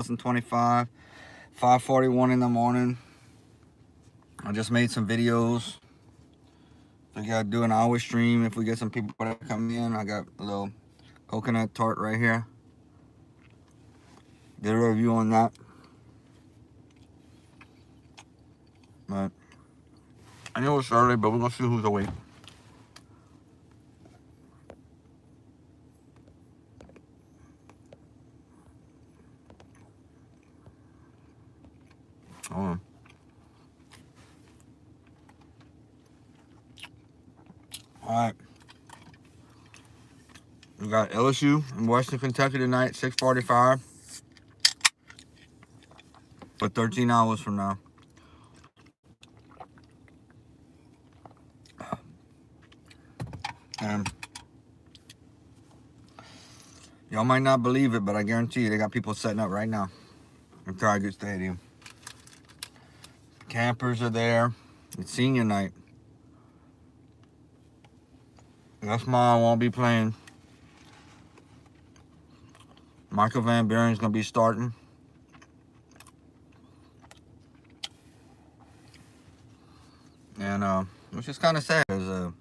2025, 5:41 in the morning. I just made some videos. So I gotta do an hour stream if we get some people that come in. I got a little coconut tart right here. Did a review on that. But I know it's early, but we're gonna see who's awake. Hold on. Alright. We got LSU in Western Kentucky tonight, 6:45. But 13 hours from now. And y'all might not believe it, but I guarantee you they got people setting up right now in Target Stadium. Campers are there. It's senior night. That's mom won't be playing. Michael Van Buren's gonna be starting. And which is kind of sad, because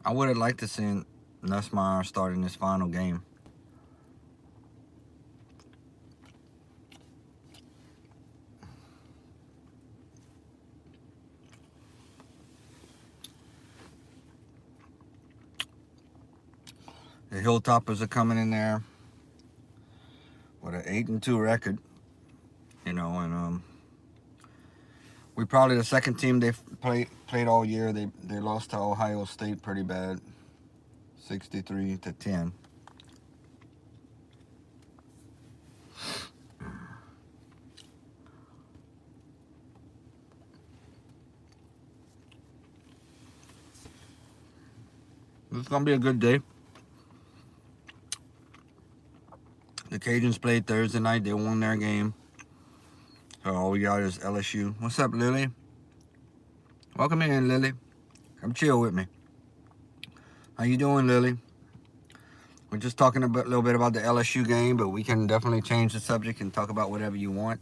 I would have liked to see Nussmeier start in this final game. The Hilltoppers are coming in there with an 8-2 record, and we probably the second team they played all year. They lost to Ohio State pretty bad, 63-10. It's gonna be a good day. The Cajuns played Thursday night. They won their game. So all we got is LSU. What's up, Lily? Welcome in, Lily. Come chill with me. How you doing, Lily? We're just talking a little bit about the LSU game, but we can definitely change the subject and talk about whatever you want.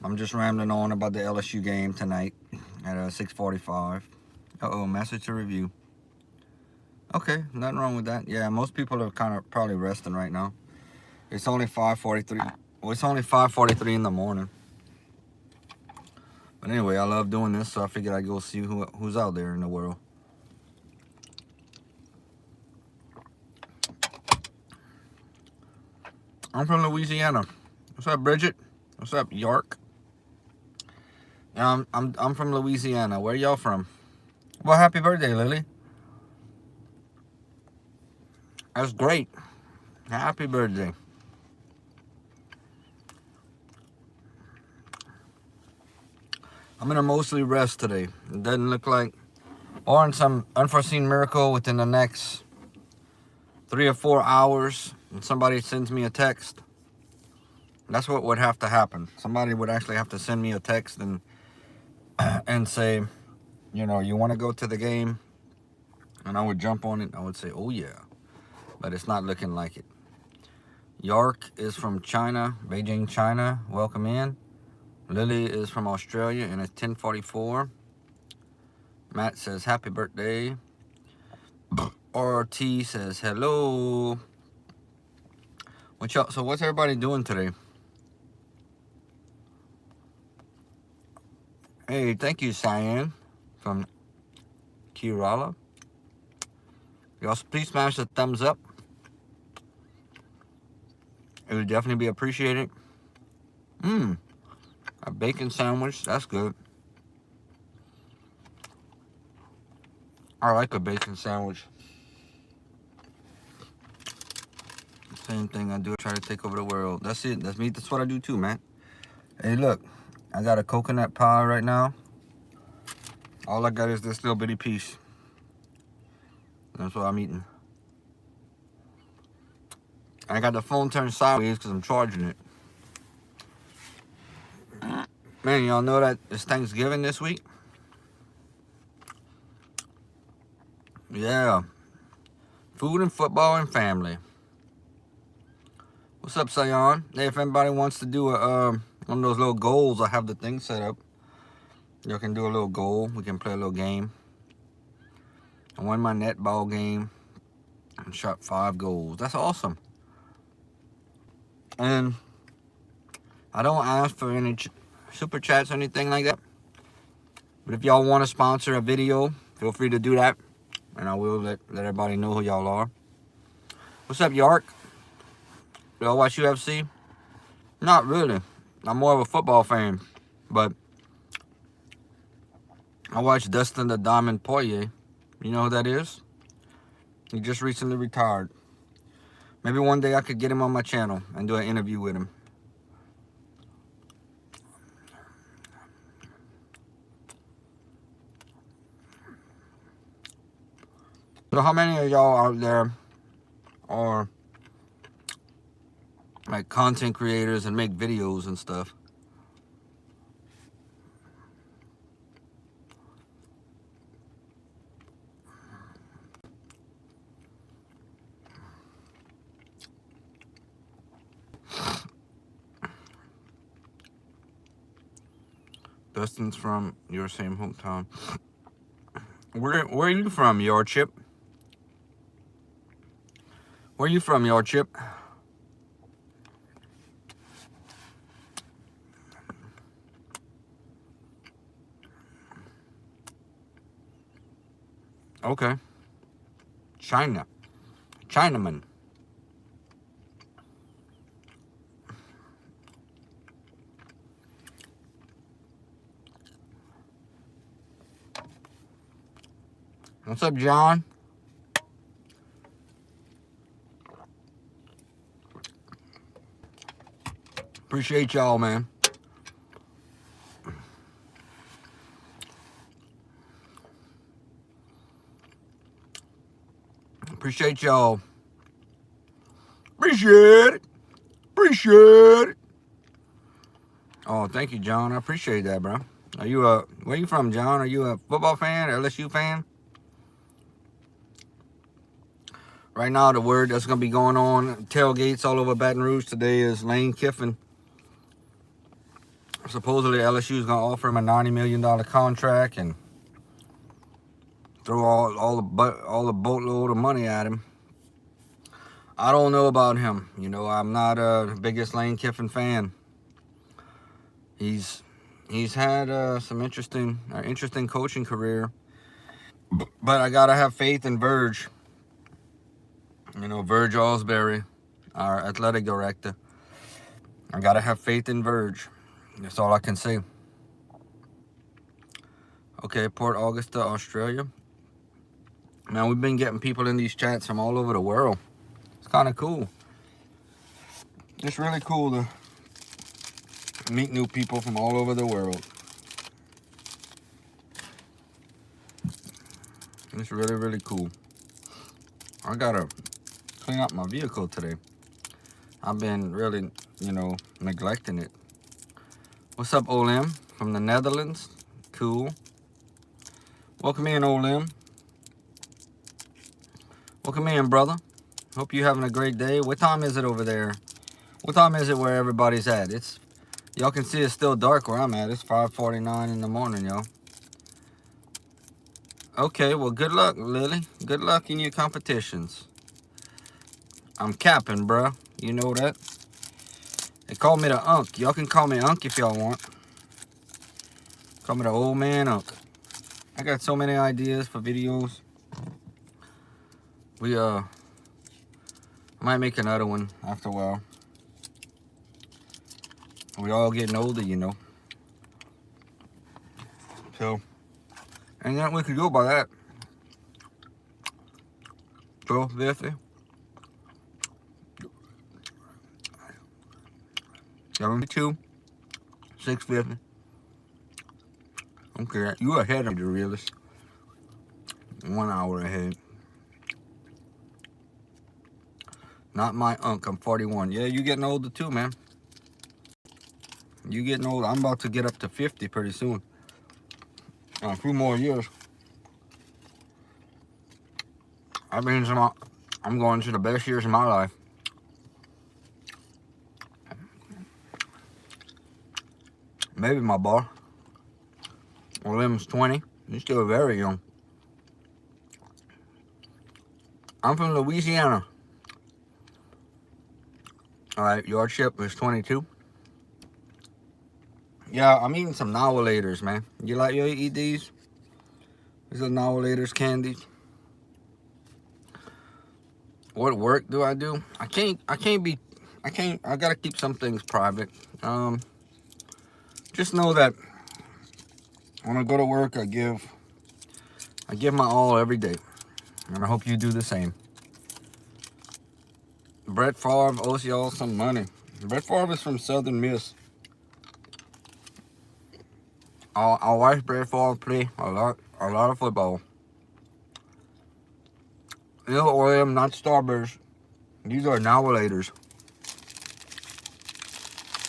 I'm just rambling on about the LSU game tonight at 6:45. Uh-oh, message to review. Okay, nothing wrong with that. Yeah, most people are kind of probably resting right now. It's only 5:43. Well, it's only 5:43 in the morning. But anyway, I love doing this, so I figured I'd go see who's out there in the world. I'm from Louisiana. What's up, Bridget? What's up, York? I'm from Louisiana. Where y'all from? Well, happy birthday, Lily. That's great. Happy birthday. I'm gonna mostly rest today. It doesn't look like, or in some unforeseen miracle within the next 3 or 4 hours, and somebody sends me a text. That's what would have to happen. Somebody would actually have to send me a text and say, you want to go to the game? And I would jump on it. I would say, oh yeah. But it's not looking like it. York is from China, Beijing, China. Welcome in. Lily is from Australia, and it's 10:44. Matt says, happy birthday. RT says, hello. So what's everybody doing today? Hey, thank you, Cyan, from Kerala. Y'all, please smash the thumbs up. It would definitely be appreciated. A bacon sandwich. That's good. I like a bacon sandwich. Same thing I do. I try to take over the world. That's it. That's me. That's what I do too, man. Hey, look. I got a coconut pie right now. All I got is this little bitty piece. That's what I'm eating. I got the phone turned sideways because I'm charging it. Man, y'all know that it's Thanksgiving this week? Yeah. Food and football and family. What's up, Sayon? Hey, if anybody wants to do one of those little goals, I have the thing set up. You can do a little goal. We can play a little game. I won my netball game and shot 5 goals. That's awesome. And I don't ask for any super chats or anything like that. But if y'all want to sponsor a video, feel free to do that. And I will let everybody know who y'all are. What's up, York? Y'all watch UFC? Not really. I'm more of a football fan. But I watched Dustin the Diamond Poirier. You know who that is? He just recently retired. Maybe one day I could get him on my channel and do an interview with him. So how many of y'all out there are like content creators and make videos and stuff? Dustin's from your same hometown. Where are you from, your Chip? Where are you from, your Chip? Okay. Chinaman. What's up, John? Appreciate y'all, man. Appreciate y'all. Appreciate it. Appreciate it. Oh, thank you, John. I appreciate that, bro. Are you where you from, John? Are you a football fan, LSU fan? Right now, the word that's going to be going on, tailgates all over Baton Rouge today, is Lane Kiffin. Supposedly, LSU is going to offer him a $90 million contract and throw all the boatload of money at him. I don't know about him. You know, I'm not the biggest Lane Kiffin fan. He's had some interesting coaching career, but I gotta have faith in Verge. You know, Verge Osbury, our athletic director. I gotta have faith in Verge. That's all I can say. Okay, Port Augusta, Australia. Man, we've been getting people in these chats from all over the world. It's kind of cool. It's really cool to meet new people from all over the world. It's really, really cool. I gotta clean up my vehicle today. I've been really, neglecting it. What's up, Olim from the Netherlands? Cool. Welcome in, Olim. Welcome in, brother. Hope you're having a great day. What time is it over there? What time is it where everybody's at? Y'all can see it's still dark where I'm at. It's 5:49 in the morning, y'all. Okay, well, good luck, Lily. Good luck in your competitions. I'm capping, bruh. You know that. They call me the Unk. Y'all can call me Unk if y'all want. Call me the old man Unk. I got so many ideas for videos. I might make another one after a while. We all getting older, you know. So, ain't nothing we can do about that. 12:50. 72. 6:50. Okay, you ahead of the realist. 1 hour ahead. Not my Unk. I'm 41. Yeah, you getting older too, man. You getting older. I'm about to get up to 50 pretty soon. A few more years. I mean, I'm going to the best years of my life. Maybe my boy. William's 20. He's still very young. I'm from Louisiana. All right, Yardship is 22. Yeah, I'm eating some Nowalators, man. You eat these? These are Nowalators candies. What work do I do? I gotta keep some things private. Just know that when I go to work, I give my all every day. And I hope you do the same. Brett Favre owes y'all some money. Brett Favre is from Southern Miss. I watch Brett Favre play a lot of football. You know, William, not Starburst. These are Nowalators.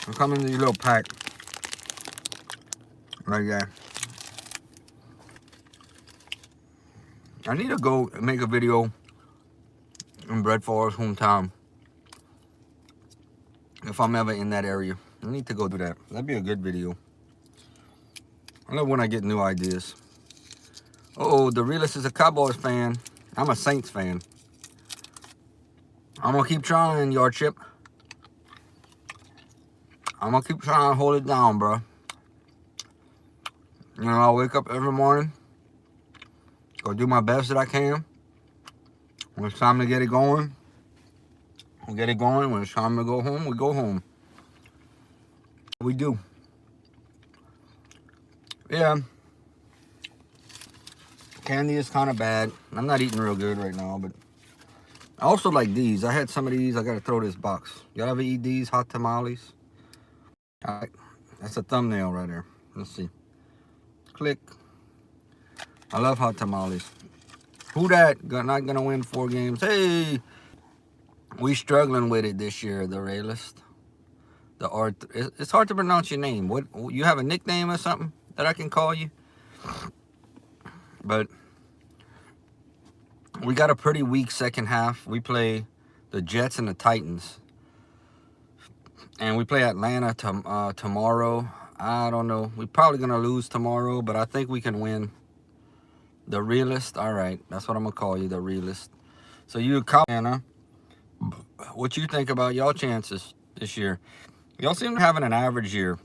They come in these little packs. Like that. I need to go make a video in Brett Favre's hometown. If I'm ever in that area. I need to go do that. That'd be a good video. I love when I get new ideas. Oh, the realist is a Cowboys fan. I'm a Saints fan. I'm gonna keep trying, Yardship. I'm gonna keep trying to hold it down, bro. You know, I wake up every morning, go do my best that I can. When it's time to get it going, we'll get it going. When it's time to go home, we go home. We do. Yeah. Candy is kind of bad. I'm not eating real good right now, but I also like these. I had some of these. I gotta throw this box. Y'all ever eat these hot tamales? All right. That's a thumbnail right there. Let's see. Click. I love hot tamales. Who that? Not gonna win 4 games. Hey, we struggling with it this year. The realist. The art. It's hard to pronounce your name. What? You have a nickname or something that I can call you? But we got a pretty weak second half. We play the Jets and the Titans. And we play Atlanta tomorrow. I don't know. We're probably going to lose tomorrow, but I think we can win. The realist. All right. That's what I'm going to call you, the realist. So you, Atlanta, what you think about y'all chances this year? Y'all seem to be having an average year.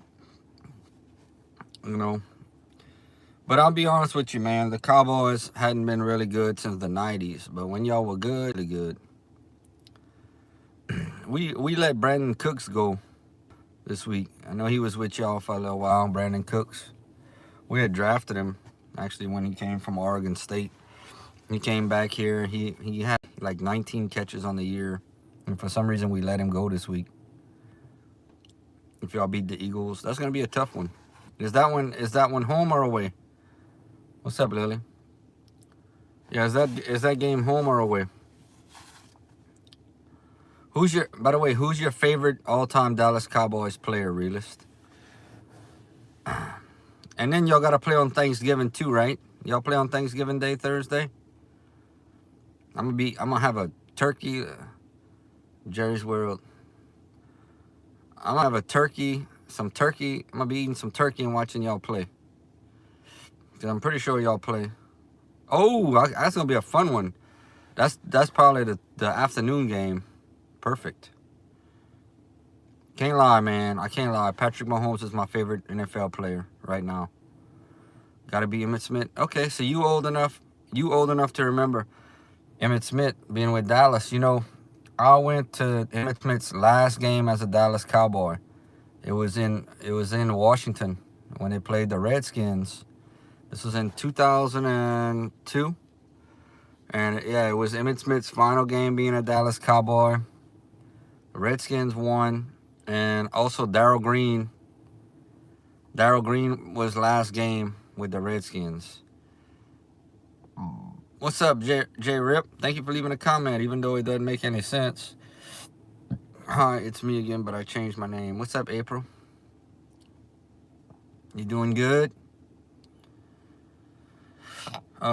You know. But I'll be honest with you, man. The Cowboys hadn't been really good since the 90s. But when y'all were good, really good. We let Brandon Cooks go this week. I know he was with y'all for a little while, Brandon Cooks. We had drafted him, actually, when he came from Oregon State. He came back here. He had like 19 catches on the year. And for some reason, we let him go this week. If y'all beat the Eagles, that's going to be a tough one. Is that one home or away? What's up, Lily? Yeah, is that game home or away? By the way, who's your favorite all-time Dallas Cowboys player, realist? And then y'all got to play on Thanksgiving too, right? Y'all play on Thanksgiving Day, Thursday? I'm gonna have a turkey. Jerry's World. I'm gonna have a turkey, some turkey. I'm gonna be eating some turkey and watching y'all play. Cause I'm pretty sure y'all play. Oh, that's gonna be a fun one. That's probably the afternoon game. Perfect. Can't lie, man. I can't lie. Patrick Mahomes is my favorite NFL player right now. Gotta be Emmitt Smith. Okay, so you old enough to remember Emmitt Smith being with Dallas. You know, I went to Emmitt Smith's last game as a Dallas Cowboy. It was in Washington when they played the Redskins. This was in 2002. And yeah, it was Emmitt Smith's final game being a Dallas Cowboy. The Redskins won. And also Darryl Green. Darryl Green was last game with the Redskins. What's up, J Rip? Thank you for leaving a comment, even though it doesn't make any sense. Hi, it's me again, but I changed my name. What's up, April? You doing good?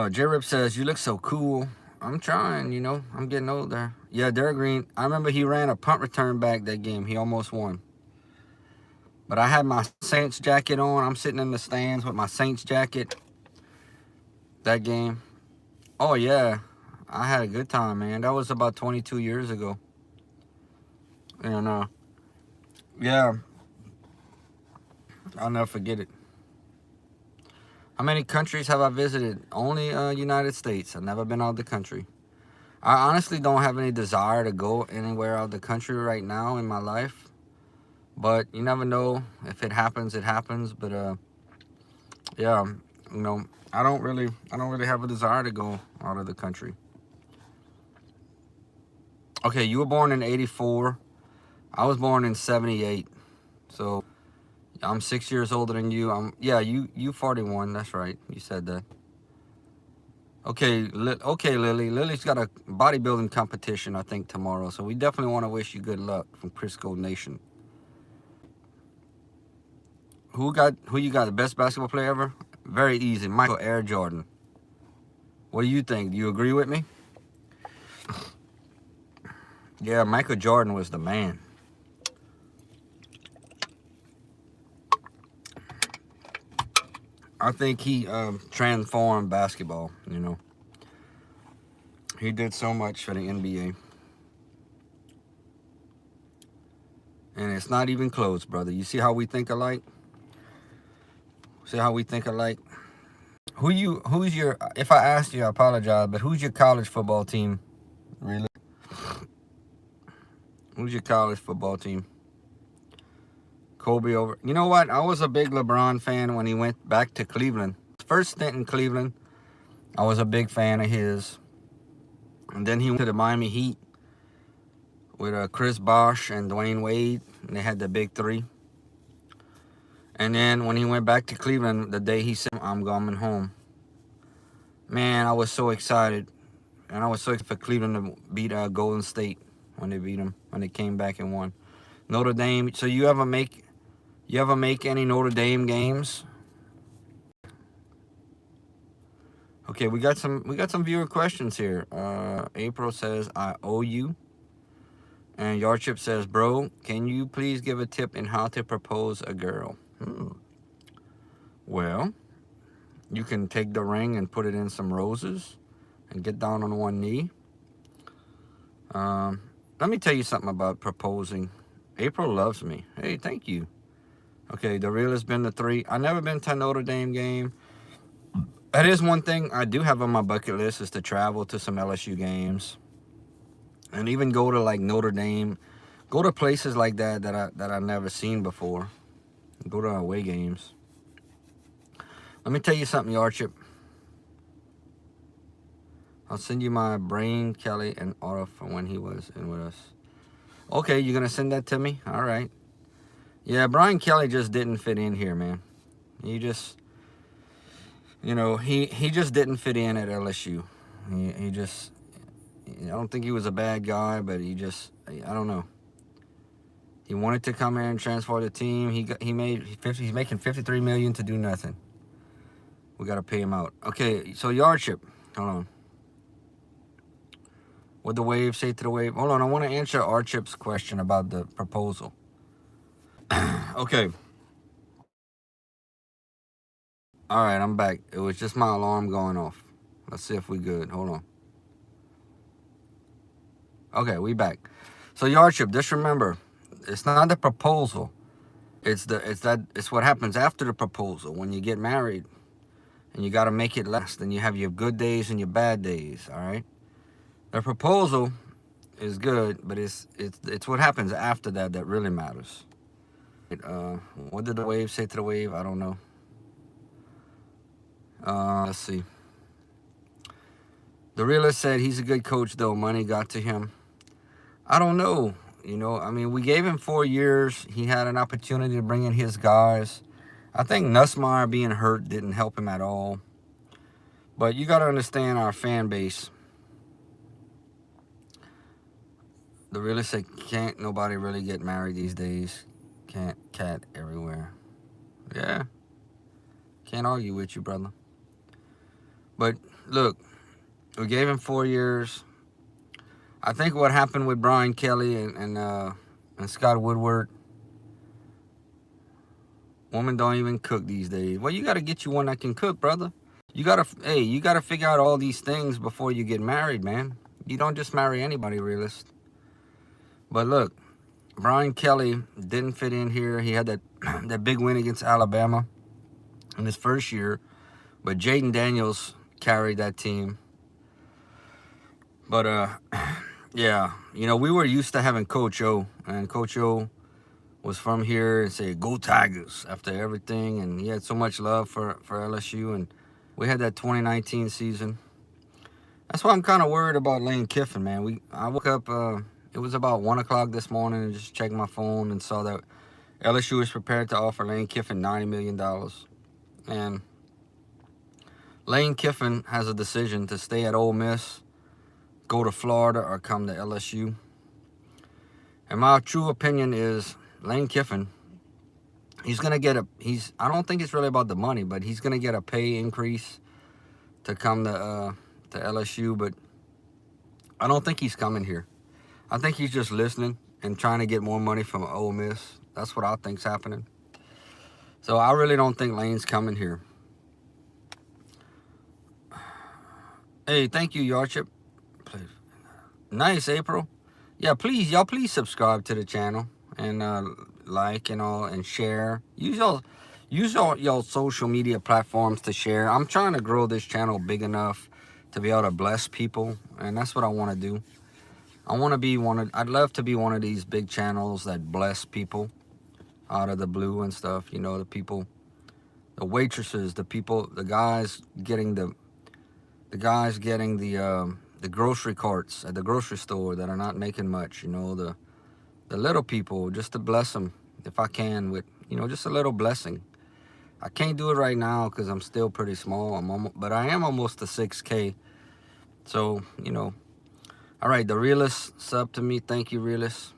J Rip says, you look so cool. I'm trying, you know. I'm getting older. Yeah, Darryl Green. I remember he ran a punt return back that game. He almost won. But I had my Saints jacket on. I'm sitting in the stands with my Saints jacket. That game. Oh, yeah. I had a good time, man. That was about 22 years ago. And, yeah, I'll never forget it. How many countries have I visited? Only United States. I've never been out of the country. I honestly don't have any desire to go anywhere out of the country right now in my life. But you never know. If it happens, it happens. But yeah, I don't really have a desire to go out of the country. Okay, you were born in 84. I was born in 78. So I'm 6 years older than you. You 41. That's right. You said that. Okay, Lily. Lily's got a bodybuilding competition, I think, tomorrow. So we definitely want to wish you good luck from Crisco Nation. Who you got? The best basketball player ever? Very easy. Michael Air Jordan. What do you think? Do you agree with me? Yeah, Michael Jordan was the man. I think he transformed basketball, He did so much for the NBA. And it's not even close, brother. You see how we think alike? See how we think alike? Who's your, if I asked you, I apologize, but who's your college football team? Really? Who's your college football team? Kobe over. You know what? I was a big LeBron fan when he went back to Cleveland. First stint in Cleveland, I was a big fan of his. And then he went to the Miami Heat with Chris Bosh and Dwayne Wade. And they had the big three. And then when he went back to Cleveland, the day he said, I'm coming home. Man, I was so excited. And I was so excited for Cleveland to beat Golden State when they beat them, when they came back and won. Notre Dame. So you ever make any Notre Dame games? Okay, we got some viewer questions here. April says, I owe you. And Yardship says, bro, can you please give a tip in how to propose a girl? Well, you can take the ring and put it in some roses and get down on one knee. Let me tell you something about proposing. April loves me. Hey, thank you. Okay, the real has been the 3. I never been to a Notre Dame game. That is one thing I do have on my bucket list, is to travel to some LSU games. And even go to like Notre Dame. Go to places like that I've never seen before. Go to away games. Let me tell you something, Yardship. I'll send you my Brain, Kelly, and Otto from when he was in with us. Okay, you're going to send that to me? All right. Yeah, Brian Kelly just didn't fit in here, man. He just, he just didn't fit in at LSU. He just, I don't think he was a bad guy, but I don't know. He wanted to come here and transfer the team. He's making $53 million to do nothing. We got to pay him out. Okay, so Yardship. Hold on. What the wave say to the wave? Hold on, I want to answer Archip's question about the proposal. Okay. All right, I'm back. It was just my alarm going off. Let's see if we good. Hold on. Okay, we back. So Yardship, just remember, it's not the proposal. It's what happens after the proposal when you get married, and you got to make it last. And you have your good days and your bad days. All right. The proposal is good, but it's what happens after that really matters. What did the wave say to the wave? I don't know. Let's see. The realist said he's a good coach, though. Money got to him. I don't know. We gave him 4 years. He had an opportunity to bring in his guys. I think Nussmeier being hurt didn't help him at all. But you got to understand our fan base. The realist said, can't nobody really get married these days. Can't cat everywhere. Yeah. Can't argue with you, brother. But look, we gave him 4 years. I think what happened with Brian Kelly and Scott Woodward, Women don't even cook these days. Well, you got to get you one that can cook, brother. You got to, hey, you got to figure out all these things before you get married, man. You don't just marry anybody, realist. But look, Brian Kelly didn't fit in here. He had that that big win against Alabama in his first year. But Jaden Daniels carried that team. But, yeah, you know, we were used to having Coach O. And Coach O was from here and say, "Go Tigers," after everything. And he had so much love for LSU. And we had that 2019 season. That's why I'm kind of worried about Lane Kiffin, man. I woke up, it was about 1 o'clock this morning, and just checked my phone and saw that LSU is prepared to offer Lane Kiffin $90 million. And Lane Kiffin has a decision to stay at Ole Miss, go to Florida, or come to LSU. And my true opinion is Lane Kiffin, he's going to get I don't think it's really about the money, but he's going to get a pay increase to come to LSU. But I don't think he's coming here. I think he's just listening and trying to get more money from Ole Miss. That's what I think's happening. So I really don't think Lane's coming here. Hey, thank you, Yarchip. Nice, April. Yeah, please, y'all, please subscribe to the channel and like and all, and share. Use all y'all social media platforms to share. I'm trying to grow this channel big enough to be able to bless people, and that's what I want to do. I'd love to be one of these big channels that bless people out of the blue and stuff. You know, the people, the waitresses, the people, the guys getting the grocery carts at the grocery store that are not making much. You know, the little people, just to bless them if I can with, you know, just a little blessing. I can't do it right now because I'm still pretty small. But I am almost to 6K. So, you know. All right, the Realist sub to me. Thank you, Realist.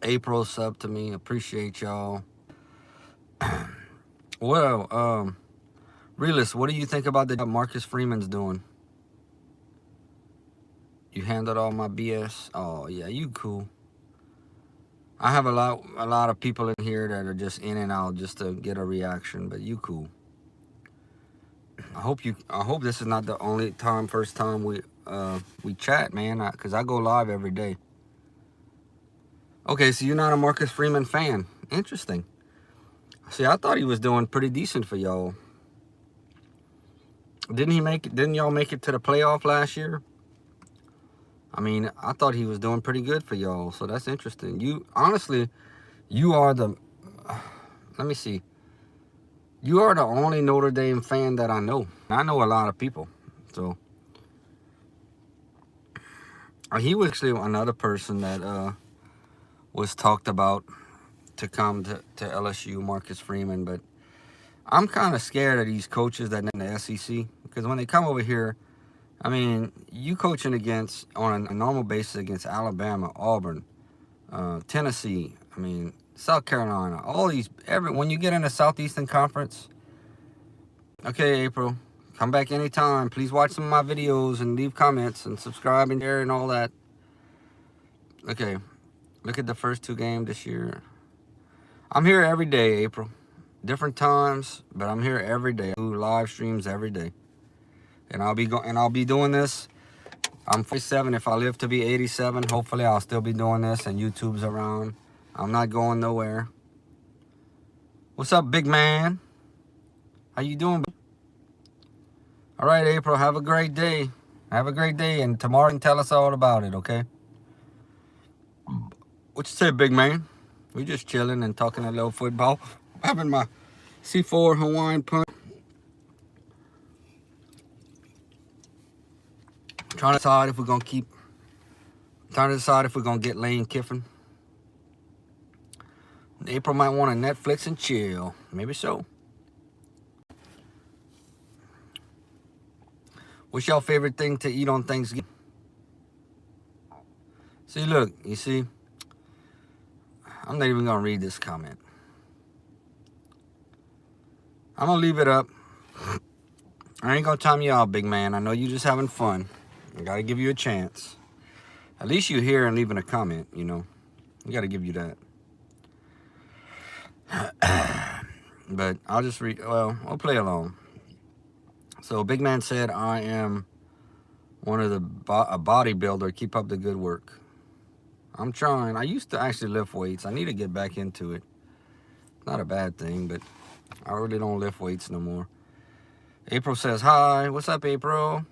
April sub to me. Appreciate y'all. Well, Realist, what do you think about the job Marcus Freeman's doing? You handled all my BS. Oh yeah, you cool. I have a lot of people in here that are just in and out just to get a reaction, but you cool. I hope this is not the first time we chat, man, because I go live every day. Okay, so you're not a Marcus Freeman fan. Interesting. See, I thought he was doing pretty decent for y'all. Didn't y'all make it to the playoff last year? I mean, I thought he was doing pretty good for y'all, so that's interesting. You are the, let me see. You are the only Notre Dame fan that I know. I know a lot of people, so. He was actually another person that was talked about to come to LSU, Marcus Freeman, but I'm kind of scared of these coaches that in the SEC, because when they come over here, I mean, you coaching on a normal basis against Alabama, Auburn, Tennessee, I mean, South Carolina, when you get in the Southeastern Conference. Okay, April, come back anytime. Please watch some of my videos and leave comments and subscribe and share and all that. Okay, look at the first 2 games this year. I'm here every day, April. Different times, but I'm here every day. I do live streams every day. And I'll be doing this. I'm 47. If I live to be 87, hopefully I'll still be doing this and YouTube's around. I'm not going nowhere. What's up, big man? How you doing? All right, April, have a great day. Have a great day, and tomorrow you can tell us all about it, okay? What you say, big man? We just chilling and talking a little football. Having my C4 Hawaiian punch. Trying to decide if we're gonna get Lane Kiffin. April might want to Netflix and chill. Maybe so. What's y'all favorite thing to eat on Thanksgiving? See, look, you see, I'm not even gonna read this comment. I'm gonna leave it up. I ain't gonna time you out, big man. I know you just having fun. I gotta give you a chance. At least you're here and leaving a comment, you know. I gotta give you that. But I'll just read. Well, I'll play along. So Big Man said, I am one of a bodybuilder. Keep up the good work. I'm trying. I used to actually lift weights. I need to get back into it. Not a bad thing, but I really don't lift weights no more. April says, hi. What's up, April?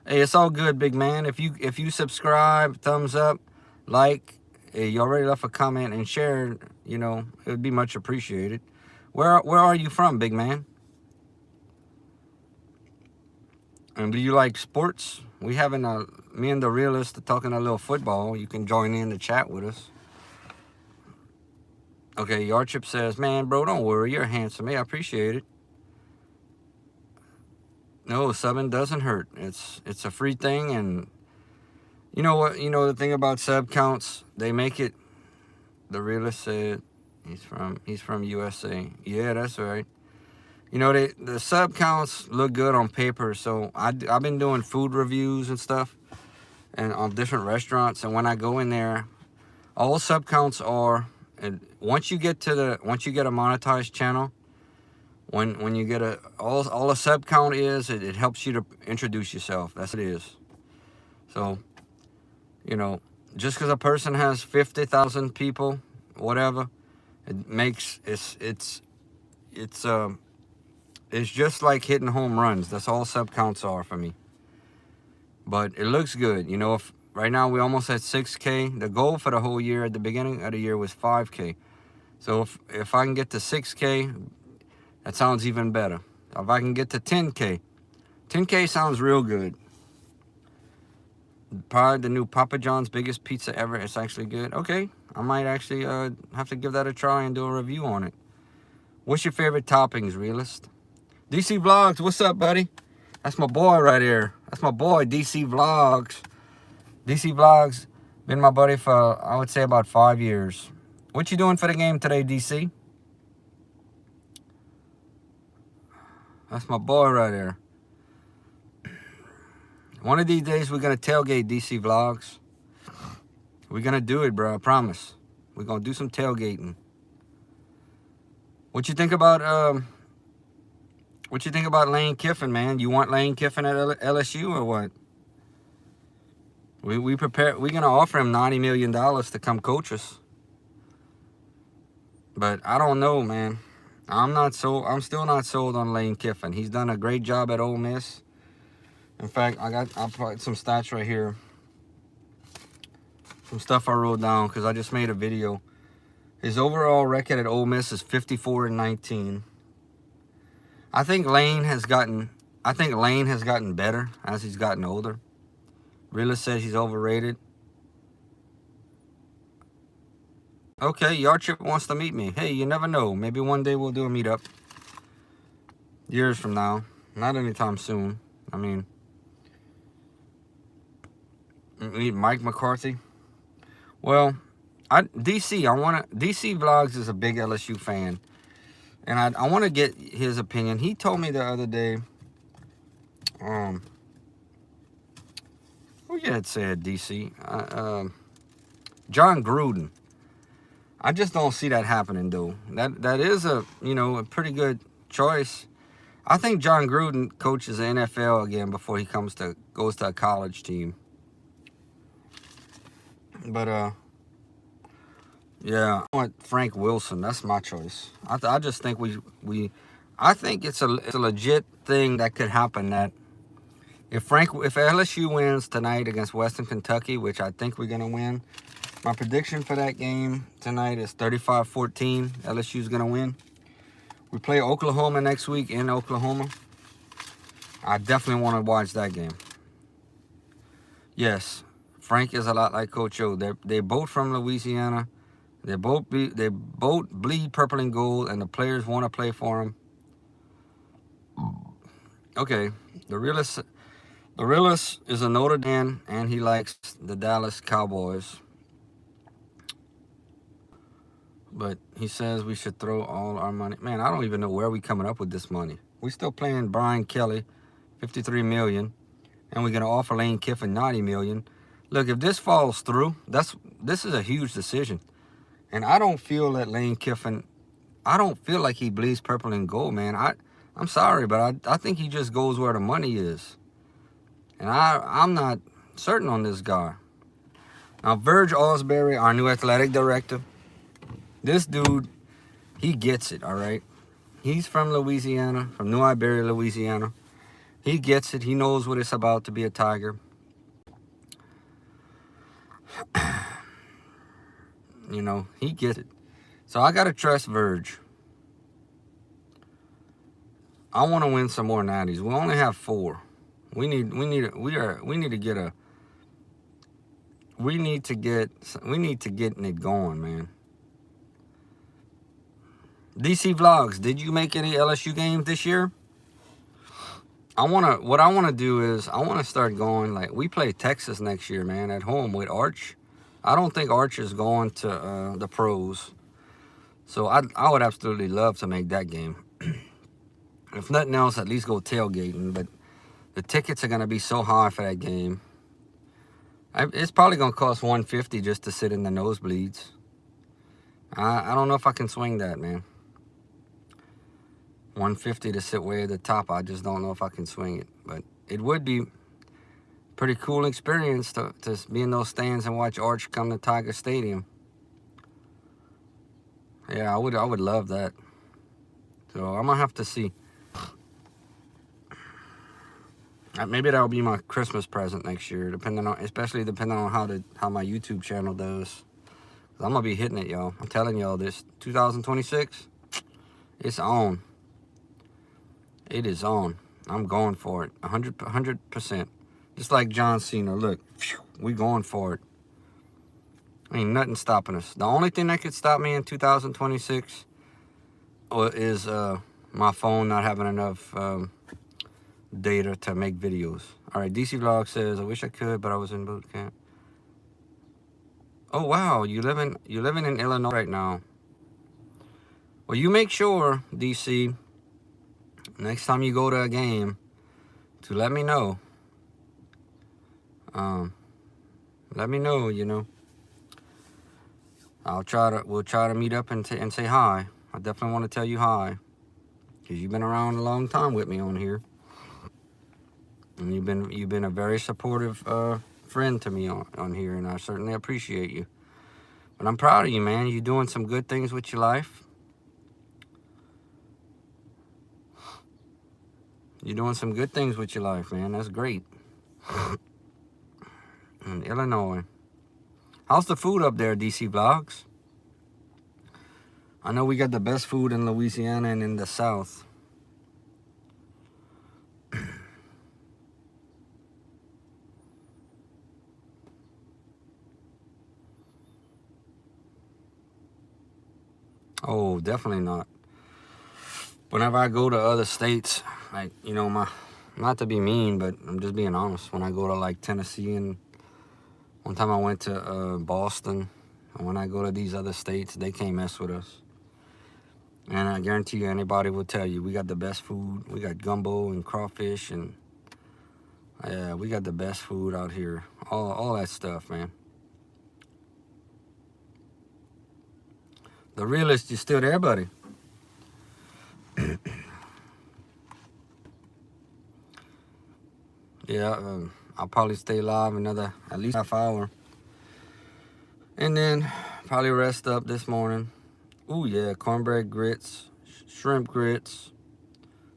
Hey, it's all good, Big Man. If you subscribe, thumbs up, like, you already left a comment and share, you know, it would be much appreciated. Where are you from, Big Man? And do you like sports? We having me and the realist are talking a little football. You can join in the chat with us. Okay, Yarchip says, man, bro, don't worry. You're handsome. Hey, I appreciate it. No, subbing doesn't hurt. It's a free thing, and you know what? You know the thing about sub counts, they make it. The realist said he's from USA. Yeah, that's right. You know, the sub counts look good on paper. So I've been doing food reviews and stuff, and on different restaurants. And when I go in there, all sub counts are. And once you get a monetized channel, when you get all a sub count is, it helps you to introduce yourself. That's what it is. So, you know, just because a person has 50,000 people, whatever, it makes it's just like hitting home runs. That's all sub counts are for me. But it looks good. You know, if right now we almost at 6K. The goal for the whole year at the beginning of the year was 5K. So if I can get to 6K, that sounds even better. If I can get to 10K, 10K sounds real good. Probably the new Papa John's biggest pizza ever. It's actually good. Okay, I might actually have to give that a try and do a review on it. What's your favorite toppings, realist? DC Vlogs, what's up, buddy? That's my boy right here. That's my boy, DC Vlogs. DC Vlogs, been my buddy for, I would say, about 5 years. What you doing for the game today, DC? That's my boy right there. One of these days, we're going to tailgate DC Vlogs. We're going to do it, bro. I promise. We're going to do some tailgating. What you think about Lane Kiffin, man? You want Lane Kiffin at LSU or what? We're going to offer him $90 million to come coach us. But I don't know, man. I'm still not sold on Lane Kiffin. He's done a great job at Ole Miss. In fact, I'll put some stats right here. Some stuff I wrote down because I just made a video. His overall record at Ole Miss is 54-19. I think Lane has gotten better as he's gotten older. Realist says he's overrated. Okay, Yarchip wants to meet me. Hey, you never know. Maybe one day we'll do a meetup. Years from now. Not anytime soon. I mean, meet Mike McCarthy. Well, DC Vlogs is a big LSU fan. And I want to get his opinion. He told me the other day, who you had said, DC? John Gruden. I just don't see that happening, though. That is a pretty good choice. I think John Gruden coaches the NFL again before he goes to a college team. But yeah, I want Frank Wilson. That's my choice. I just think I think it's a legit thing that could happen. That if LSU wins tonight against Western Kentucky, which I think we're gonna win. My prediction for that game tonight is 35-14. LSU's going to win. We play Oklahoma next week in Oklahoma. I definitely want to watch that game. Yes, Frank is a lot like Coach O. They're both from Louisiana. They both bleed purple and gold, and the players want to play for them. Okay, the realist is a Notre Dame, and he likes the Dallas Cowboys. But he says we should throw all our money. Man, I don't even know where we coming up with this money. We still playing Brian Kelly, $53 million, and we're gonna offer Lane Kiffin $90 million. Look, if this falls through, this is a huge decision. And I don't feel that Lane Kiffin, I don't feel like he bleeds purple and gold, man. I'm sorry, but I think he just goes where the money is. And I'm not certain on this guy. Now, Verge Osbury, our new athletic director, this dude, he gets it, all right? He's from Louisiana, from New Iberia, Louisiana. He gets it. He knows what it's about to be a Tiger. You know, he gets it. So I gotta trust Verge. I want to win some more natties. We only have 4. We need to get it going, man. DC Vlogs, did you make any LSU games this year? What I wanna do is I wanna start going, like, we play Texas next year, man, at home with Arch. I don't think Arch is going to the pros. So I would absolutely love to make that game. If nothing else, at least go tailgating. But the tickets are going to be so high for that game. It's probably going to cost $150 just to sit in the nosebleeds. I don't know if I can swing that, man. $150 to sit way at the top. I just don't know if I can swing it. But it would be pretty cool experience to be in those stands and watch Arch come to Tiger Stadium. Yeah, I would love that. So I'm gonna have to see. Maybe that'll be my Christmas present next year, especially depending on how my YouTube channel does. I'm gonna be hitting it, y'all. I'm telling y'all, this 2026, it's on. It is on. I'm going for it, 100%. Just like John Cena. Look, we going for it. Ain't nothing stopping us. The only thing that could stop me in 2026 is my phone not having enough data to make videos. All right, DC Vlog says, I wish I could, but I was in boot camp. Oh wow, you living in Illinois right now. Well, you make sure, DC, next time you go to a game, to let me know. Let me know, you know. We'll try to meet up and say hi. I definitely want to tell you hi, because you've been around a long time with me on here, and you've been a very supportive friend to me on here, and I certainly appreciate you. But I'm proud of you, man. You're doing some good things with your life. You're doing some good things with your life, man. That's great. In Illinois. How's the food up there, DC Vlogs? I know we got the best food in Louisiana and in the South. Oh, definitely not. Whenever I go to other states, like, you know, not to be mean, but I'm just being honest. When I go to, like, Tennessee, and one time I went to Boston, and when I go to these other states, they can't mess with us. And I guarantee you, anybody will tell you, we got the best food. We got gumbo and crawfish, and yeah, we got the best food out here. All that stuff, man. The realist, you still there, buddy? Yeah, I'll probably stay live another at least half hour, and then probably rest up this morning. Ooh yeah, cornbread grits, shrimp grits.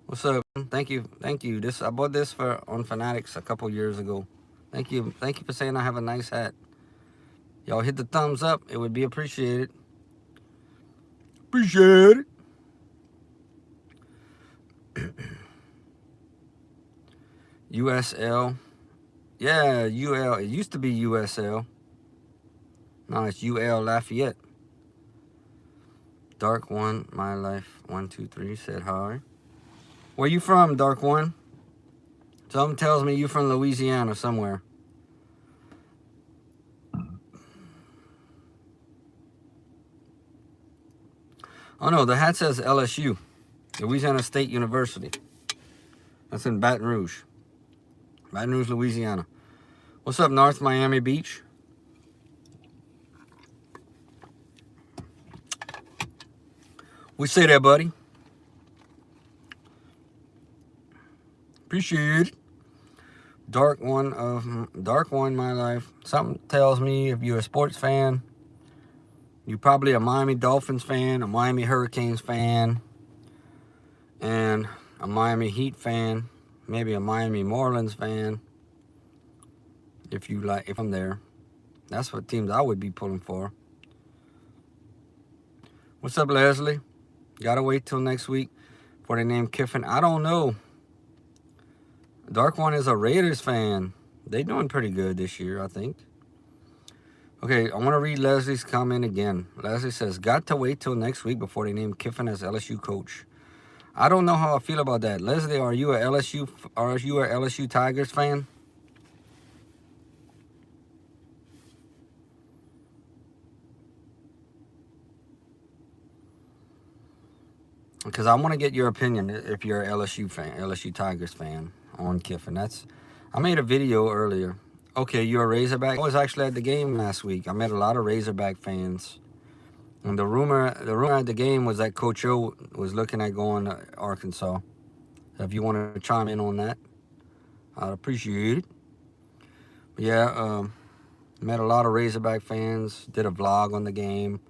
What's up? Thank you. I bought this on Fanatics a couple years ago. Thank you for saying I have a nice hat. Y'all hit the thumbs up. It would be appreciated. Appreciate it. USL. Yeah, UL. It used to be USL. Now it's UL Lafayette. Dark One, My Life 123 said hi. Where you from, Dark One? Something tells me you from Louisiana somewhere. Oh no, the hat says LSU, Louisiana State University. That's in Baton Rouge, Louisiana. What's up, North Miami Beach? We say that, buddy. Appreciate it. Dark one in my life. Something tells me if you're a sports fan, you're probably a Miami Dolphins fan, a Miami Hurricanes fan, and a Miami Heat fan, maybe a Miami Marlins fan. If I'm there, that's what teams I would be pulling for. What's up, Leslie? Gotta wait till next week for the name Kiffin. I don't know. Dark one is a Raiders fan. They doing pretty good this year, I think. Okay, I want to read Leslie's comment again. Leslie says, got to wait till next week before they name Kiffin as LSU coach. I don't know how I feel about that. Leslie, are you a LSU Tigers fan? Because I want to get your opinion if you're a LSU Tigers fan on Kiffin. I made a video earlier. Okay, you're a Razorback. I was actually at the game last week. I met a lot of Razorback fans. And the rumor at the game was that Coach O was looking at going to Arkansas. So if you want to chime in on that, I'd appreciate it. But yeah, met a lot of Razorback fans. Did a vlog on the game.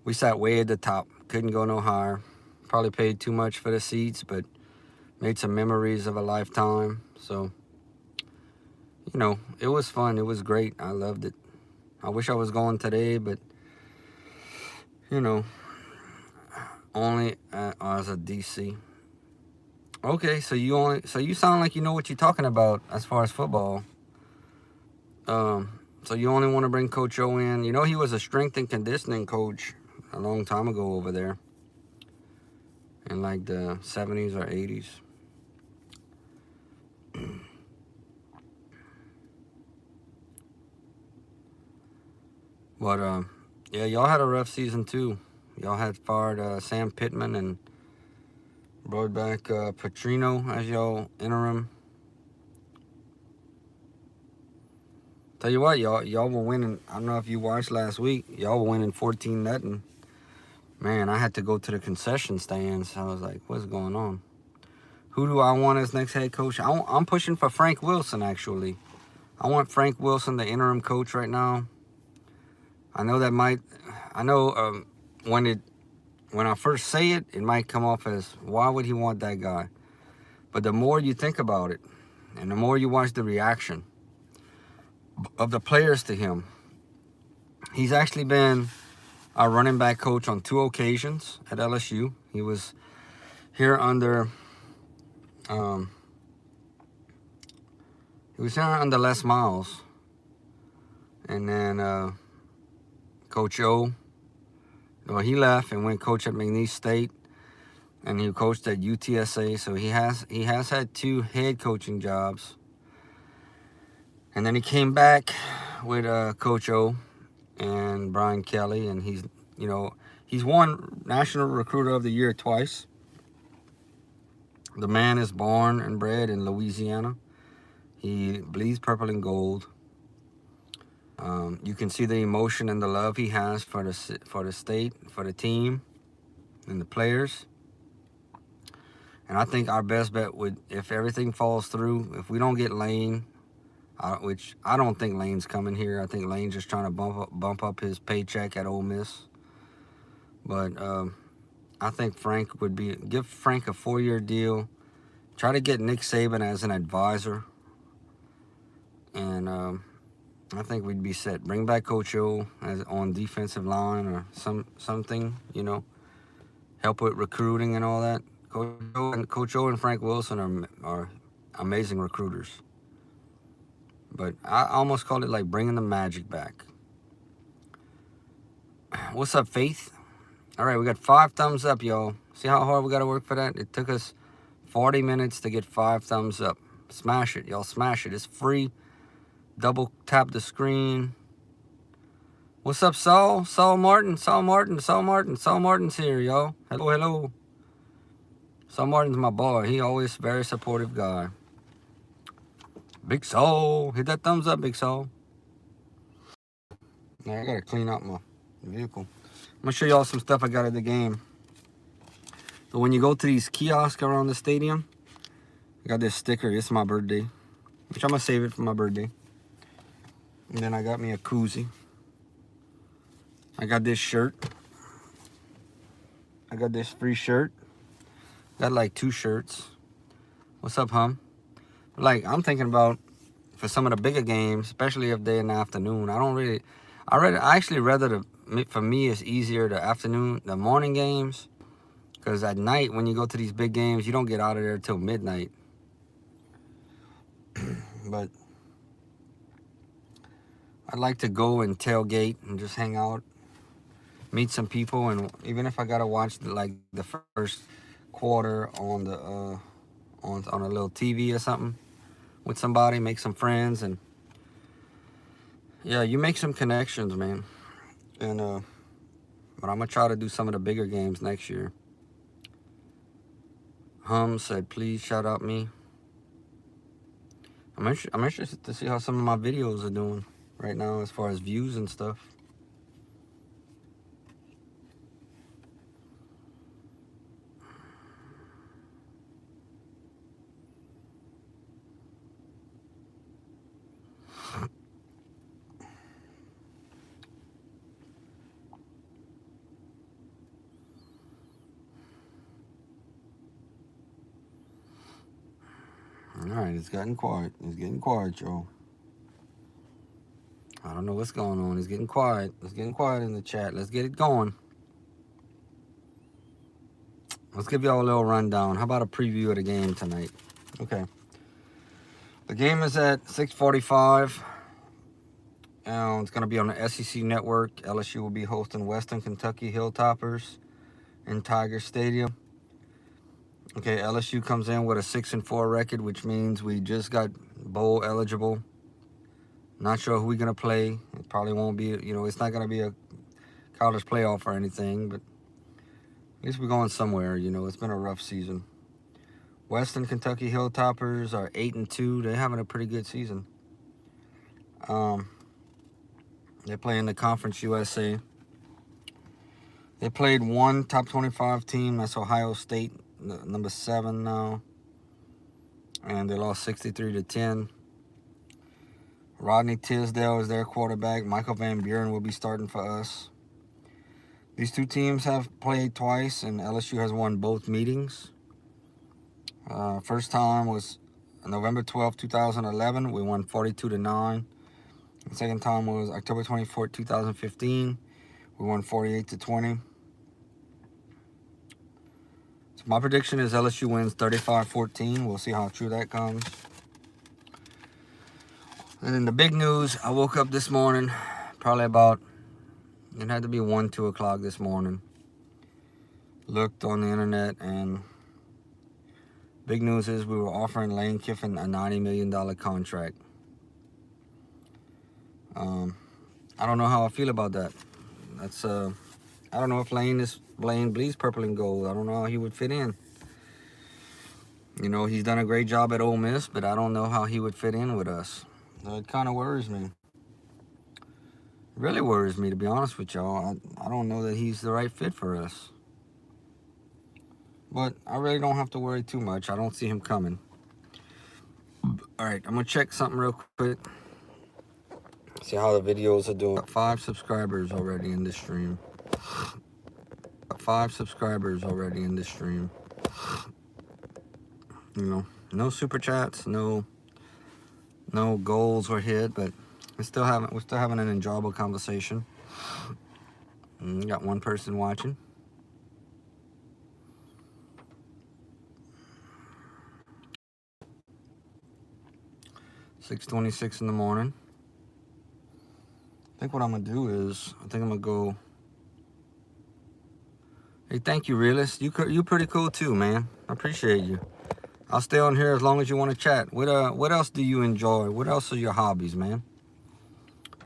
We sat way at the top. Couldn't go no higher. Probably paid too much for the seats, but made some memories of a lifetime. So, you know, it was fun. It was great. I loved it. I wish I was going today, but, you know, only as a DC. Okay, so you sound like you know what you're talking about as far as football. So you only want to bring Coach O in. You know, he was a strength and conditioning coach a long time ago over there. In like the 70s or 80s. But, yeah, y'all had a rough season, too. Y'all had fired Sam Pittman and brought back Petrino as y'all interim. Tell you what, y'all were winning. I don't know if you watched last week. Y'all were winning 14-0. Man, I had to go to the concession stands. I was like, what's going on? Who do I want as next head coach? I'm pushing for Frank Wilson, actually. I want Frank Wilson, the interim coach right now. I know when I first say it, it might come off as, why would he want that guy? But the more you think about it, and the more you watch the reaction of the players to him, he's actually been our running back coach on 2 occasions at LSU. He was here under Les Miles. And then Coach O, well, he left and went coach at McNeese State. And he coached at UTSA. So he has had 2 head coaching jobs. And then he came back with Coach O and Brian Kelly, and he's won National Recruiter of the Year twice. The man is born and bred in Louisiana. He bleeds purple and gold. You can see the emotion and the love he has for the state, for the team, and the players. And I think our best bet would, if everything falls through, if we don't get Lane, which I don't think Lane's coming here. I think Lane's just trying to bump up his paycheck at Ole Miss. But I think give Frank a 4-year deal. Try to get Nick Saban as an advisor. And I think we'd be set. Bring back Coach O on defensive line or something, help with recruiting and all that. Coach O and Frank Wilson are amazing recruiters. But I almost called it like bringing the magic back. What's up, Faith? All right, we got 5 thumbs up, y'all. See how hard we got to work for that? It took us 40 minutes to get 5 thumbs up. Smash it, y'all. Smash it. It's free. Double tap the screen. What's up, Saul? Saul Martin's here, y'all. Hello. Saul Martin's my boy. He always very supportive guy. Big Saul. Hit that thumbs up, Big Saul. Now I gotta clean out my vehicle. I'm gonna show y'all some stuff I got at the game. So when you go to these kiosks around the stadium, I got this sticker. It's my birthday, which I'm gonna save it for my birthday. And then I got me a koozie. I got this shirt. I got this free shirt. Got like 2 shirts. What's up, Hum? Like, I'm thinking about for some of the bigger games, especially if they're in the afternoon. I actually rather for me it's easier the morning games, because at night when you go to these big games, you don't get out of there till midnight. But I'd like to go and tailgate and just hang out, meet some people, and even if I gotta watch like the first quarter on the on a little TV or something with somebody, make some friends, and yeah, you make some connections, man. And but I'm gonna try to do some of the bigger games next year. Hum said, please shout out me. I'm interested to see how some of my videos are doing right now as far as views and stuff. Alright, it's getting quiet. It's getting quiet, y'all. I don't know what's going on. It's getting quiet. It's getting quiet in the chat. Let's get it going. Let's give y'all a little rundown. How about a preview of the game tonight? Okay. The game is at 6:45. It's going to be on the SEC Network. LSU will be hosting Western Kentucky Hilltoppers in Tiger Stadium. Okay, LSU comes in with a 6-4 record, which means we just got bowl eligible. Not sure who we're going to play. It probably won't be, it's not going to be a college playoff or anything, but at least we're going somewhere. It's been a rough season. Western Kentucky Hilltoppers are 8-2. They're having a pretty good season. They play in the Conference USA. They played one top 25 team. That's Ohio State, number 7 now. And they lost 63-10. Rodney Tisdale is their quarterback. Michael Van Buren will be starting for us. These two teams have played twice, and LSU has won both meetings. First time was November 12, 2011. We won 42-9. The second time was October 24, 2015. We won 48-20. So my prediction is LSU wins 35-14. We'll see how true that comes. And then the big news, I woke up this morning, probably about, it had to be 1, 2 o'clock this morning. Looked on the internet, and big news is we were offering Lane Kiffin a $90 million contract. I don't know how I feel about that. That's I don't know if Lane bleeds purple and gold. I don't know how he would fit in. He's done a great job at Ole Miss, but I don't know how he would fit in with us. It kind of worries me. It really worries me, to be honest with y'all. I don't know that he's the right fit for us. But I really don't have to worry too much. I don't see him coming. Alright, I'm going to check something real quick. See how the videos are doing. Got 5 subscribers already in this stream. Got 5 subscribers already in this stream. No super chats, no goals were hit, but we're still having an enjoyable conversation. And we got 1 person watching. $6:26 in the morning. I think what I'm gonna do is I'm gonna go. Hey, thank you, Realist. You pretty cool too, man. I appreciate you. I'll stay on here as long as you want to chat. What else do you enjoy? What else are your hobbies, man?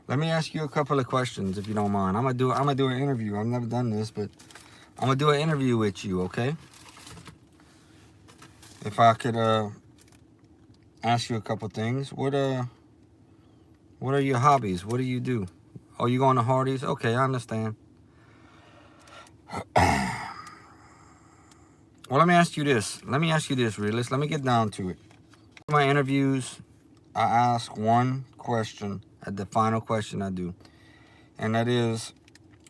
Let me ask you a couple of questions, if you don't mind. I'm gonna do an interview. I've never done this, but I'm gonna do an interview with you, okay? If I could ask you a couple things. What are your hobbies? What do you do? Oh, you going to Hardee's? Okay, I understand. Well, let me ask you this. Realist. Let me get down to it. In my interviews, I ask one question at the final question I do. And that is,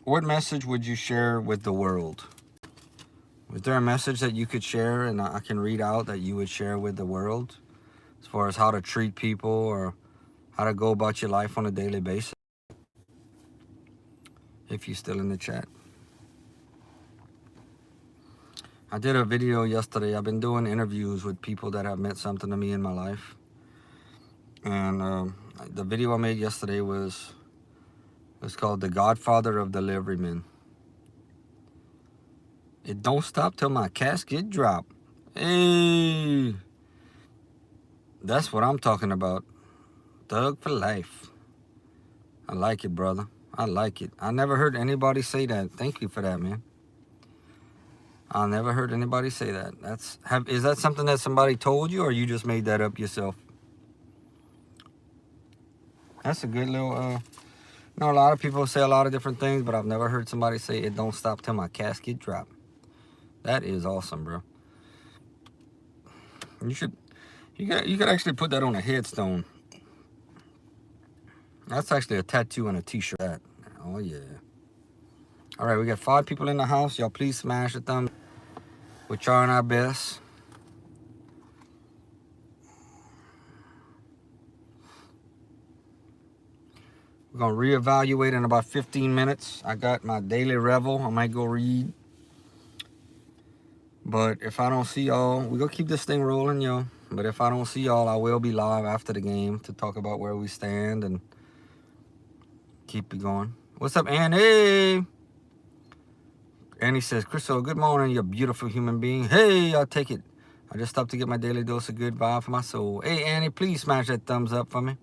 what message would you share with the world? Is there a message that you could share and I can read out that you would share with the world? As far as how to treat people or how to go about your life on a daily basis? If you're still in the chat. I did a video yesterday. I've been doing interviews with people that have meant something to me in my life. And the video I made yesterday was called The Godfather of Deliverymen. It don't stop till my casket drop. Hey, that's what I'm talking about. Thug for life. I like it, brother. I like it. I never heard anybody say that. Thank you for that, man. I never heard anybody say that. Is that something that somebody told you, or you just made that up yourself? That's a good little. A lot of people say a lot of different things, but I've never heard somebody say it don't stop till my casket drop. That is awesome, bro. You could actually put that on a headstone. That's actually a tattoo and a t-shirt. Oh yeah. All right, we got 5 people in the house. Y'all please smash the thumb. We're trying our best. We're gonna reevaluate in about 15 minutes. I got my daily revel. I might go read. But if I don't see y'all, we're gonna keep this thing rolling, yo. But if I don't see y'all, I will be live after the game to talk about where we stand and keep it going. What's up, Annie? Annie says, Crystal, good morning, you beautiful human being. Hey, I'll take it. I just stopped to get my daily dose of good vibe for my soul. Hey, Annie, please smash that thumbs up for me.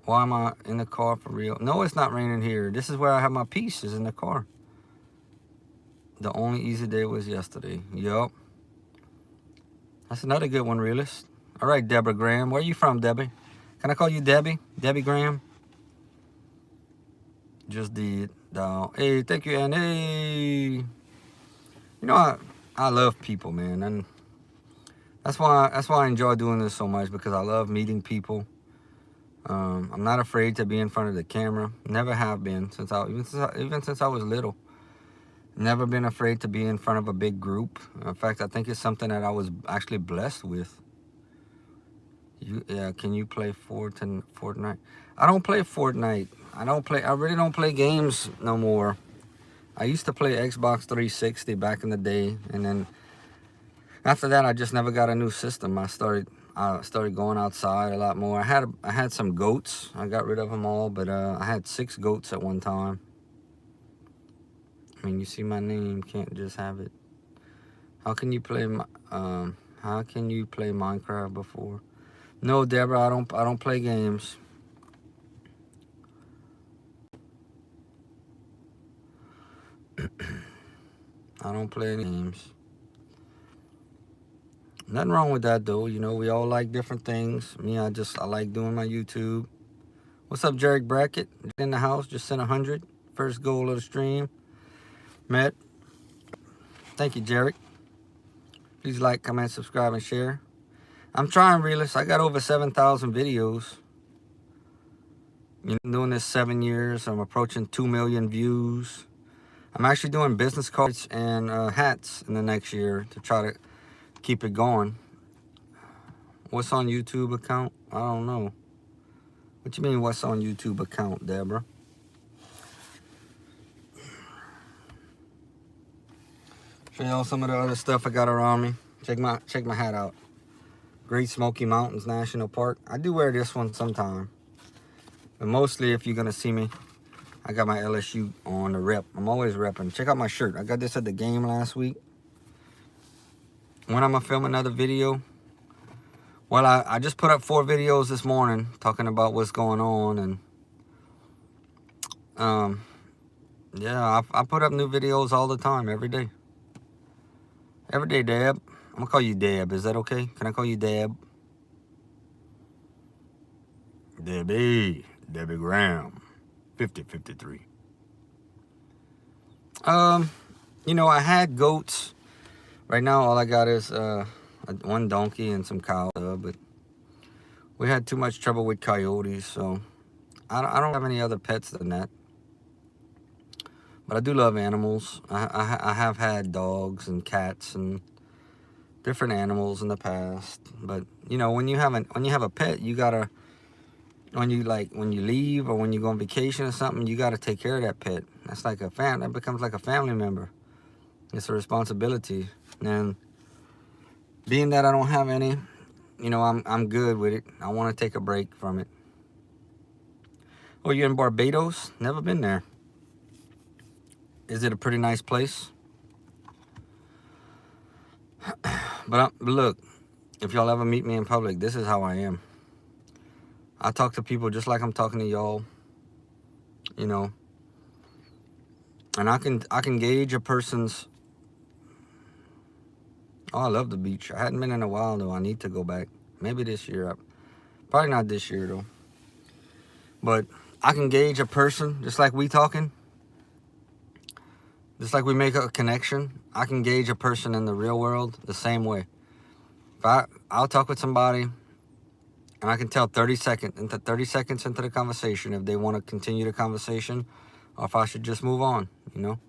Why am I in the car for real? No, it's not raining here. This is where I have my peace, is in the car. The only easy day was yesterday. Yup. That's another good one, realist. All right, Deborah Graham. Where are you from, Debbie? Can I call you Debbie? Debbie Graham? Just did. Down. Hey, thank you, and hey. You know, I love people, man, and that's why I enjoy doing this so much, because I love meeting people. I'm not afraid to be in front of the camera. Never have been even since I was little. Never been afraid to be in front of a big group. In fact, I think it's something that I was actually blessed with. Can you play Fortnite? I don't play Fortnite. I really don't play games no more. I used to play Xbox 360 back in the day, and then after that, I just never got a new system. I started going outside a lot more. I had some goats. I got rid of them all, but I had 6 goats at one time. I mean, you see my name, can't just have it. How can you play Minecraft before? No, Deborah, I don't play games. I don't play any games. Nothing wrong with that, though. You know, we all like different things. Me, I like doing my YouTube. What's up, Jarek Brackett? In the house, just sent 100. First goal of the stream. Met. Thank you, Jarek. Please like, comment, subscribe, and share. I'm trying, realist. I got over 7,000 videos. You know, doing this 7 years. I'm approaching 2 million views. I'm actually doing business cards and hats in the next year to try to keep it going. What's on YouTube account? I don't know. What you mean, what's on YouTube account, Deborah? Show y'all some of the other stuff I got around me. Check my hat out. Great Smoky Mountains National Park. I do wear this one sometime. But mostly, if you're gonna see me, I got my LSU on the rep. I'm always repping. Check out my shirt. I got this at the game last week. When I'm gonna film another video? Well, I just put up 4 videos this morning talking about what's going on, and yeah, I put up new videos all the time, every day. Every day, Deb. I'm gonna call you Deb. Is that okay? Can I call you Deb? Debbie Graham, 5053. You know, I had goats Right now, all I got is one donkey and some cows. But we had too much trouble with coyotes, so I don't have any other pets than that. But I do love animals. I have had dogs and cats and different animals in the past. But you know, when you have a pet, you gotta when you leave or when you go on vacation or something, you gotta take care of that pet. That's like a That becomes like a family member. It's a responsibility. And being that I don't have any, you know, I'm good with it. I want to take a break from it. Oh, you're in Barbados? Never been there. Is it a pretty nice place? But look, if y'all ever meet me in public, this is how I am. I talk to people just like I'm talking to y'all, you know. And I can gauge a person's. Oh, I love the beach. I hadn't been in a while though. I need to go back. Maybe this year. Probably not this year though. But I can gauge a person just like we talking. Just like we make a connection. I can gauge a person in the real world the same way. I'll talk with somebody and I can tell 30 seconds into the conversation if they want to continue the conversation or if I should just move on, you know.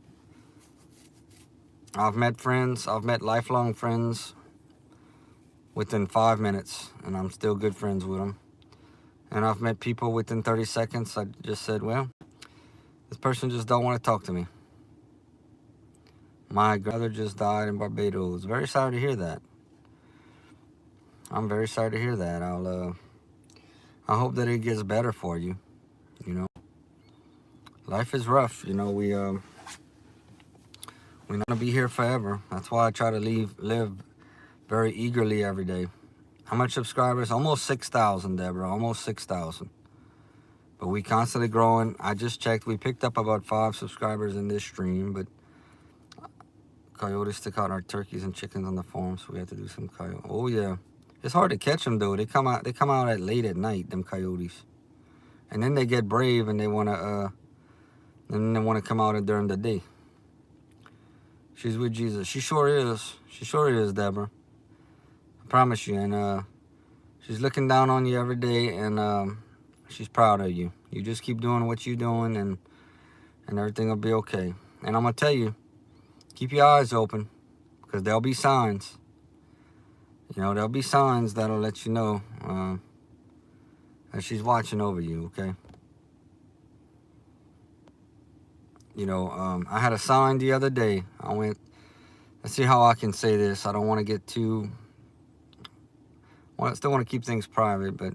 I've met lifelong friends within 5 minutes and I'm still good friends with them. And I've met people within 30 seconds. I just said, well, this person just don't want to talk to me. My grandmother just died in Barbados. Very sorry to hear that. I'm very sorry to hear that. I hope that it gets better for you. You know, life is rough. You know, we're not gonna be here forever. That's why I try to live very eagerly every day. How much subscribers? Almost 6,000, Deborah. Almost 6,000. But we constantly growing. I just checked. We picked up about 5 subscribers in this stream, but coyotes took out our turkeys and chickens on the farm, so we had to do some coyote. Oh yeah, it's hard to catch them though. They come out at late at night. Them coyotes, and then they get brave and they wanna come out during the day. She's with Jesus. She sure is. She sure is, Deborah. I promise you. And she's looking down on you every day, and she's proud of you. You just keep doing what you're doing, and everything will be okay. And I'm gonna tell you, keep your eyes open, because there'll be signs. You know, there'll be signs that'll let you know that she's watching over you, okay? You know, I had a sign the other day. Let's see how I can say this. I don't want to get too... Well, I still want to keep things private, but...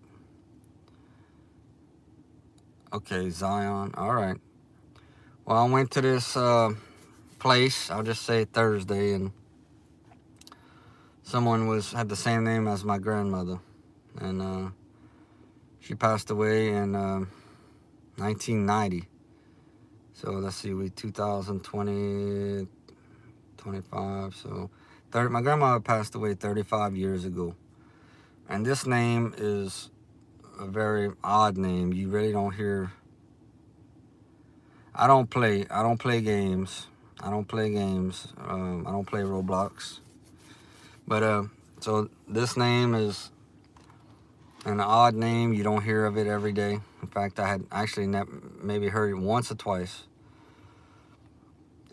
Okay, Zion. All right. Well, I went to this place, I'll just say Thursday, and someone had the same name as my grandmother. And she passed away in 1990. So let's see, we 2020, 25. So my grandma passed away 35 years ago. And this name is a very odd name. You really don't hear. I don't play games. I don't play Roblox. But so this name is an odd name. You don't hear of it every day. In fact, I had actually maybe heard it once or twice.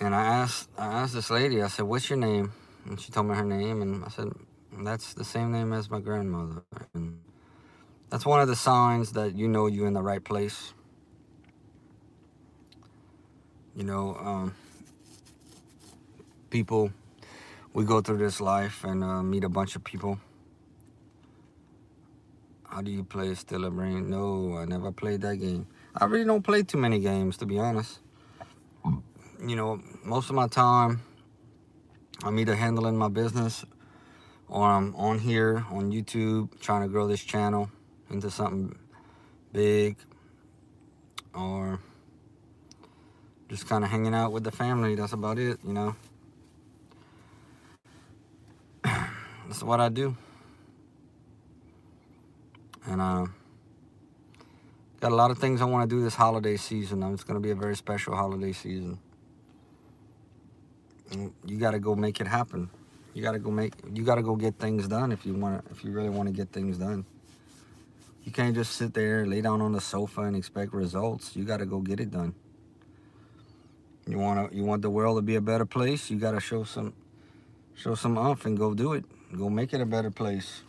And I asked this lady, I said, what's your name? And she told me her name, and I said, that's the same name as my grandmother. And that's one of the signs that you know you're in the right place. You know, people, we go through this life and meet a bunch of people. How do you play Still a Brain? No, I never played that game. I really don't play too many games, to be honest. You know, most of my time, I'm either handling my business or I'm on here on YouTube trying to grow this channel into something big, or just kind of hanging out with the family. That's about it, you know. That's what I do. And got a lot of things I want to do this holiday season. It's going to be a very special holiday season. And you got to go make it happen. You gotta go get things done if you really want to get things done. You can't just sit there, lay down on the sofa and expect results. You gotta go get it done. You want the world to be a better place, you gotta show some oomph and go do it. Go make it a better place.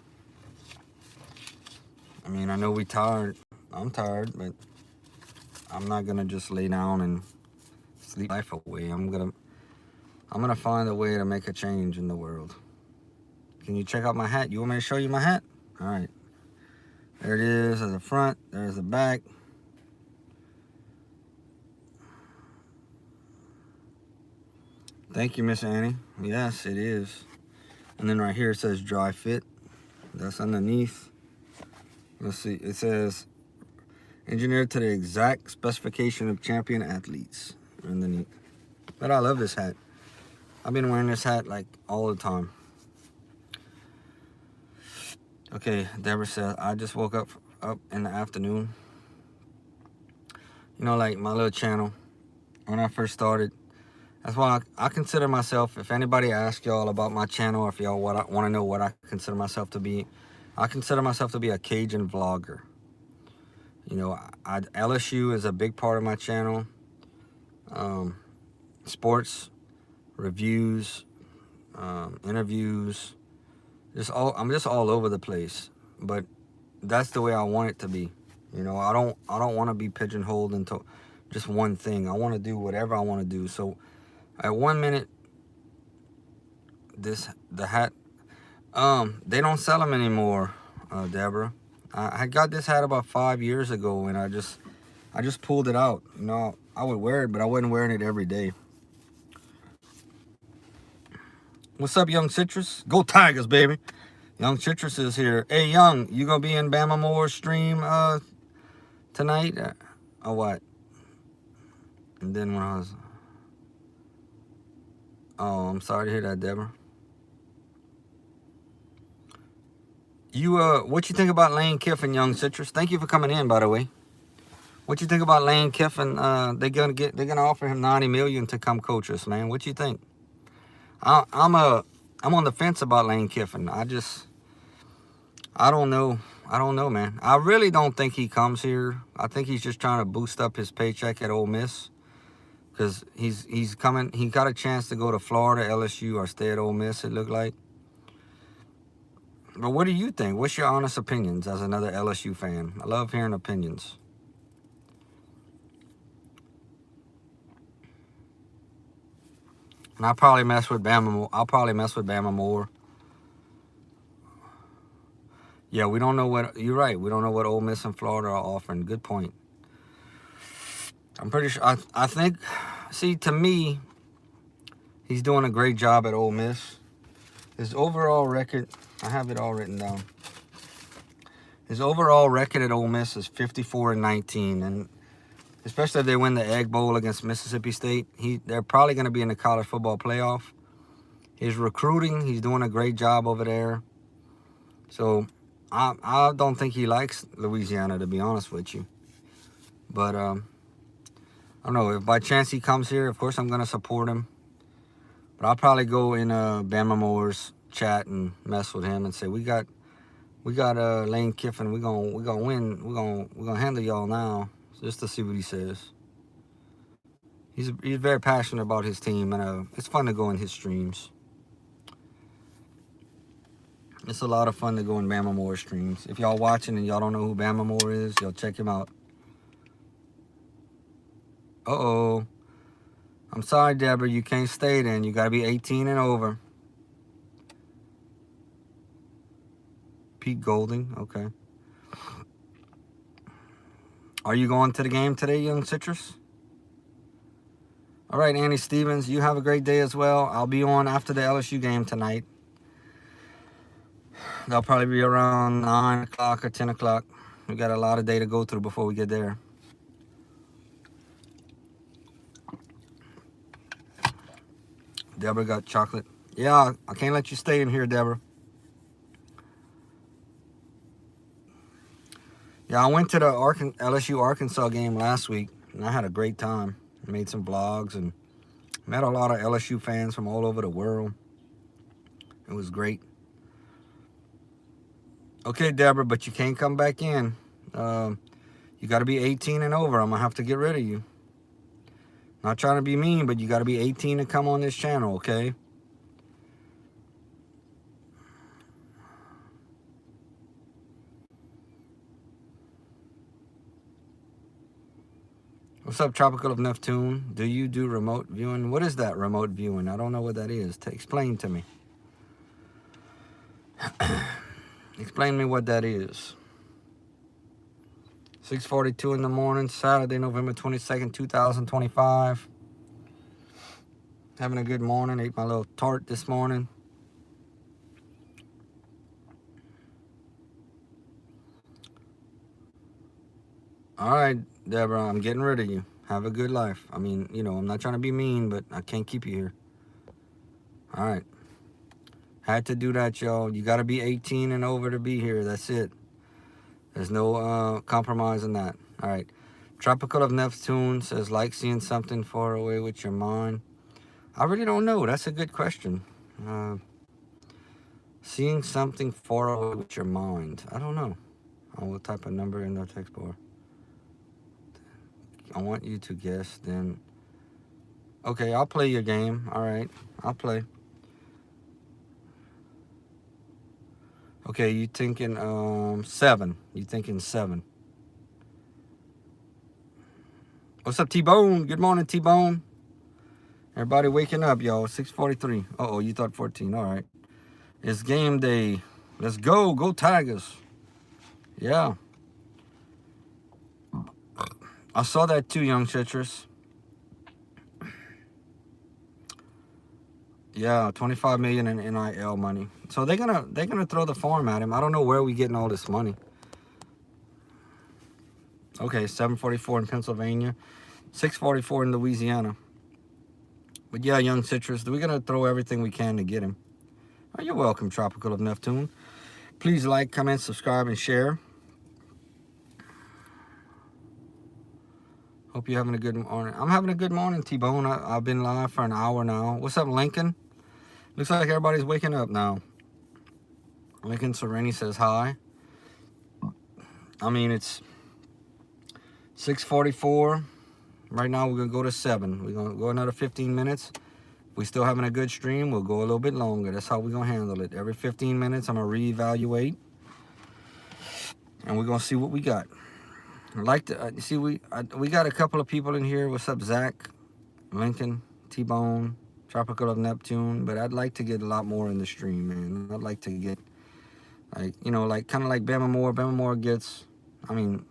I mean, I know we tired. I'm tired, but I'm not gonna just lay down and sleep life away. I'm gonna find a way to make a change in the world. Can you check out my hat? You want me to show you my hat? All right. There it is. There's the front. There's the back. Thank you, Miss Annie. Yes, it is. And then right here it says dry fit. That's underneath. Let's see. It says engineered to the exact specification of champion athletes underneath. But I love this hat. I've been wearing this hat like all the time. Okay, Deborah said, I just woke up in the afternoon. You know, like my little channel, when I first started. That's why I consider myself, if anybody asks y'all about my channel, or if y'all want to know what I consider myself to be, I consider myself to be a Cajun vlogger. You know, LSU is a big part of my channel. Sports, reviews, interviews, I'm just all over the place. But that's the way I want it to be. You know, I don't want to be pigeonholed into just one thing. I want to do whatever I want to do. So at 1 minute, the hat, they don't sell them anymore, Deborah. I got this hat about 5 years ago, and I just pulled it out. You know, I would wear it, but I wasn't wearing it every day. What's up, Young Citrus? Go Tigers, baby. Young Citrus is here. Hey, Young, you gonna be in Bama Moore's stream tonight? Or what? And then when I was... Oh, I'm sorry to hear that, Deborah. What you think about Lane Kiffin, Young Citrus? Thank you for coming in, by the way. What you think about Lane Kiffin? They're gonna offer him $90 million to come coach us, man. What you think? I'm on the fence about Lane Kiffin. I don't know. I don't know, man. I really don't think he comes here. I think he's just trying to boost up his paycheck at Ole Miss. Because he's coming. He got a chance to go to Florida, LSU, or stay at Ole Miss, it looked like. But what do you think? What's your honest opinions as another LSU fan? I love hearing opinions. And I'll probably mess with Bama more. Yeah, we don't know what... You're right. We don't know what Ole Miss and Florida are offering. Good point. I'm pretty sure... I think... See, to me, he's doing a great job at Ole Miss. His overall record... I have it all written down. His overall record at Ole Miss is 54-19. And especially if they win the Egg Bowl against Mississippi State, they're probably going to be in the college football playoff. His recruiting, he's doing a great job over there. So... I don't think he likes Louisiana, to be honest with you. But, I don't know. If by chance he comes here, of course I'm going to support him. But I'll probably go in Bama Moore's chat and mess with him and say, we got Lane Kiffin. We're gonna win. We're gonna handle y'all now, just to see what he says. He's very passionate about his team, and it's fun to go in his streams. It's a lot of fun to go in Bama Moore streams. If y'all watching and y'all don't know who Bama Moore is, y'all check him out. Uh-oh. I'm sorry, Deborah. You can't stay then. You got to be 18 and over. Pete Golding. Okay. Are you going to the game today, Young Citrus? All right, Annie Stevens. You have a great day as well. I'll be on after the LSU game tonight. They'll probably be around 9 o'clock or 10 o'clock. We got a lot of day to go through before we get there. Deborah got chocolate. Yeah, I can't let you stay in here, Deborah. Yeah, I went to the LSU Arkansas game last week, and I had a great time. I made some vlogs and met a lot of LSU fans from all over the world. It was great. Okay, Deborah, but you can't come back in. You got to be 18 and over. I'm going to have to get rid of you. Not trying to be mean, but you got to be 18 to come on this channel, okay? What's up, Tropical of Neptune? Do you do remote viewing? What is that remote viewing? I don't know what that is. Explain to me. Explain me what that is. 6:42 in the morning, Saturday, November 22nd, 2025. Having a good morning. Ate my little tart this morning. All right, Deborah, I'm getting rid of you. Have a good life. I mean, you know, I'm not trying to be mean, but I can't keep you here. All right. Had to do that, y'all. You got to be 18 and over to be here. That's it. There's no compromise in that. All right. Tropical of Neptune says, like seeing something far away with your mind. I really don't know. That's a good question. Seeing something far away with your mind. I don't know. I will type a number in the text bar. I want you to guess then. Okay, I'll play your game. All right, I'll play. Okay, you thinking 7. You thinking 7. What's up, T-Bone? Good morning, T-Bone. Everybody waking up, y'all. 6:43. Uh-oh, you thought 14. All right. It's game day. Let's go. Go Tigers. Yeah. I saw that too, young citrus. Yeah, 25 million in NIL money. So they're gonna throw the farm at him. I don't know where we getting all this money. Okay, 7:44 in Pennsylvania, 6:44 in Louisiana. But yeah, young citrus, we're gonna throw everything we can to get him. Oh, you're welcome, Tropical of Neptune. Please like, comment, subscribe, and share. Hope you're having a good morning. I'm having a good morning, T-Bone. I've been live for an hour now. What's up, Lincoln? Looks like everybody's waking up now. Lincoln Sereni says hi. I mean, it's 6:44. Right now, we're going to go to 7. We're going to go another 15 minutes. If we're still having a good stream, we'll go a little bit longer. That's how we're going to handle it. Every 15 minutes, I'm going to reevaluate. And we're going to see what we got. I'd like to see, we got a couple of people in here. What's up, Zach, Lincoln, T-Bone, Tropical of Neptune? But I'd like to get a lot more in the stream, man. I'd like to get, like, you know, like kind of like Bama Moore. Bama Moore gets, I mean,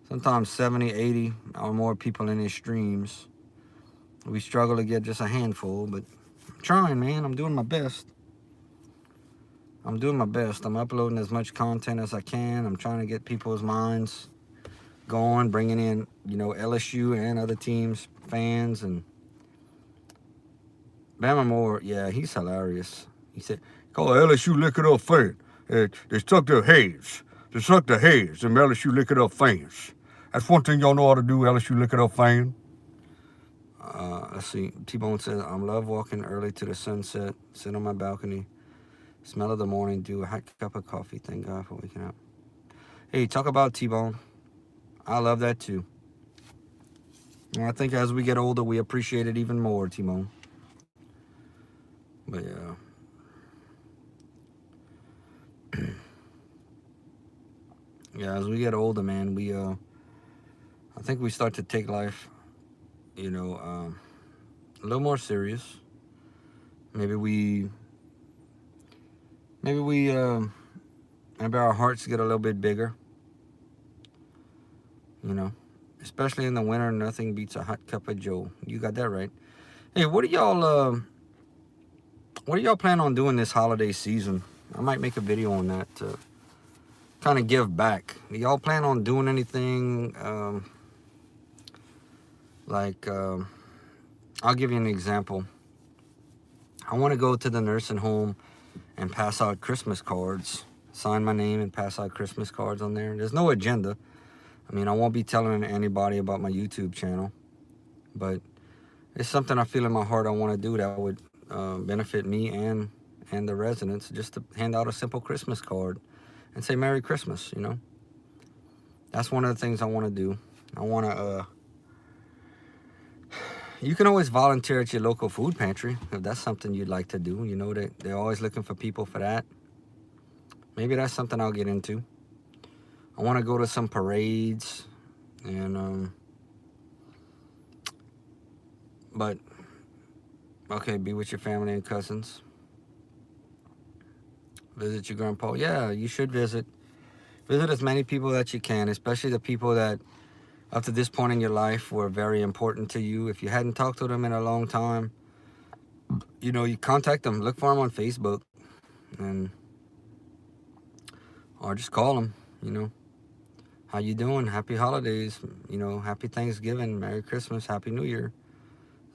sometimes 70, 80 or more people in his streams. We struggle to get just a handful, but I'm trying, man. I'm doing my best. I'm doing my best. I'm uploading as much content as I can. I'm trying to get people's minds going, bringing in, you know, LSU and other teams, fans, and Bama Moore, yeah, he's hilarious. He said, call LSU lick it up fan. They stuck their heads. They stuck their heads, them LSU lick it up fans. That's one thing y'all know how to do, LSU lick it up fan. Let's see. T-Bone says, I love walking early to the sunset, sit on my balcony, smell of the morning, do a hot cup of coffee. Thank God for waking up. Hey, talk about T-Bone. I love that too. And I think as we get older, we appreciate it even more, T-Bone. But yeah. Yeah, as we get older, man, I think we start to take life, you know, a little more serious. Maybe our hearts get a little bit bigger. You know, especially in the winter, nothing beats a hot cup of Joe. You got that right. Hey, what do y'all plan on doing this holiday season? I might make a video on that to kind of give back. Do y'all plan on doing anything? I'll give you an example. I want to go to the nursing home and pass out Christmas cards, sign my name and pass out Christmas cards on there. There's no agenda. I mean, I won't be telling anybody about my YouTube channel, but it's something I feel in my heart I want to do that would benefit me and and the residents just to hand out a simple Christmas card and say Merry Christmas, you know. That's one of the things I want to do. I want to, you can always volunteer at your local food pantry if that's something you'd like to do. You know, they're always looking for people for that. Maybe that's something I'll get into. I want to go to some parades and, but, okay, be with your family and cousins. Visit your grandpa. Yeah, you should visit. Visit as many people that you can, especially the people that up to this point in your life were very important to you. If you hadn't talked to them in a long time, you know, you contact them. Look for them on Facebook, and or just call them, you know. How you doing? Happy holidays. You know, happy Thanksgiving, Merry Christmas, Happy New Year.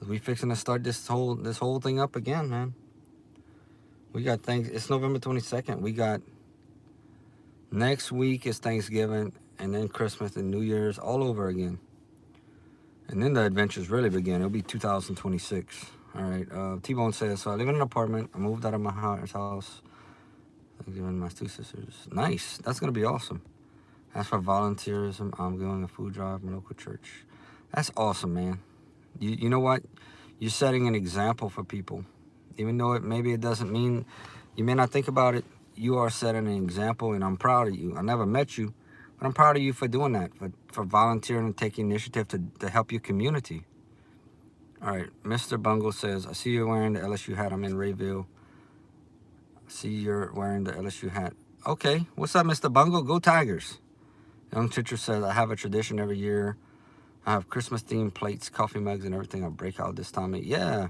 We fixing to start this whole thing up again, man. We got things. It's November 22nd. We got next week is Thanksgiving, and then Christmas and New Year's all over again. And then the adventures really begin. It'll be 2026. All right. T-Bone says, so I live in an apartment. I moved out of my house. Thanksgiving my two sisters. Nice. That's going to be awesome. As for volunteerism, I'm going a food drive in my local church. That's awesome, man. You know what? You're setting an example for people. Even though maybe it doesn't mean, you may not think about it, you are setting an example, and I'm proud of you. I never met you, but I'm proud of you for doing that, for volunteering and taking initiative to help your community. All right, Mr. Bungle says, I see you're wearing the LSU hat. I'm in Rayville. I see you're wearing the LSU hat. Okay, what's up, Mr. Bungle? Go Tigers. Young Teacher says, I have a tradition every year. I have Christmas-themed plates, coffee mugs, and everything. I break out this time. Yeah.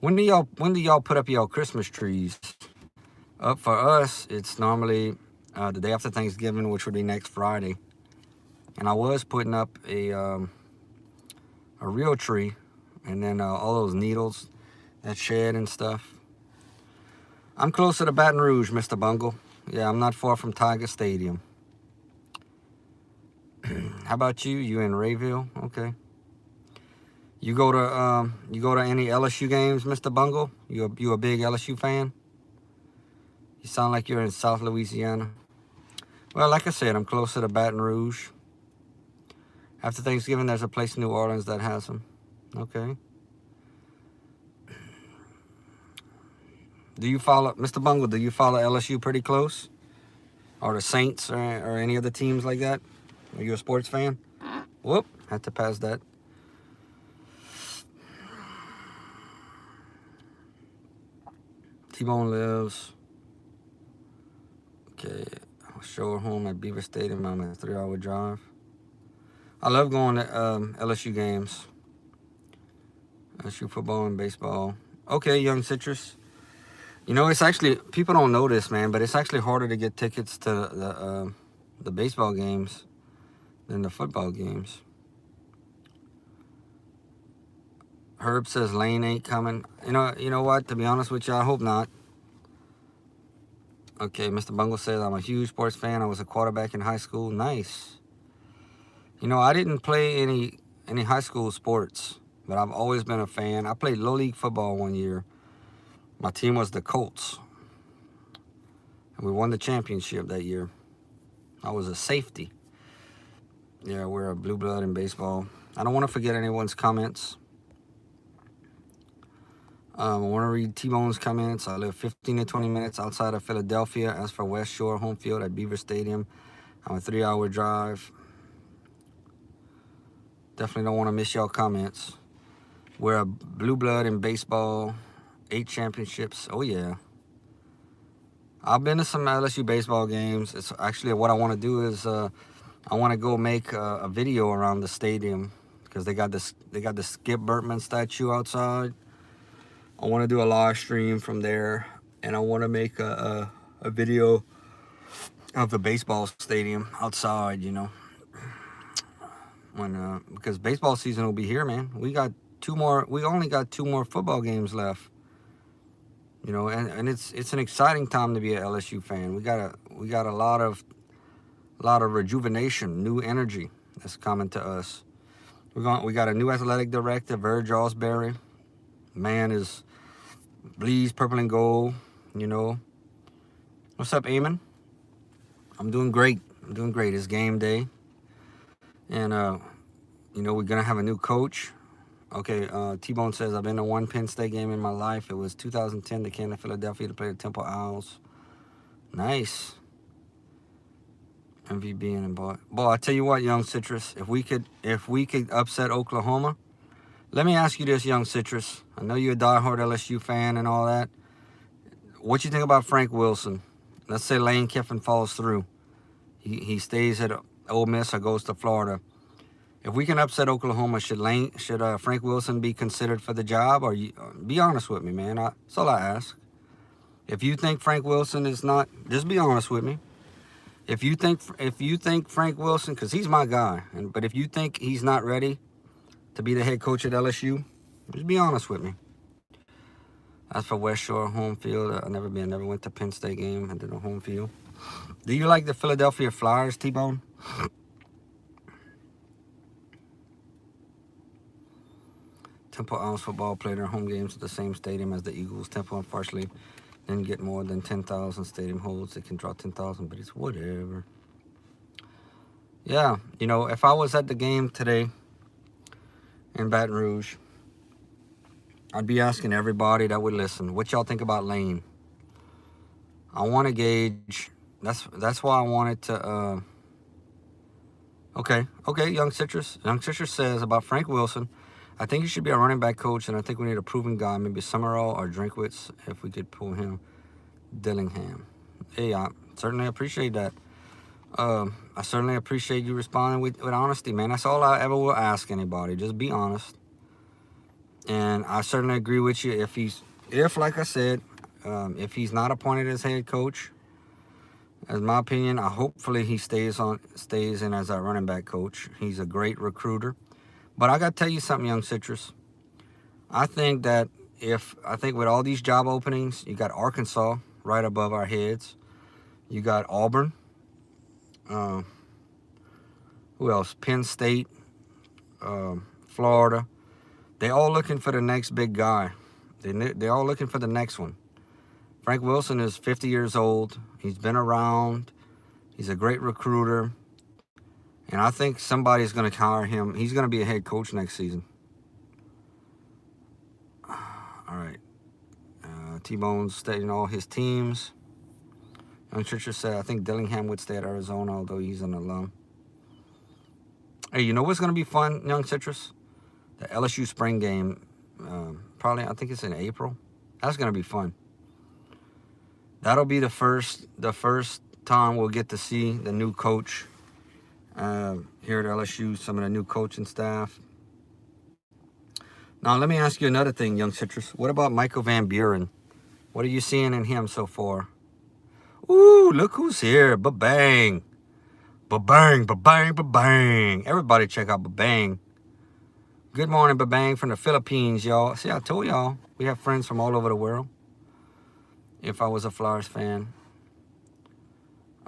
When do y'all put up y'all Christmas trees? Up for us, it's normally the day after Thanksgiving, which would be next Friday. And I was putting up a real tree, and then all those needles that shed and stuff. I'm closer to Baton Rouge, Mr. Bungle. Yeah, I'm not far from Tiger Stadium. How about you? You in Rayville? Okay. You go to any LSU games, Mr. Bungle? You a big LSU fan? You sound like you're in South Louisiana. Well, like I said, I'm closer to Baton Rouge. After Thanksgiving, there's a place in New Orleans that has them. Okay. Do you follow, Mr. Bungle, do you follow LSU pretty close? Or the Saints or any other teams like that? Are you a sports fan? Whoop, had to pass that. T-Bone lives. Okay, I'll show her home at Beaver Stadium on a 3-hour drive. I love going to LSU games. LSU football and baseball. Okay, Young Citrus. You know, it's actually, people don't know this, man, but it's actually harder to get tickets to the baseball games than the football games. Herb says Lane ain't coming. You know what? To be honest with you, I hope not. Okay, Mr. Bungle says, I'm a huge sports fan. I was a quarterback in high school. Nice. You know, I didn't play any high school sports, but I've always been a fan. I played low league football one year. My team was the Colts, and we won the championship that year. I was a safety. Yeah, we're a blue blood in baseball. I don't want to forget anyone's comments. I want to read T-Bone's comments. I live 15 to 20 minutes outside of Philadelphia. As for West Shore home field at Beaver Stadium, I'm a 3-hour drive. Definitely don't want to miss y'all comments. We're a blue blood in baseball. 8 championships. Oh, yeah. I've been to some LSU baseball games. It's actually what I want to do is I want to go make a video around the stadium because they got the Skip Bertman statue outside. I want to do a live stream from there, and I want to make a video of the baseball stadium outside, you know. Because baseball season will be here, man. We only got 2 more football games left. You know, and it's an exciting time to be an LSU fan. We got a lot of rejuvenation, new energy that's coming to us. We got a new athletic director, Virg Osbury. Man is bleeds purple and gold. you know. What's up, Eamon? I'm doing great. I'm doing great. It's game day. And, you know, we're going to have a new coach. Okay, T-Bone says, I've been to one Penn State game in my life. It was 2010. They came to Philadelphia to play the Temple Owls. Nice. MVB and boy. Boy, I tell you what, young Citrus, if we could upset Oklahoma, let me ask you this, young Citrus. I know you're a diehard LSU fan and all that. What you think about Frank Wilson? Let's say Lane Kiffin falls through. He stays at Ole Miss or goes to Florida. If we can upset Oklahoma, should Frank Wilson be considered for the job? Or be honest with me, man. That's all I ask. If you think Frank Wilson is not, just be honest with me. If you think Frank Wilson, because he's my guy, but if you think he's not ready to be the head coach at LSU, just be honest with me. As for West Shore home field, I've never went to Penn State game. I did a home field. Do you like the Philadelphia Flyers, T-Bone? Temple Owls football played their home games at the same stadium as the Eagles. Temple, unfortunately, didn't get more than 10,000 stadium holds. It can draw 10,000, but it's whatever. Yeah, you know, if I was at the game today in Baton Rouge, I'd be asking everybody that would listen, what y'all think about Lane? I want to gauge. That's why I wanted to. Okay, Young Citrus. Young Citrus says about Frank Wilson, I think he should be a running back coach, and I think we need a proven guy, maybe Summerall or Drinkwitz, if we could pull him. Dillingham. Hey, I certainly appreciate that. I certainly appreciate you responding with honesty, man. That's all I ever will ask anybody. Just be honest. And I certainly agree with you. If like I said, if he's not appointed as head coach, as my opinion, hopefully he stays in as our running back coach. He's a great recruiter. But I got to tell you something, Young Citrus. I think with all these job openings, you got Arkansas right above our heads. You got Auburn. Who else? Penn State. Florida. They all looking for the next big guy. They're all looking for the next one. Frank Wilson is 50 years old. He's been around. He's a great recruiter. And I think somebody's going to hire him. He's going to be a head coach next season. All right. T-Bone's stating all his teams. Young Citrus said, I think Dillingham would stay at Arizona, although he's an alum. Hey, you know what's going to be fun, Young Citrus? The LSU spring game. Probably, I think it's in April. That's going to be fun. That'll be the first time we'll get to see the new coach here at LSU, some of the new coaching staff. Now, let me ask you another thing, Young Citrus. What about Michael Van Buren? What are you seeing in him so far? Ooh, look who's here. Ba-bang. Ba-bang, ba-bang, ba-bang. Everybody check out Ba-bang. Good morning, Ba-bang from the Philippines, y'all. See, I told y'all, we have friends from all over the world. If I was a Flyers fan.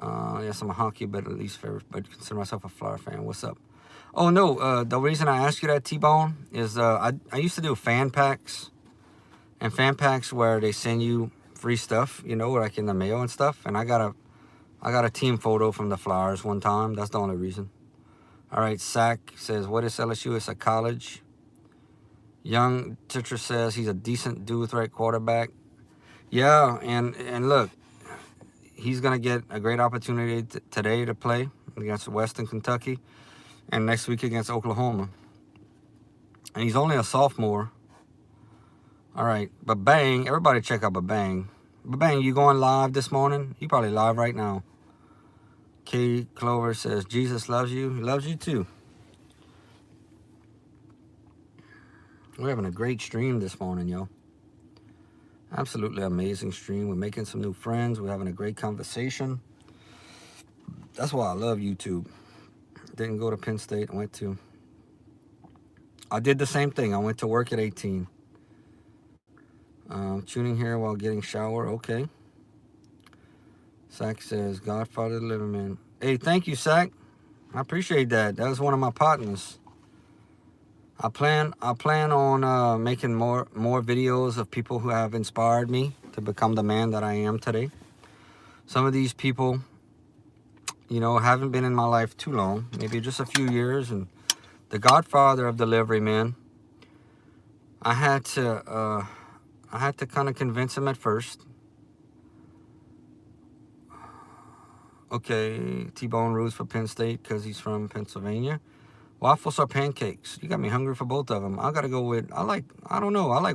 Yes, I'm a hockey, but at least but consider myself a Flyer fan. What's up? Oh, no, the reason I asked you that, T-Bone, is I used to do fan packs. And fan packs where they send you free stuff, you know, like in the mail and stuff. And I got a team photo from the Flyers one time. That's the only reason. All right, Sack says, what is LSU? It's a college. Young Citrus says he's a decent dual-threat quarterback. Yeah, and look, he's going to get a great opportunity today to play against Western Kentucky and next week against Oklahoma. And he's only a sophomore. All right, Ba-bang. Everybody check out Ba-bang. Ba-bang, you going live this morning? You probably live right now. Kay Clover says, Jesus loves you. He loves you too. We're having a great stream this morning, yo. Absolutely amazing stream. We're making some new friends. We're having a great conversation. That's why I love YouTube. Didn't go to Penn State. I did the same thing. I went to work at 18. Tuning here while getting shower. Okay. Sack says, Godfather of the Living Man. Hey, thank you, Sack. I appreciate that. That was one of my partners. I plan on making more videos of people who have inspired me to become the man that I am today. Some of these people, you know, haven't been in my life too long, maybe just a few years, and the godfather of delivery, man, I had to kind of convince him at first. Okay, T-Bone roots for Penn State because he's from Pennsylvania. Waffles or pancakes? You got me hungry for both of them. I gotta go with, I like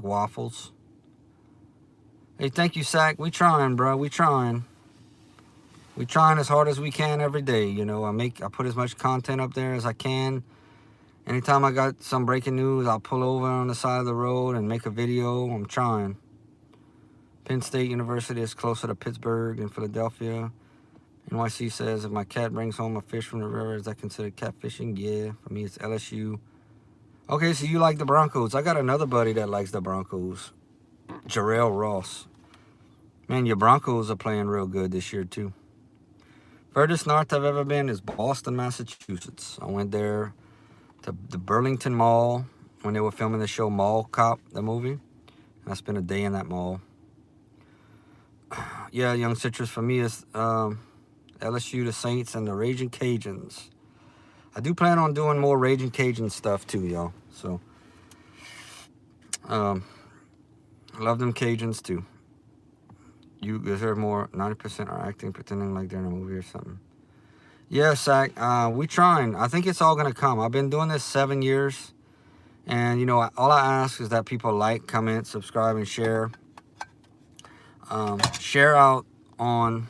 waffles. Hey, thank you, Sack. We trying, bro. We trying. We trying as hard as we can every day. You know, I put as much content up there as I can. Anytime I got some breaking news, I'll pull over on the side of the road and make a video. I'm trying. Penn State University is closer to Pittsburgh than Philadelphia. NYC says, if my cat brings home a fish from the river, is that considered catfishing? Yeah, for me it's LSU. Okay, so you like the Broncos. I got another buddy that likes the Broncos. Jarrell Ross. Man, your Broncos are playing real good this year, too. Furthest north I've ever been is Boston, Massachusetts. I went there to the Burlington Mall when they were filming the show Mall Cop, the movie. And I spent a day in that mall. Yeah, Young Citrus for me is LSU, the Saints, and the Raging Cajuns. I do plan on doing more Raging Cajun stuff too, y'all. So, I love them Cajuns too. You deserve more. 90% are acting, pretending like they're in a movie or something. Yeah, Zach, we trying. I think it's all going to come. I've been doing this 7 years. And, you know, all I ask is that people like, comment, subscribe, and share. Share out on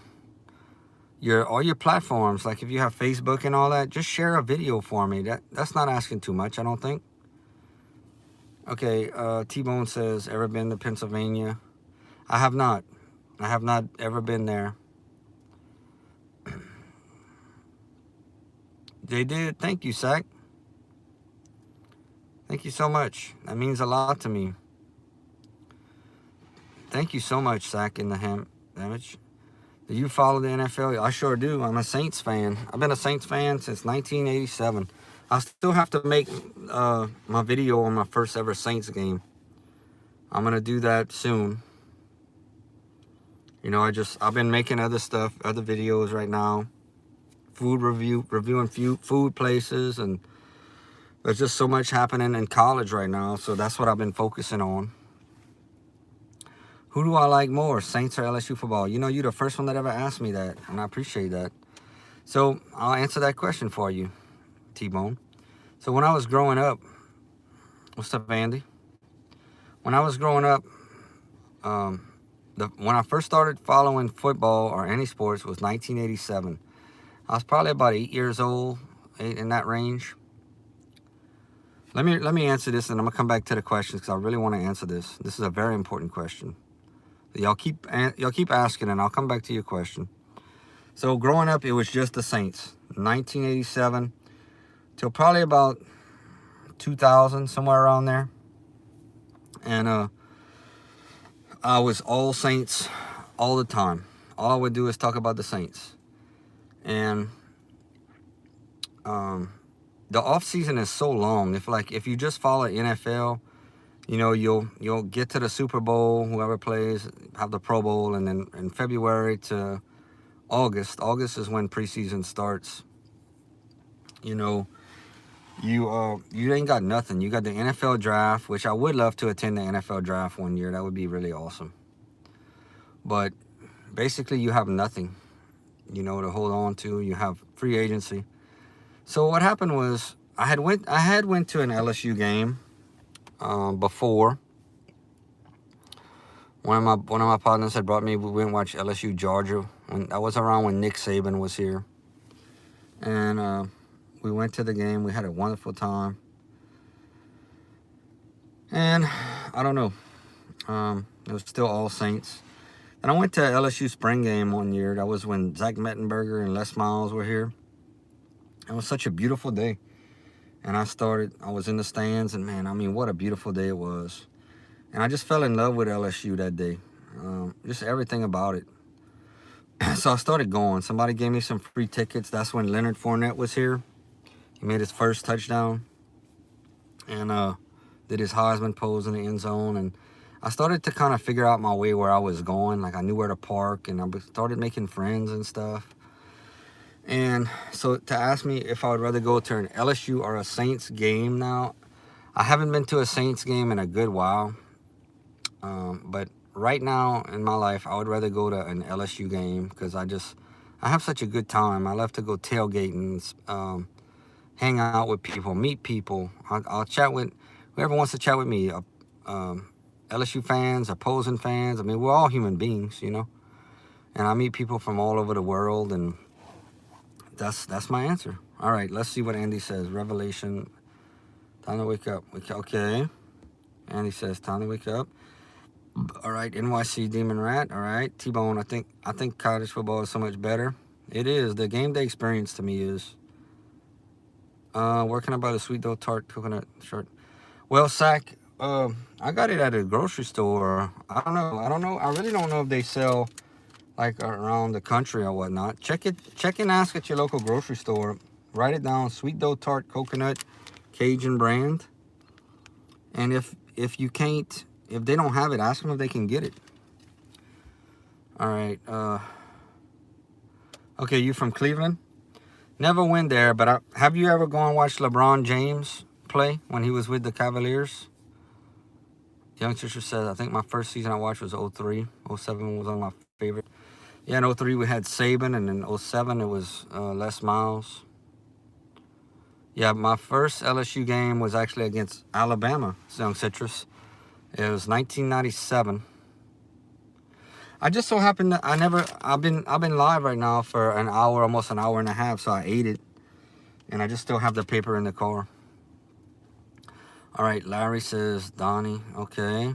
all your platforms. Like if you have Facebook and all that, just share a video for me. That's not asking too much, I don't think. Okay, T-Bone says, ever been to Pennsylvania? I have not. I have not ever been there. They did. Thank you, Zach. Thank you so much. That means a lot to me. Thank you so much, Zach, in the damage. Do you follow the NFL? I sure do. I'm a Saints fan. I've been a Saints fan since 1987. I still have to make my video on my first ever Saints game. I'm going to do that soon. You know, I've been making other stuff, other videos right now. Reviewing food places, and there's just so much happening in college right now, so that's what I've been focusing on. Who do I like more, Saints or LSU football? You know, you're the first one that ever asked me that, and I appreciate that. So I'll answer that question for you, T-Bone. So when I was growing up, what's up, Andy? When I was growing up, when I first started following football or any sports was 1987. I was probably about 8 years old, 8 in that range. Let me answer this, and I'm gonna come back to the questions because I really want to answer this. This is a very important question. Y'all keep asking, and I'll come back to your question. So growing up, it was just the Saints, 1987 till probably about 2000, somewhere around there. And I was all Saints all the time. All I would do is talk about the Saints. And the off season is so long. If you just follow NFL, you know, you'll get to the Super Bowl, whoever plays, have the Pro Bowl, and then in February to August is when preseason starts. You know, you ain't got nothing. You got the NFL draft, which I would love to attend the NFL draft one year. That would be really awesome. But basically, you have nothing, you know, to hold on to. You have free agency. So what happened was I had went to an LSU game before. One of my partners had brought me. We went and watched LSU Georgia. I was around when Nick Saban was here, and we went to the game. We had a wonderful time, and I don't know. It was still all Saints. And I went to LSU spring game one year. That was when Zach Mettenberger and Les Miles were here. It was such a beautiful day. And I was in the stands, and man, I mean, what a beautiful day it was. And I just fell in love with LSU that day. Just everything about it. So I started going. Somebody gave me some free tickets. That's when Leonard Fournette was here. He made his first touchdown. and did his Heisman pose in the end zone. And I started to kind of figure out my way where I was going. Like I knew where to park, and I started making friends and stuff. And so to ask me if I would rather go to an LSU or a Saints game now, I haven't been to a Saints game in a good while. But right now in my life, I would rather go to an LSU game because I have such a good time. I love to go tailgating, hang out with people, meet people. I'll chat with whoever wants to chat with me. LSU fans, opposing fans. I mean, we're all human beings, you know. And I meet people from all over the world, and that's my answer. All right, let's see what Andy says. Revelation. Time to wake up. Okay. Andy says time to wake up. All right, NYC Demon Rat. All right, T-Bone. I think college football is so much better. It is. The game day experience to me is. Where can I buy the sweet dough tart coconut shirt? Well, Sack, I got it at a grocery store. I don't know. I really don't know if they sell like around the country or whatnot. Check and ask at your local grocery store. Write it down. Sweet dough tart coconut Cajun brand. And if they don't have it, ask them if they can get it. All right. Okay, you from Cleveland? Never went there, but have you ever gone and watched LeBron James play when he was with the Cavaliers? Young sister says, I think my first season I watched was 03. 07 was one of my favorite. Yeah, in 03 we had Saban, and in 07 it was Les Miles. Yeah, my first LSU game was actually against Alabama, Young Citrus. It was 1997. I just so happened that I've been live right now for an hour, almost an hour and a half, so I ate it. And I just still have the paper in the car. All right, Larry says, Donnie, okay.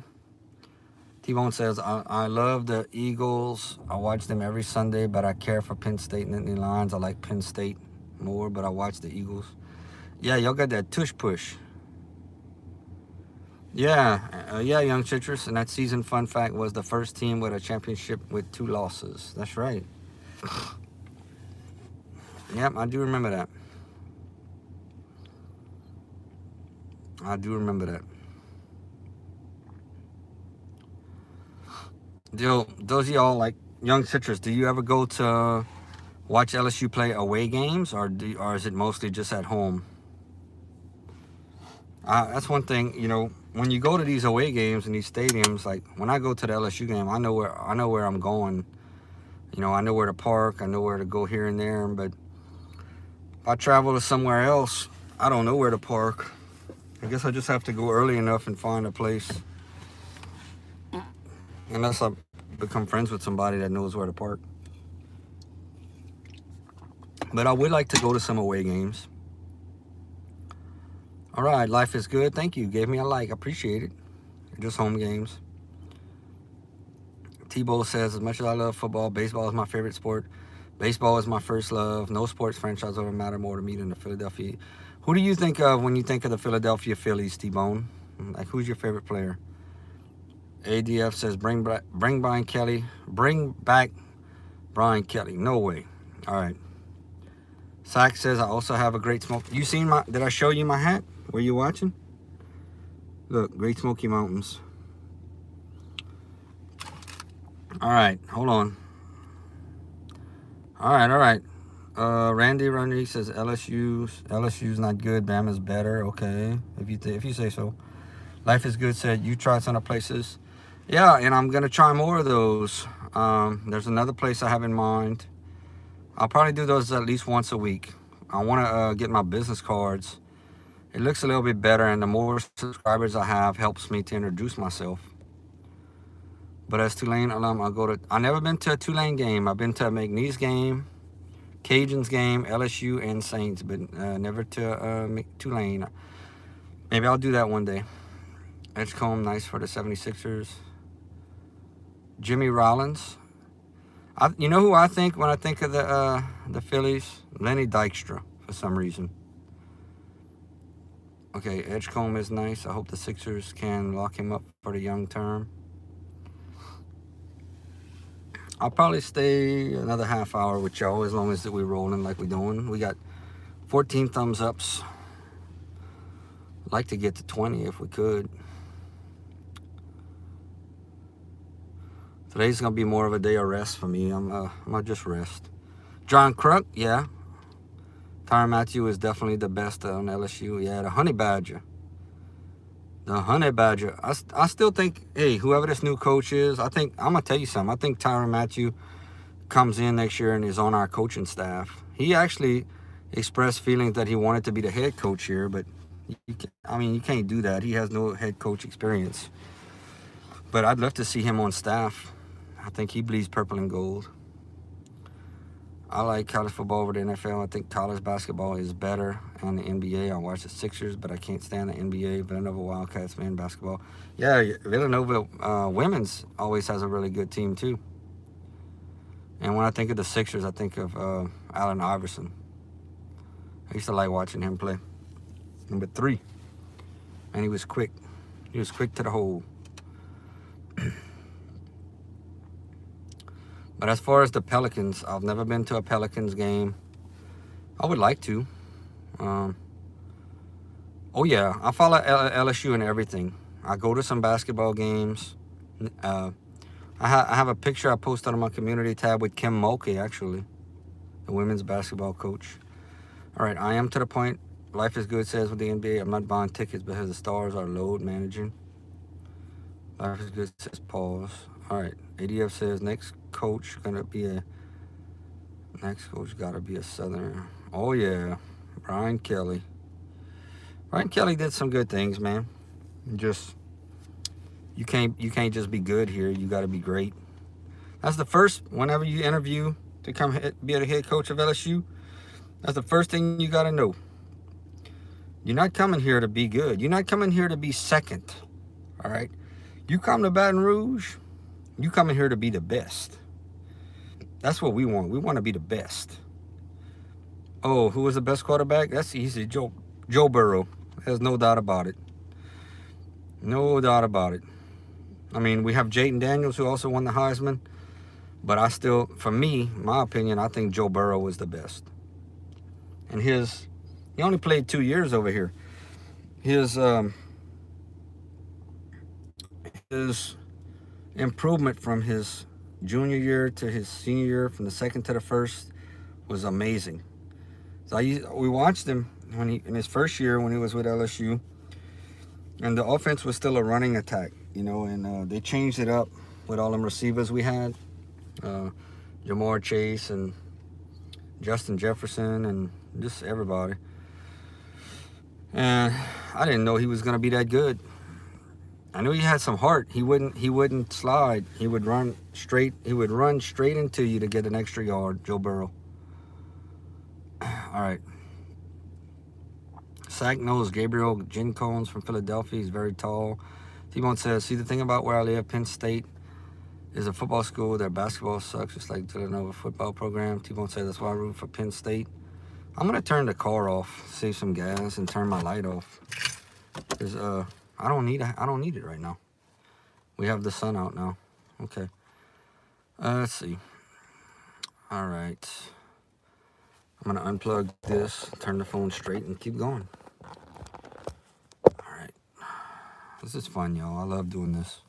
T-Bone says, I love the Eagles. I watch them every Sunday, but I care for Penn State and Nittany Lions. I like Penn State more, but I watch the Eagles. Yeah, y'all got that tush push. Yeah, Young Citrus. And that season, fun fact, was the first team with a championship with 2 losses. That's right. Yep, I do remember that. Those of y'all like Young Citrus, do you ever go to watch LSU play away games, or is it mostly just at home? That's one thing, you know, when you go to these away games in these stadiums, like when I go to the LSU game, I know where I'm going. You know, I know where to park, I know where to go here and there, but if I travel to somewhere else, I don't know where to park. I guess I just have to go early enough and find a place. Unless I become friends with somebody that knows where to park. But I would like to go to some away games. All right, life is good. Thank you. Gave me a like. Appreciate it. Just home games. T-Bo says, as much as I love football, baseball is my favorite sport. Baseball is my first love. No sports franchise ever matter more to me than the Philadelphia. Who do you think of when you think of the Philadelphia Phillies, T-Bone? Like, who's your favorite player? ADF says, bring Brian Kelly. Bring back Brian Kelly. No way. All right. Sack says, I also have a Great Smoke. You seen did I show you my hat? Were you watching? Look, Great Smoky Mountains. All right, hold on. All right. Randy says LSU's not good. Bama's better. Okay, if you say so. Life is Good said you tried some of the places. Yeah, and I'm gonna try more of those. There's another place I have in mind. I'll probably do those at least once a week. I want to get my business cards. It looks a little bit better, and the more subscribers I have helps me to introduce myself. But as Tulane alum, I've never been to a Tulane game. I've been to a McNeese game, Cajuns game, LSU, and Saints, but never to Tulane. Maybe I'll do that one day. Edgecombe, nice for the 76ers. Jimmy Rollins. You know who I think when I think of the Phillies? Lenny Dykstra, for some reason. Okay, Edgecombe is nice. I hope the Sixers can lock him up for the young term. I'll probably stay another half hour with y'all as long as we're rolling like we're doing. We got 14 thumbs ups. Like to get to 20 if we could. Today's gonna be more of a day of rest for me. I'm gonna just rest. John Crook, yeah. Tyrann Mathieu is definitely the best on LSU. Yeah, the Honey Badger. The Honey Badger. I still think, hey, whoever this new coach is, I'm gonna tell you something. I think Tyrann Mathieu comes in next year and is on our coaching staff. He actually expressed feelings that he wanted to be the head coach here, but you can't do that. He has no head coach experience. But I'd love to see him on staff. I think he bleeds purple and gold. I like college football over the NFL. I think college basketball is better, and the NBA. I watch the Sixers, but I can't stand the NBA. Villanova Wildcats, man, basketball. Yeah, Villanova women's always has a really good team too. And when I think of the Sixers, I think of Allen Iverson. I used to like watching him play. Number 3. And he was quick. He was quick to the hole. But as far as the Pelicans, I've never been to a Pelicans game. I would like to. Oh yeah, I follow LSU and everything. I go to some basketball games. I have a picture I posted on my community tab with Kim Mulkey, actually, the women's basketball coach. All right, I am to the point. Life is good says with the NBA, I'm not buying tickets because the stars are load managing. Life is good says pause. All right, ADF says next coach gotta be a Southerner. Oh yeah, Brian Kelly. Brian Kelly did some good things, man. You can't just be good here. You got to be great. That's the first. Whenever you interview to come be the head coach of LSU, that's the first thing you got to know. You're not coming here to be good. You're not coming here to be second. All right. You come to Baton Rouge, you coming here to be the best. That's what we want. We want to be the best. Oh, who was the best quarterback? That's easy. Joe Burrow. There's no doubt about it. No doubt about it. I mean, we have Jayden Daniels, who also won the Heisman. But I still, for me, my opinion, I think Joe Burrow was the best. And he only played 2 years over here. His improvement from his junior year to his senior year, from the second to the first, was amazing. So we watched him in his first year when he was with LSU, and the offense was still a running attack, and they changed it up with all them receivers we had, Jamar Chase and Justin Jefferson and just everybody. And I didn't know he was gonna be that good. I knew he had some heart. He wouldn't slide. He would run straight. He would run straight into you to get an extra yard. Joe Burrow. All right. Sack knows Gabriel Gincones from Philadelphia. He's very tall. T-Bone says, see, the thing about where I live, Penn State is a football school. Their basketball sucks, just like Villanova football program. T-Bone says, that's why I root for Penn State. I'm going to turn the car off, save some gas, and turn my light off. Because I don't need it right now. We have the sun out now. Okay. Let's see. All right. I'm going to unplug this, turn the phone straight, and keep going. All right. This is fun, y'all. I love doing this.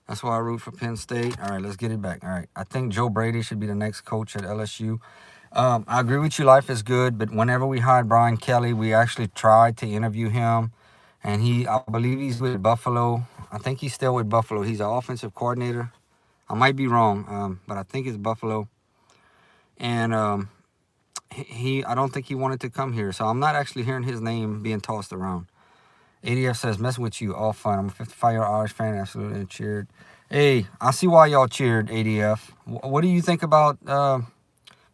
That's why I root for Penn State. All right, let's get it back. All right. I think Joe Brady should be the next coach at LSU. I agree with you. Life is good. But whenever we hired Brian Kelly, we actually tried to interview him. And I believe he's with Buffalo. I think he's still with Buffalo. He's an offensive coordinator. I might be wrong, but I think it's Buffalo. And I don't think he wanted to come here. So I'm not actually hearing his name being tossed around. ADF says, messing with you, all fun. I'm a 55-year Irish fan, absolutely, and cheered. Hey, I see why y'all cheered, ADF. What do you think about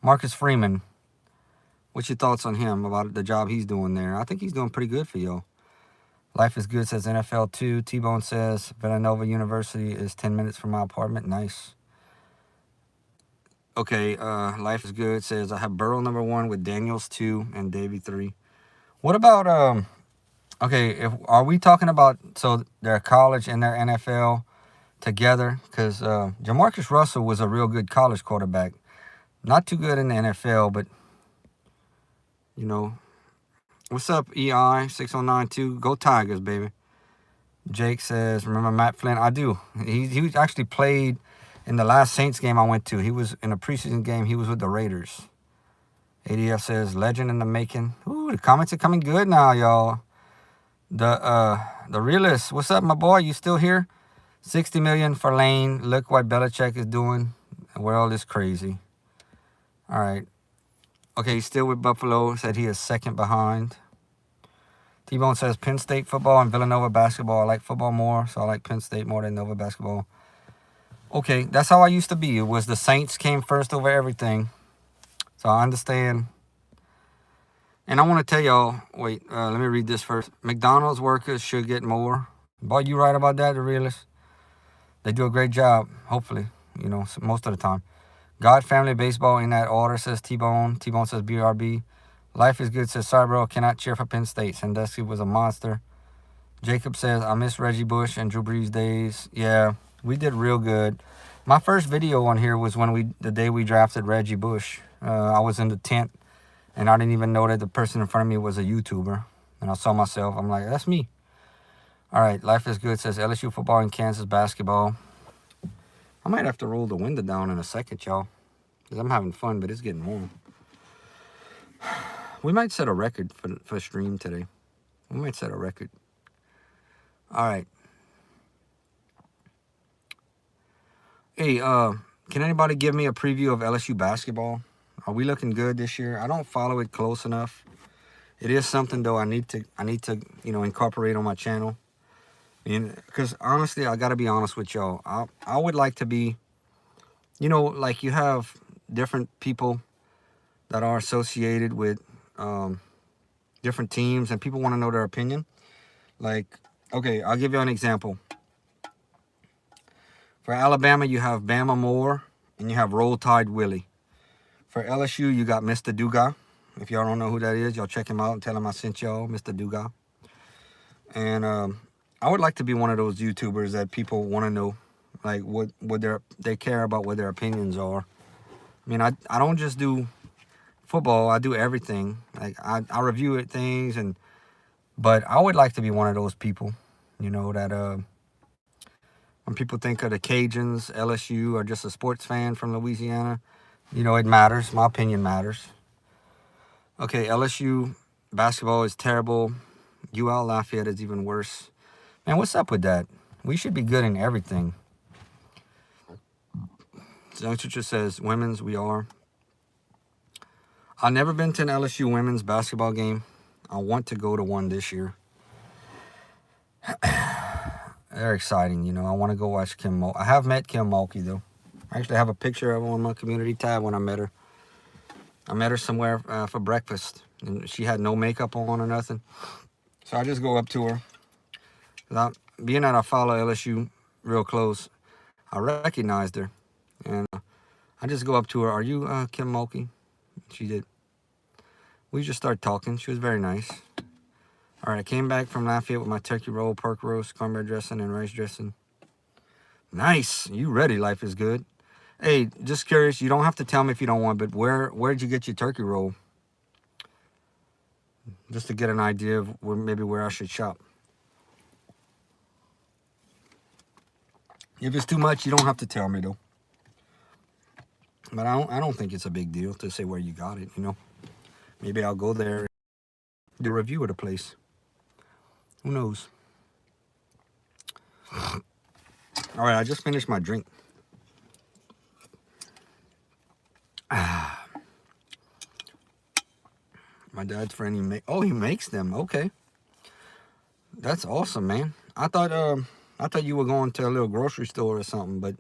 Marcus Freeman? What's your thoughts on him, about the job he's doing there? I think he's doing pretty good for y'all. Life is good says NFL 2. T-Bone says Villanova University is 10 minutes from my apartment. Nice. Okay, Life is good says I have Burrow number 1 with Daniels 2 and Davey 3. What about okay, are we talking about so their college and their NFL together? Because Jamarcus Russell was a real good college quarterback. Not too good in the NFL, but What's up, EI 6092? Go Tigers, baby. Jake says, remember Matt Flynn? I do. He actually played in the last Saints game I went to. He was in a preseason game. He was with the Raiders. ADF says, legend in the making. Ooh, the comments are coming good now, y'all. The realist, what's up, my boy? You still here? 60 million for Lane. Look what Belichick is doing. The world is crazy. All right. Okay, he's still with Buffalo. Said he is second behind. T-Bone says Penn State football and Villanova basketball. I like football more, so I like Penn State more than Nova basketball. Okay, that's how I used to be. It was the Saints came first over everything. So I understand. And I want to tell y'all, wait, let me read this first. McDonald's workers should get more. Boy, you right about that, the realist. They do a great job, hopefully, you know, most of the time. God Family Baseball in that order, says T-Bone. T-Bone says BRB. Life is good, says sorry, bro. Cannot cheer for Penn State. Sandusky was a monster. Jacob says, I miss Reggie Bush and Drew Brees days. Yeah, we did real good. My first video on here was the day we drafted Reggie Bush. I was in the tent, and I didn't even know that the person in front of me was a YouTuber. And I saw myself. I'm like, that's me. All right, Life is good, says LSU football and Kansas basketball. I might have to roll the window down in a second, y'all, because I'm having fun, but it's getting warm. We might set a record for stream today. We might set a record. All right. Hey, can anybody give me a preview of LSU basketball? Are we looking good this year? I don't follow it close enough. It is something though I need to incorporate on my channel. Because honestly, I got to be honest with y'all. I would like to be, like you have different people that are associated with different teams, and people want to know their opinion. Like, okay, I'll give you an example. For Alabama, you have Bama Moore, and you have Roll Tide Willie. For LSU, you got Mr. Duga. If y'all don't know who that is, y'all check him out and tell him I sent y'all, Mr. Duga. And I would like to be one of those YouTubers that people want to know, like what they care about, what their opinions are. I mean, I don't just do football, I do everything. Like I review things, but I would like to be one of those people, that when people think of the Cajuns, LSU, or just a sports fan from Louisiana, it matters. My opinion matters. Okay, LSU basketball is terrible. UL Lafayette is even worse. Man, what's up with that? We should be good in everything. Youngster says, women's, we are. I've never been to an LSU women's basketball game. I want to go to one this year. They're exciting, I want to go watch Kim Mulkey. I have met Kim Mulkey, though. I actually have a picture of her on my community tab when I met her. I met her somewhere for breakfast, and she had no makeup on or nothing. So I just go up to her. Being that I follow LSU real close, I recognized her. And I just go up to her. Are you Kim Mulkey? She did. We just started talking. She was very nice. All right, I came back from Lafayette with my turkey roll, pork roast, cornbread dressing, and rice dressing. Nice. You ready? Life is good. Hey, just curious. You don't have to tell me if you don't want, but where'd you get your turkey roll? Just to get an idea of where I should shop. If it's too much, you don't have to tell me, though. But I don't think it's a big deal to say where you got it, Maybe I'll go there and do a review of the place. Who knows? All right, I just finished my drink. My dad's friend, he makes them. Okay. That's awesome, man. I thought you were going to a little grocery store or something, but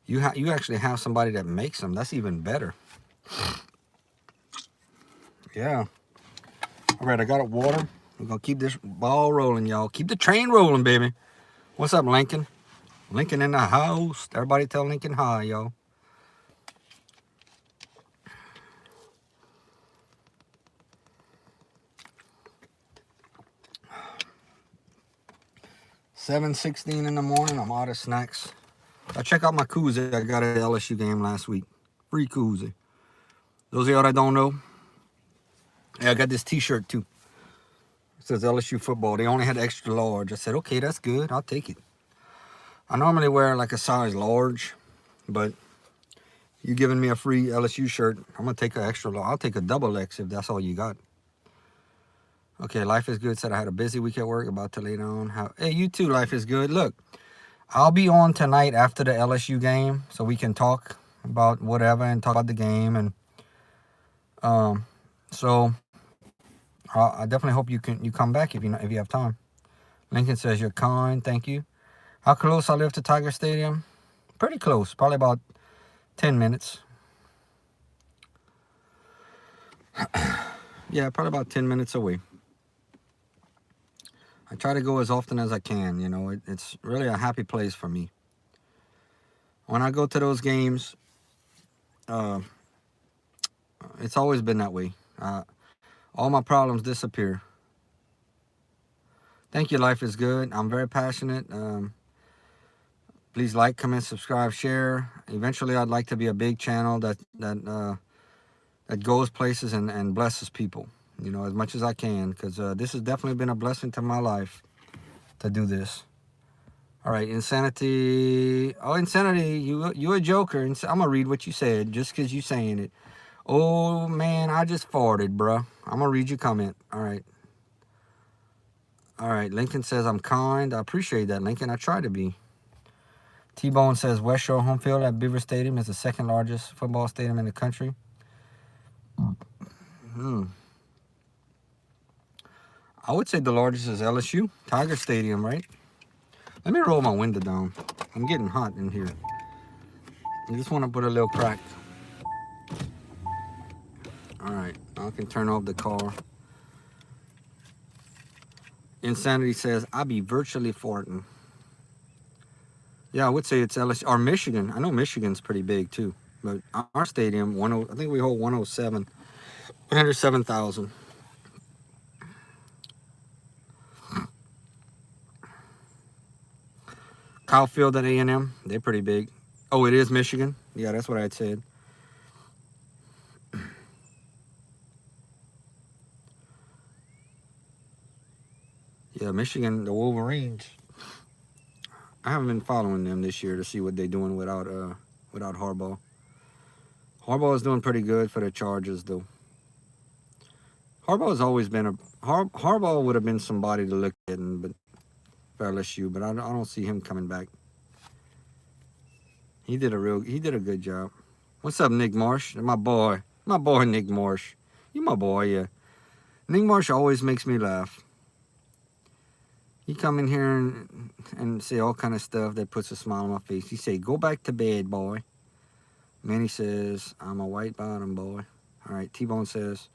you actually have somebody that makes them. That's even better. Yeah. All right, I got water. We're going to keep this ball rolling, y'all. Keep the train rolling, baby. What's up, Lincoln? Lincoln in the house. Everybody tell Lincoln hi, y'all. $7:16 in the morning. I'm out of snacks. I check out my koozie. I got an LSU game last week. Free koozie. Those of y'all that don't know, hey, I got this t-shirt too. It says LSU football. They only had extra large. I said, okay, that's good. I'll take it. I normally wear like a size large, but you giving me a free LSU shirt, I'm going to take an extra large. I'll take a double X if that's all you got. Okay, Life is Good said I had a busy week at work, about to lay down. Hey, you too, Life is Good. Look, I'll be on tonight after the LSU game, so we can talk about whatever and talk about the game. And so I definitely hope you come back if you have time. Lincoln says you're kind, thank you. How close I live to Tiger Stadium? Pretty close, probably about 10 minutes. Yeah, probably about 10 minutes away. I try to go as often as I can. You know, it's really a happy place for me. When I go to those games, it's always been that way. All my problems disappear. Thank you, Life is Good. I'm very passionate. Please like, comment, subscribe, share. Eventually, I'd like to be a big channel that goes places and blesses people, you know, as much as I can, because this has definitely been a blessing to my life to do this. All right, Insanity. Oh, Insanity, you a joker. I'm gonna read what you said just because you saying it. Oh man, I just farted, bruh. I'm gonna read your comment. All right. All right, Lincoln says I'm kind. I appreciate that, Lincoln. I try to be. T-Bone says West Shore home field at Beaver Stadium is the second largest football stadium in the country. I would say the largest is LSU, Tiger Stadium, right? Let me roll my window down. I'm getting hot in here. I just want to put a little crack. All right, I can turn off the car. Insanity says, I be virtually farting. Yeah, I would say it's LSU or Michigan. I know Michigan's pretty big too, but our stadium, I think we hold 107,000. Kyle Field at A&M, they're pretty big. Oh, it is Michigan? Yeah, that's what I had said. Yeah, Michigan, the Wolverines. I haven't been following them this year to see what they're doing without Harbaugh. Harbaugh is doing pretty good for the Chargers, though. Harbaugh has always been Harbaugh would have been somebody to look at, but for LSU, but I don't see him coming back. He did a good job. What's up, Nick Marsh? My boy, Nick Marsh. You my boy, yeah. Nick Marsh always makes me laugh. He come in here and say all kind of stuff that puts a smile on my face. He say, "Go back to bed, boy." Manny says, "I'm a white bottom boy." All right. T-Bone says,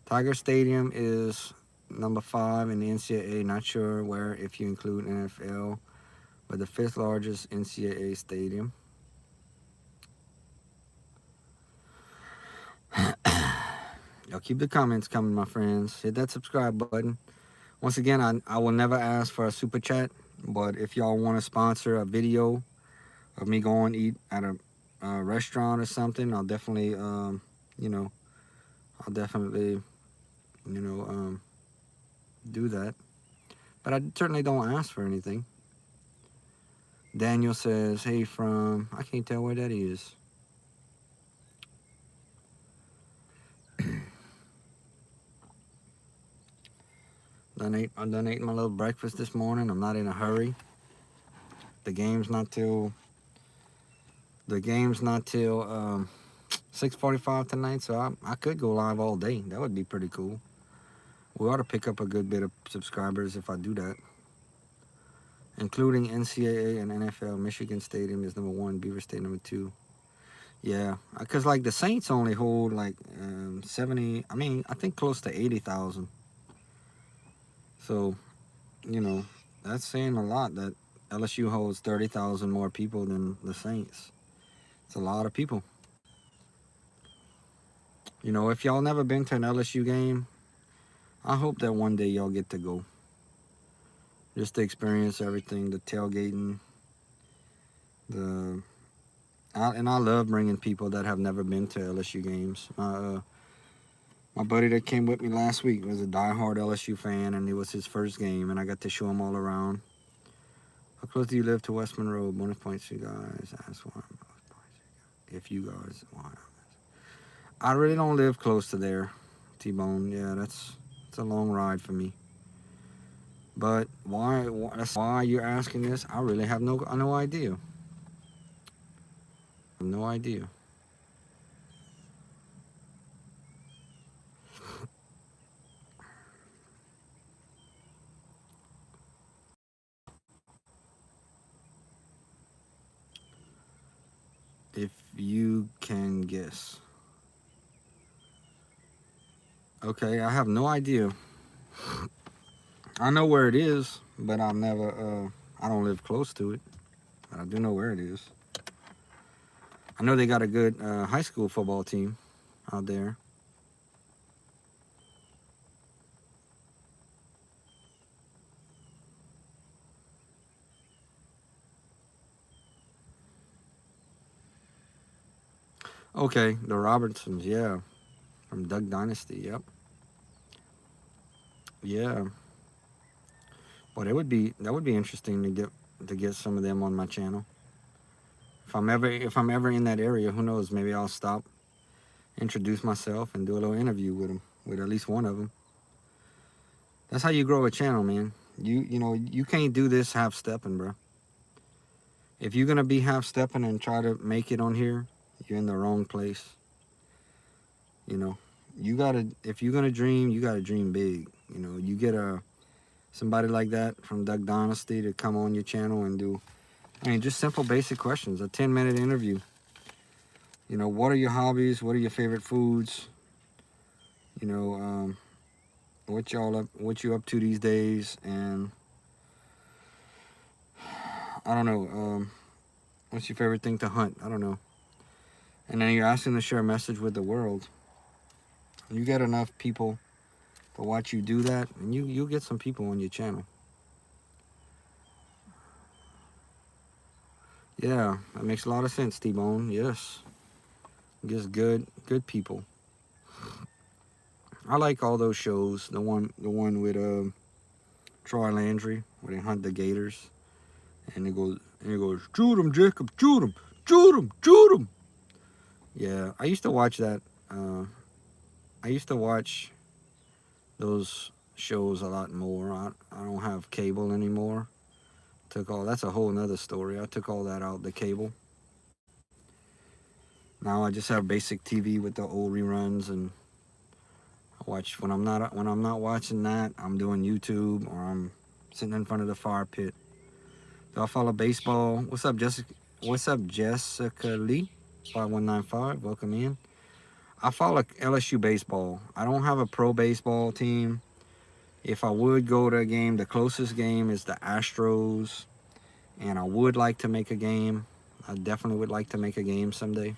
Tiger Stadium is number 5 in the NCAA. Not sure where if you include NFL, but the 5th largest NCAA stadium. Y'all keep the comments coming, my friends. Hit that subscribe button. Once again, I will never ask for a super chat, but if y'all want to sponsor a video of me going eat at a restaurant or something, I'll definitely, do that. But I certainly don't ask for anything. Daniel says, hey, I can't tell where that is. I done ate my little breakfast this morning. I'm not in a hurry. The game's not till 6:45 tonight, so I could go live all day. That would be pretty cool. We ought to pick up a good bit of subscribers if I do that. Including NCAA and NFL, Michigan Stadium is number 1, Beaver State number 2. Yeah, because like the Saints only hold like 70, I think close to 80,000. So, that's saying a lot that LSU holds 30,000 more people than the Saints. It's a lot of people. If y'all never been to an LSU game, I hope that one day y'all get to go. Just to experience everything, the tailgating, and I love bringing people that have never been to LSU games. My My buddy that came with me last week was a diehard LSU fan, and it was his first game, and I got to show him all around. How close do you live to West Monroe? Bonus points, you guys. That's one. If you guys want. I really don't live close to there, T-Bone. Yeah, it's a long ride for me. But why? That's why you're asking this. I really have no idea. No idea. If you can guess. Okay, I have no idea. I know where it is, but I've never. I don't live close to it, but I do know where it is. I know they got a good high school football team out there. Okay, the Robertsons, yeah, from Duck Dynasty, yep, yeah. Well, that would be interesting to get some of them on my channel. If I'm ever in that area, who knows? Maybe I'll stop, introduce myself, and do a little interview with them, with at least one of them. That's how you grow a channel, man. You know you can't do this half stepping, bro. If you're gonna be half stepping and try to make it on here, you're in the wrong place. You know, if you're gonna dream, you gotta dream big. You know, you get somebody like that from Duck Dynasty to come on your channel and do, I mean, just simple basic questions, a 10-minute interview. You know, what are your hobbies? What are your favorite foods? You know, what you up to these days? And I don't know, what's your favorite thing to hunt? I don't know. And then you're asking to share a message with the world. You get enough people to watch you do that, and you'll get some people on your channel. Yeah, that makes a lot of sense, T-Bone. Yes, just good people. I like all those shows. The one with Troy Landry, where they hunt the gators, and it goes shoot 'em, Jacob, shoot 'em, shoot 'em, shoot 'em. Yeah, I used to watch that. I used to watch those shows a lot more. I don't have cable anymore. That's a whole nother story. I took all that out, the cable. Now I just have basic TV with the old reruns, and I watch when I'm not watching that, I'm doing YouTube, or I'm sitting in front of the fire pit. So I follow baseball. What's up, Jessica? What's up, Jessica Lee? 5195. Welcome in. I follow LSU baseball. I don't have a pro baseball team. If I would go to a game, the closest game is the Astros, and I would like to make a game. I definitely would like to make a game someday.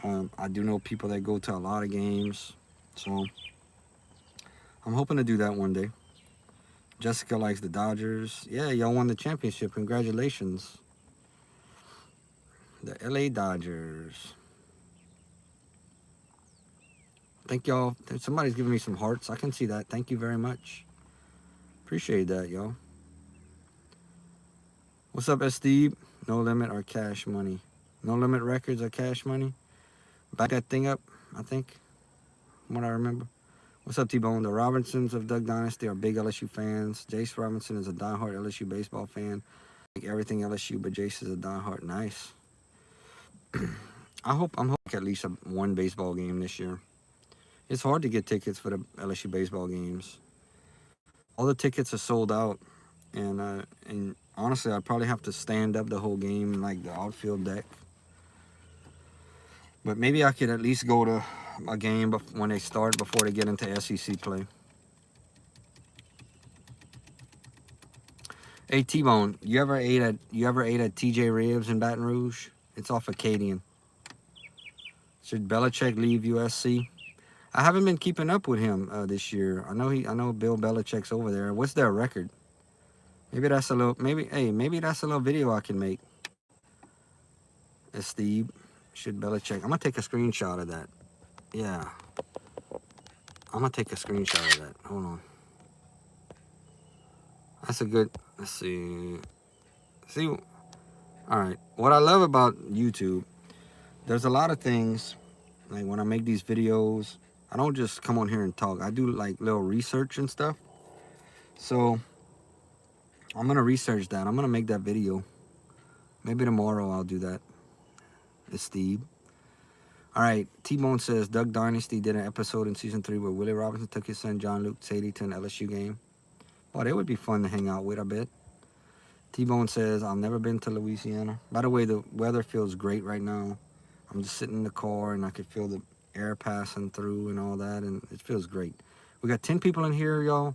I do know people that go to a lot of games, so I'm hoping to do that one day. Jessica likes the Dodgers. Yeah, y'all won the championship. Congratulations. The LA Dodgers. Thank y'all. Somebody's giving me some hearts. I can see that. Thank you very much. Appreciate that, y'all. What's up, Steve? No Limit or Cash Money? No Limit Records or Cash Money? Back that thing up, I think, from what I remember. What's up, T-Bone? The Robinsons of Duck Dynasty are big LSU fans. Jace Robinson is a diehard LSU baseball fan. Like everything LSU, but Jace is a diehard. Nice. I'm hoping at least one baseball game this year. It's hard to get tickets for the LSU baseball games. All the tickets are sold out, and honestly, I'd probably have to stand up the whole game in like the outfield deck. But maybe I could at least go to a game when they start, before they get into SEC play. Hey, T-Bone, you ever ate at TJ Ribs in Baton Rouge? It's off Acadian. Should Belichick leave USC? I haven't been keeping up with him this year. I know Bill Belichick's over there. What's their record? Maybe that's a little video I can make. Steve, should Belichick? I'm gonna take a screenshot of that. Yeah. I'm gonna take a screenshot of that. Hold on. That's a good. Let's see. See. All right. What I love about YouTube, there's a lot of things. Like when I make these videos, I don't just come on here and talk. I do like little research and stuff. So I'm gonna research that. I'm gonna make that video. Maybe tomorrow I'll do that. It's Steve. All right. T-Bone says Doug Dynasty did an episode in season 3 where Willie Robinson took his son John Luke Sadie to an LSU game. Boy, they would be fun to hang out with, I bet. T-Bone says, I've never been to Louisiana. By the way, the weather feels great right now. I'm just sitting in the car and I can feel the air passing through and all that, and it feels great. We got 10 people in here, y'all.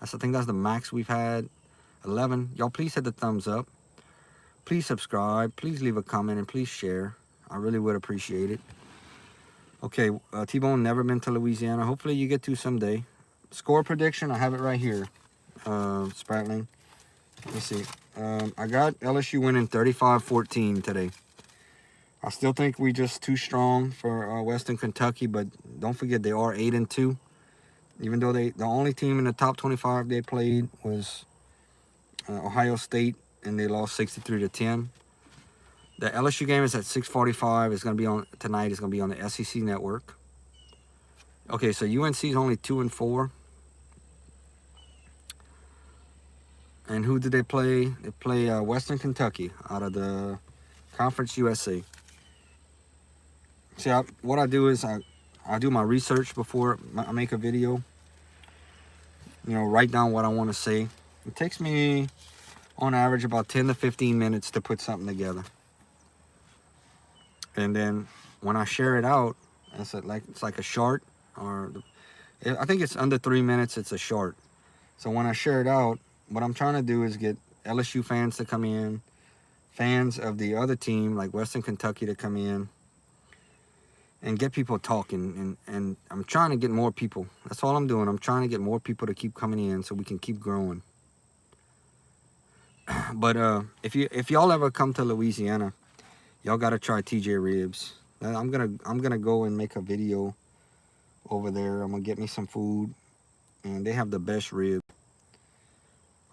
I think that's the max we've had. 11. Y'all, please hit the thumbs up. Please subscribe. Please leave a comment and please share. I really would appreciate it. Okay, T-Bone, never been to Louisiana. Hopefully you get to someday. Score prediction, I have it right here. Spratling. Let's see. I got LSU winning 35-14 today. I still think we just too strong for Western Kentucky, but don't forget they are 8-2. Even though the only team in the top 25 they played was Ohio State, and they lost 63-10. The LSU game is at 6:45. It's going to be on tonight. It's going to be on the SEC network. Okay, so UNC is only 2-4. And who did they play? They play Western Kentucky out of the Conference USA. See, what I do is I do my research before I make a video. You know, write down what I want to say. It takes me, on average, about 10 to 15 minutes to put something together. And then when I share it out, it's like a short, or I think it's under 3 minutes. It's a short. So when I share it out, what I'm trying to do is get LSU fans to come in, fans of the other team like Western Kentucky to come in, and get people talking. And I'm trying to get more people. That's all I'm doing. I'm trying to get more people to keep coming in so we can keep growing. But if y'all ever come to Louisiana, y'all gotta try TJ Ribs. I'm gonna go and make a video over there. I'm gonna get me some food, and they have the best ribs.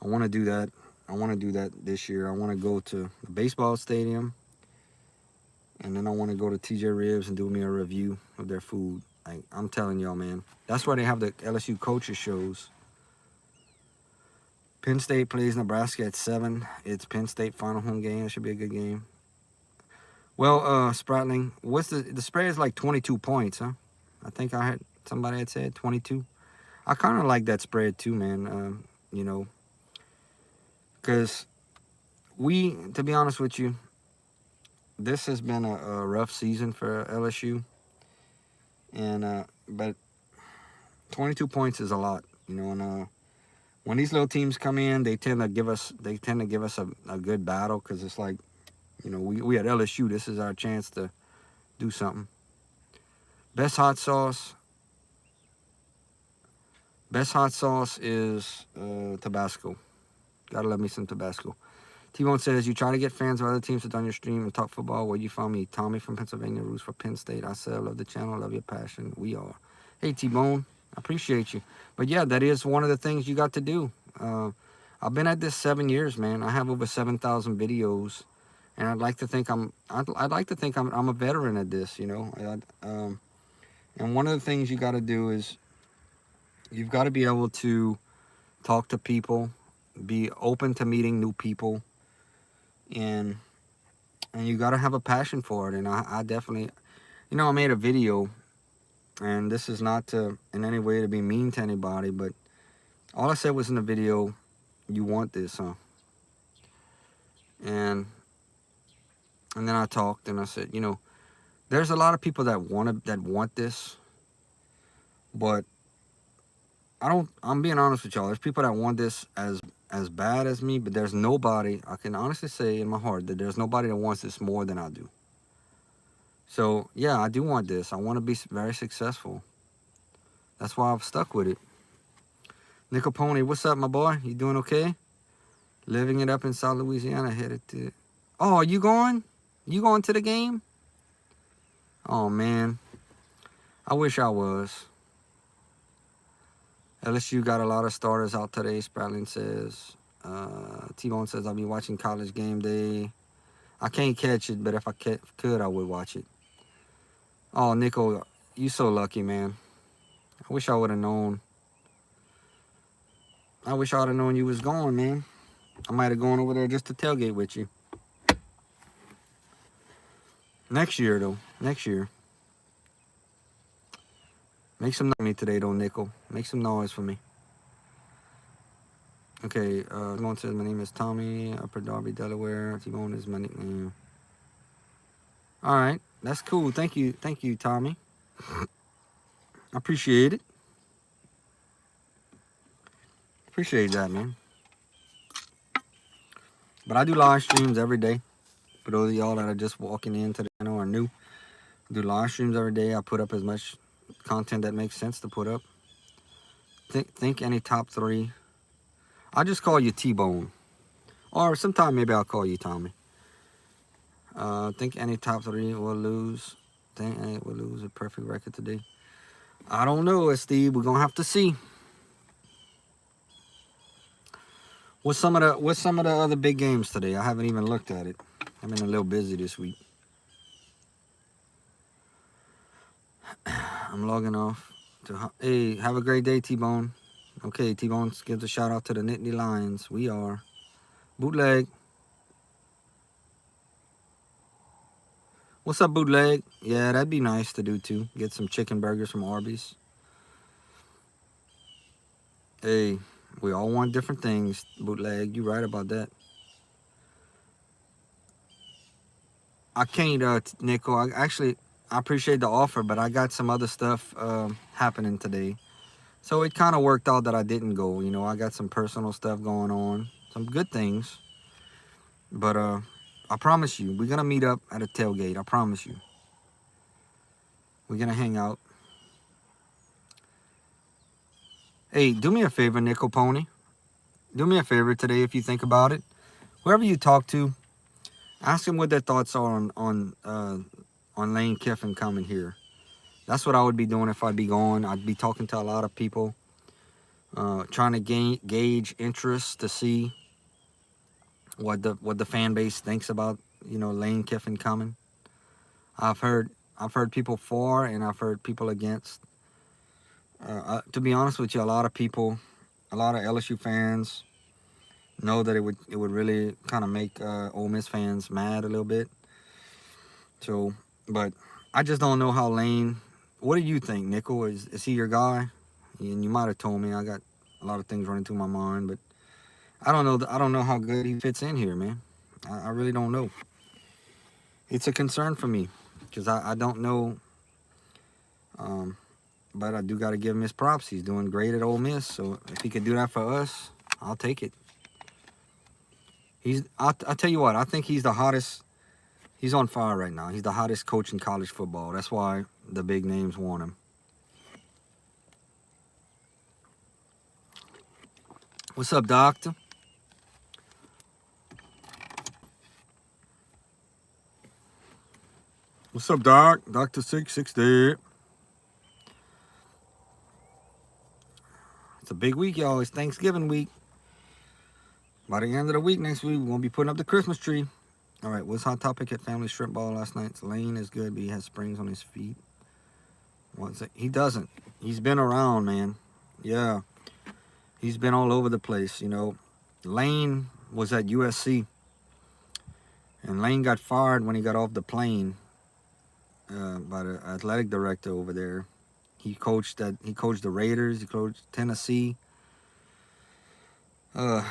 I want to do that. I want to do that this year. I want to go to the baseball stadium, and then I want to go to TJ Ribs and do me a review of their food. I'm telling y'all, man, that's why they have the LSU coaches shows. Penn State plays Nebraska at 7. It's Penn State final home game. It should be a good game. Well, Spratling, what's the spread is like 22 points, huh? I think somebody had said 22. I kind of like that spread too, man. You know, because to be honest with you, this has been a rough season for LSU, and but 22 points is a lot, you know. And when these little teams come in, they tend to give us a good battle, because it's like, you know, we at LSU, this is our chance to do something. Best hot sauce is Tabasco. Gotta love me some Tabasco. T-Bone says, you try to get fans of other teams to join your stream and talk football. Where you found me? Tommy from Pennsylvania, roots for Penn State. I said, I love the channel, love your passion. We are. Hey, T-Bone, I appreciate you. But yeah, that is one of the things you got to do. I've been at this 7 years, man. I have over 7,000 videos, and I'd like to think I'm a veteran at this, you know. And one of the things you got to do is you've got to be able to talk to people, be open to meeting new people, and you got to have a passion for it. And I definitely, you know, I made a video, and this is not to in any way to be mean to anybody, but all I said was in the video, you want this, huh? And then I talked and I said, you know, there's a lot of people that want this, but I'm being honest with y'all. There's people that want this as bad as me, but there's nobody, I can honestly say in my heart, that there's nobody that wants this more than I do. So yeah, I do want this. I want to be very successful. That's why I've stuck with it. Nickel Pony, what's up, my boy? You doing okay? Living it up in South Louisiana, headed to... Oh, are you going? You going to the game? Oh, man. I wish I was. LSU got a lot of starters out today, Spratling says. T-Bone says, I'll be watching college game day. I can't catch it, but if I could, I would watch it. Oh, Nico, you so lucky, man. I wish I would have known. I wish I would have known you was going, man. I might have gone over there just to tailgate with you. Next year, though. Next year. Make some noise for me today, though, Nickel. Make some noise for me. Okay, T-Bone says, my name is Tommy, Upper Darby, Delaware. T-Bone is my nickname. All right, that's cool. Thank you, Tommy. I appreciate it. Appreciate that, man. But I do live streams every day. For those of y'all that are just walking into the channel or new, I do live streams every day. I put up as much content that makes sense to put up. Think any top 3. I'll just call you T-Bone. Or sometime maybe I'll call you Tommy. Think any top 3 will lose. Think any will lose a perfect record today. I don't know, Steve. We're gonna have to see. What's some of the other big games today? I haven't even looked at it. I've been a little busy this week. I'm logging off. Hey, have a great day, T-Bone. Okay, T-Bone gives a shout out to the Nittany Lions. We are Bootleg. What's up, Bootleg? Yeah, that'd be nice to do too. Get some chicken burgers from Arby's. Hey, we all want different things, Bootleg. You right about that. I can't, Nico. I appreciate the offer, but I got some other stuff happening today. So it kind of worked out that I didn't go. You know, I got some personal stuff going on. Some good things. But I promise you, we're going to meet up at a tailgate. I promise you. We're going to hang out. Hey, do me a favor, Nickel Pony. Do me a favor today if you think about it. Whoever you talk to, ask them what their thoughts are on Lane Kiffin coming here. That's what I would be doing if I'd be going. I'd be talking to a lot of people, trying to gauge interest to see what the fan base thinks about, you know, Lane Kiffin coming. I've heard people for and I've heard people against. To be honest with you, a lot of LSU fans know that it would really kind of make Ole Miss fans mad a little bit. So, but I just don't know how Lane. What do you think, Nickel? Is he your guy? And you might have told me. I got a lot of things running through my mind, but I don't know. I don't know how good he fits in here, man. I really don't know. It's a concern for me because I don't know. But I do got to give him his props. He's doing great at Ole Miss. So if he could do that for us, I'll take it. I'll tell you what. I think he's the hottest. He's on fire right now. He's the hottest coach in college football. That's why the big names want him. What's up, Doctor? What's up, Doc? Dr. 660. It's a big week, y'all. It's Thanksgiving week. By the end of the week next week, we're going to be putting up the Christmas tree. All right, what's hot topic at Family Shrimp Ball last night? Lane is good, but he has springs on his feet. He doesn't. He's been around, man. Yeah. He's been all over the place, you know. Lane was at USC. And Lane got fired when he got off the plane by the athletic director over there. He coached the Raiders. He coached Tennessee. You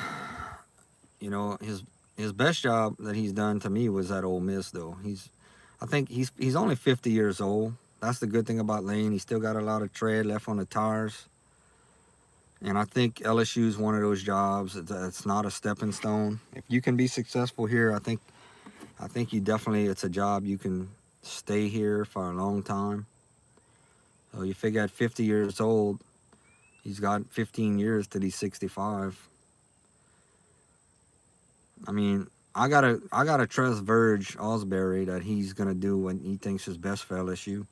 know, his best job that he's done to me was at Ole Miss, though. I think he's only 50 years old. That's the good thing about Lane. He's still got a lot of tread left on the tires. And I think LSU is one of those jobs that's not a stepping stone. If you can be successful here, I think you definitely, it's a job you can stay here for a long time. So you figure at 50 years old, he's got 15 years till he's 65. I mean, I gotta trust Verge Osbury that he's gonna do what he thinks is best for LSU.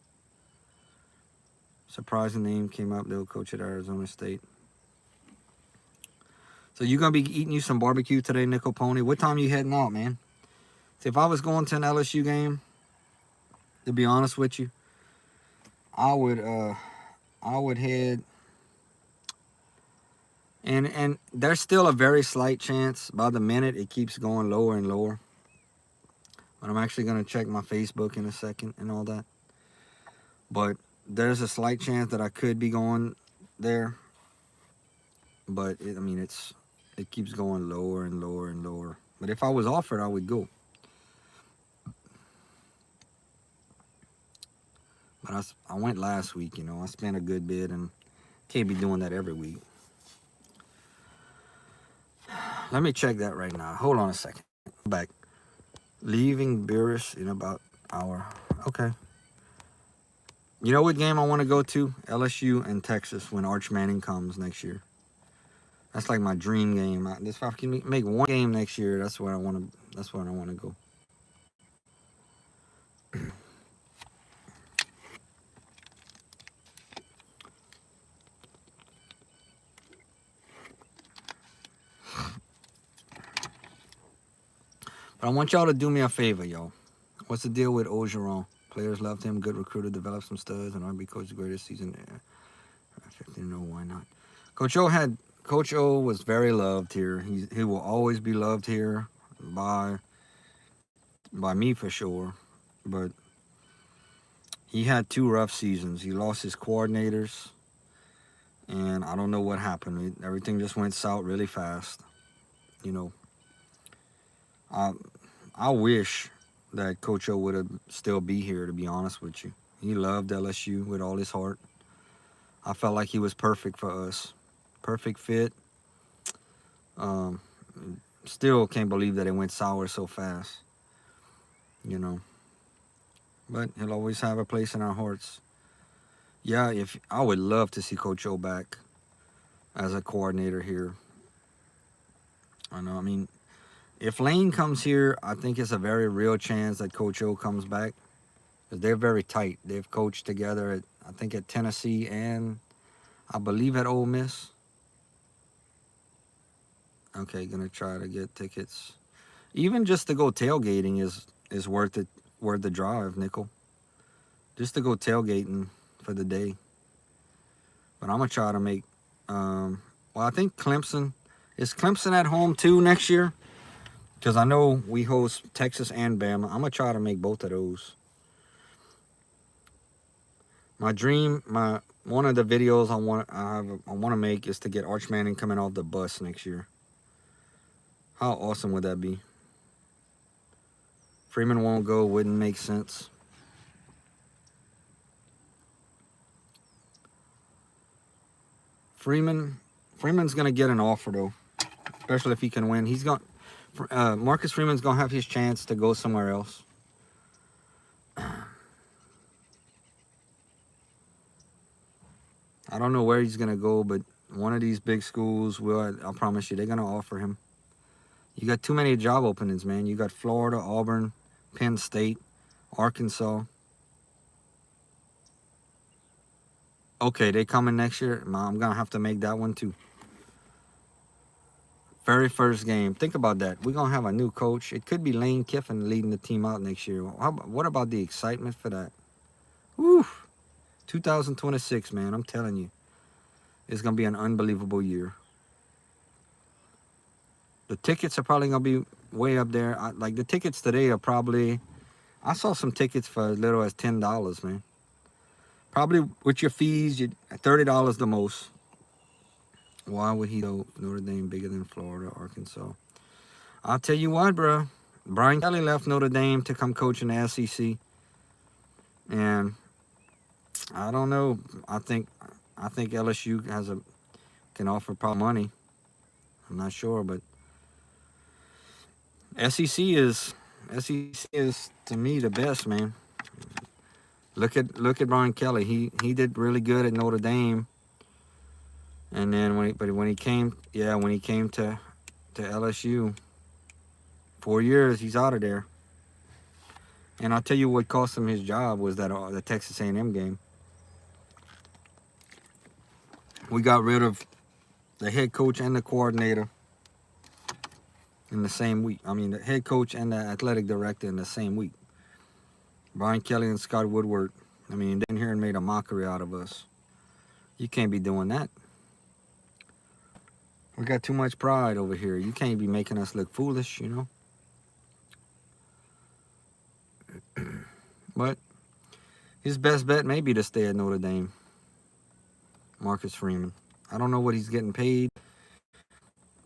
Surprising name came up, though, coach at Arizona State. So you gonna be eating you some barbecue today, Nickel Pony? What time you heading out, man? See, if I was going to an LSU game, to be honest with you, I would head, and there's still a very slight chance. By the minute, it keeps going lower and lower. But I'm actually gonna check my Facebook in a second and all that. But there's a slight chance that I could be going there. But I mean, it keeps going lower and lower and lower. But if I was offered, I would go. But I went last week, you know. I spent a good bit and can't be doing that every week. Let me check that right now. Hold on a second. Back. Leaving Beerus in about an hour. Okay. You know what game I want to go to? LSU and Texas when Arch Manning comes next year. That's like my dream game. If I can make one game next year, that's where I want to. That's where I want to go. But I want y'all to do me a favor, y'all. What's the deal with Ogeron? Players loved him. Good recruiter. Developed some studs. And RB coach the greatest season. I didn't know why not. Coach O was very loved here. He will always be loved here by me for sure. But he had 2 rough seasons. He lost his coordinators. And I don't know what happened. Everything just went south really fast. You know. I wish that Coach O would have still be here, to be honest with you. He loved LSU with all his heart. I felt like he was perfect for us. Perfect fit. Still can't believe that it went sour so fast. You know. But he'll always have a place in our hearts. Yeah, I would love to see Coach O back as a coordinator here. I know, I mean, if Lane comes here, I think it's a very real chance that Coach O comes back. Because they're very tight. They've coached together, I think, at Tennessee and I believe at Ole Miss. Okay, gonna try to get tickets. Even just to go tailgating is worth it, worth the drive, Nickel. Just to go tailgating for the day. But I'm gonna try to make. Well, I think Clemson. Is Clemson at home too next year? Because I know we host Texas and Bama. I'm gonna try to make both of those. My dream, one of the videos I want to make is to get Arch Manning coming off the bus next year. How awesome would that be? Freeman won't go, wouldn't make sense. Freeman's gonna get an offer though, especially if he can win. Marcus Freeman's gonna have his chance to go somewhere else. I don't know where he's gonna go, but one of these big schools will. I promise you, they're gonna offer him. You got too many job openings, man. You got Florida, Auburn, Penn State, Arkansas. Okay, they coming next year. I'm gonna have to make that one too. Very first game. Think about that. We're gonna have a new coach. It could be Lane Kiffin leading the team out next year. What about the excitement for that? Woo! 2026, man. I'm telling you, it's gonna be an unbelievable year. The tickets are probably gonna be way up there. Like the tickets today are probably. I saw some tickets for as little as $10, man. Probably with your fees, $30 the most. Why would he go Notre Dame bigger than Florida, Arkansas? I'll tell you what, bro. Brian Kelly left Notre Dame to come coach in the SEC, and I don't know. I think LSU can offer probably money. I'm not sure, but SEC is to me the best, man. Look at Brian Kelly. He did really good at Notre Dame. And then when he came to LSU, 4 years he's out of there. And I'll tell you what cost him his job was that the Texas A&M game. We got rid of the head coach and the coordinator. in the same week. I mean, the head coach and the athletic director in the same week. Brian Kelly and Scott Woodward. I mean, then here and made a mockery out of us. You can't be doing that. We got too much pride over here. You can't be making us look foolish, you know. But his best bet may be to stay at Notre Dame. Marcus Freeman. I don't know what he's getting paid.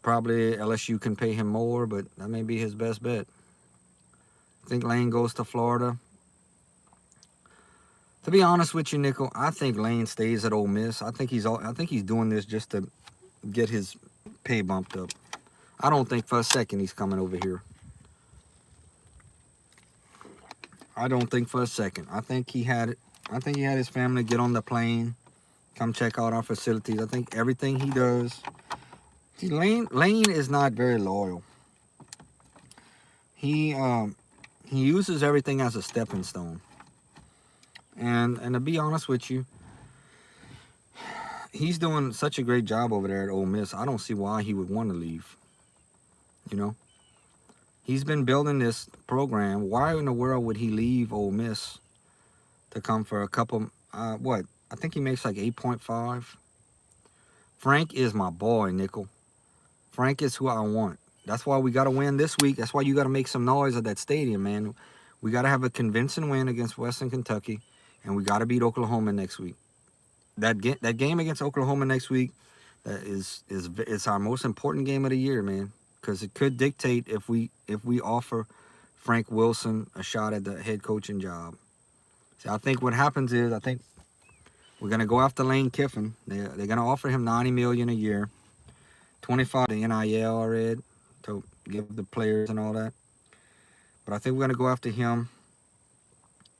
Probably LSU can pay him more, but that may be his best bet. I think Lane goes to Florida. To be honest with you, Nickel, I think Lane stays at Ole Miss. I think he's doing this just to get his pay bumped up. I don't think for a second he's coming over here. I don't think for a second. I think he had his family get on the plane, come check out our facilities. I think everything he does. See, Lane is not very loyal. He uses everything as a stepping stone. And to be honest with you, he's doing such a great job over there at Ole Miss. I don't see why he would want to leave. You know, he's been building this program. Why in the world would he leave Ole Miss to come for a couple? What? I think he makes like 8.5. Frank is my boy, Nickel. Frank is who I want. That's why we got to win this week. That's why you got to make some noise at that stadium, man. We got to have a convincing win against Western Kentucky, and we got to beat Oklahoma next week. That game against Oklahoma next week, it's our most important game of the year, man, because it could dictate if we offer Frank Wilson a shot at the head coaching job. See, I think what happens is we're gonna go after Lane Kiffin. They're gonna offer him $90 million a year, 25 the NIL already to give the players and all that. But I think we're gonna go after him.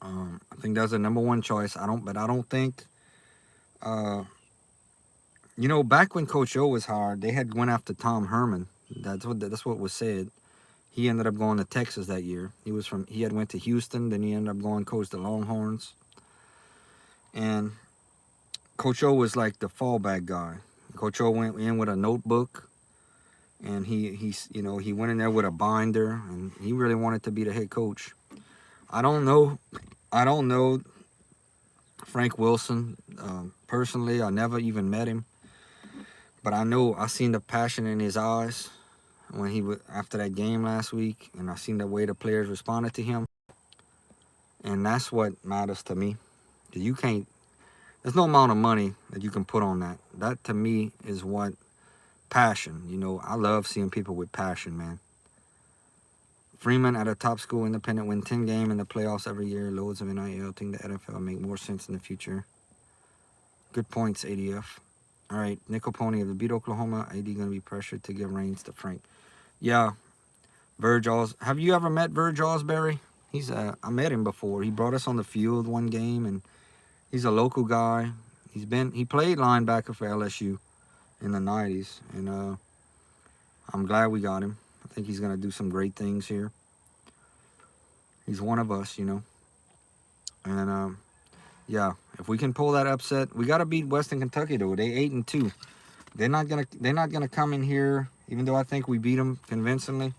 I think that's the number one choice. I don't think. You know, back when Coach O was hired, they had went after Tom Herman. That's what was said. He ended up going to Texas that year. He had went to Houston, then he ended up going coach the Longhorns. And Coach O was like the fallback guy. Coach O went in with a notebook, and he went in there with a binder, and he really wanted to be the head coach. I don't know Frank Wilson personally. I never even met him, but I seen the passion in his eyes when after that game last week, and I seen the way the players responded to him, and that's what matters to me. There's no amount of money that you can put on that. That to me is what passion. You know, I love seeing people with passion, man. Freeman at a top school independent win 10 games in the playoffs every year. Loads of NIL. I think the NFL will make more sense in the future. Good points, ADF. All right, Nickel Pony. If they beat Oklahoma, AD going to be pressured to give reins to Frank. Yeah, Verge Have you ever met Verge Osbury? I met him before. He brought us on the field one game, and he's a local guy. He played linebacker for LSU in the 90s, and I'm glad we got him. I think he's going to do some great things here. He's one of us, you know. And yeah, if we can pull that upset, we got to beat Western Kentucky though. They 8-2. They're not gonna come in here, even though I think we beat them convincingly.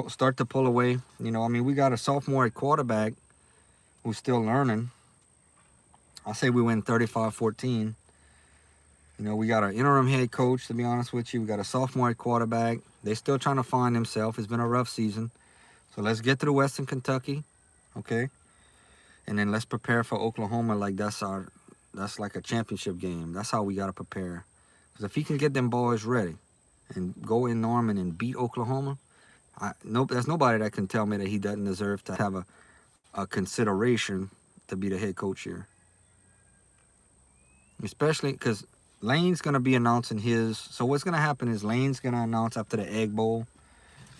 Start to pull away. You know, I mean, we got a sophomore at quarterback who's still learning. I say we win 35-14. You know, we got an interim head coach, to be honest with you. We got a sophomore at quarterback. They're still trying to find themselves. It's been a rough season. So let's get through Western Kentucky, okay? And then let's prepare for Oklahoma like that's like a championship game. That's how we got to prepare. Because if he can get them boys ready and go in Norman and beat Oklahoma, there's nobody that can tell me that he doesn't deserve to have a consideration to be the head coach here. Especially because Lane's going to be announcing his. So what's going to happen is Lane's going to announce after the Egg Bowl.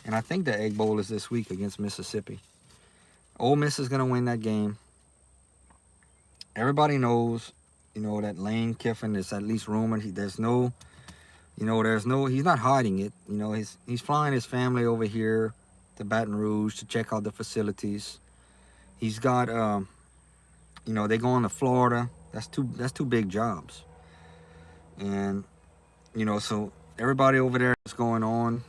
And I think the Egg Bowl is this week against Mississippi. Ole Miss is going to win that game. Everybody knows, you know, that Lane Kiffin is at least rumored. He's not hiding it. You know, he's flying his family over here to Baton Rouge to check out the facilities. He's got, they go on to Florida. That's two big jobs. And, you know, so everybody over there is going on.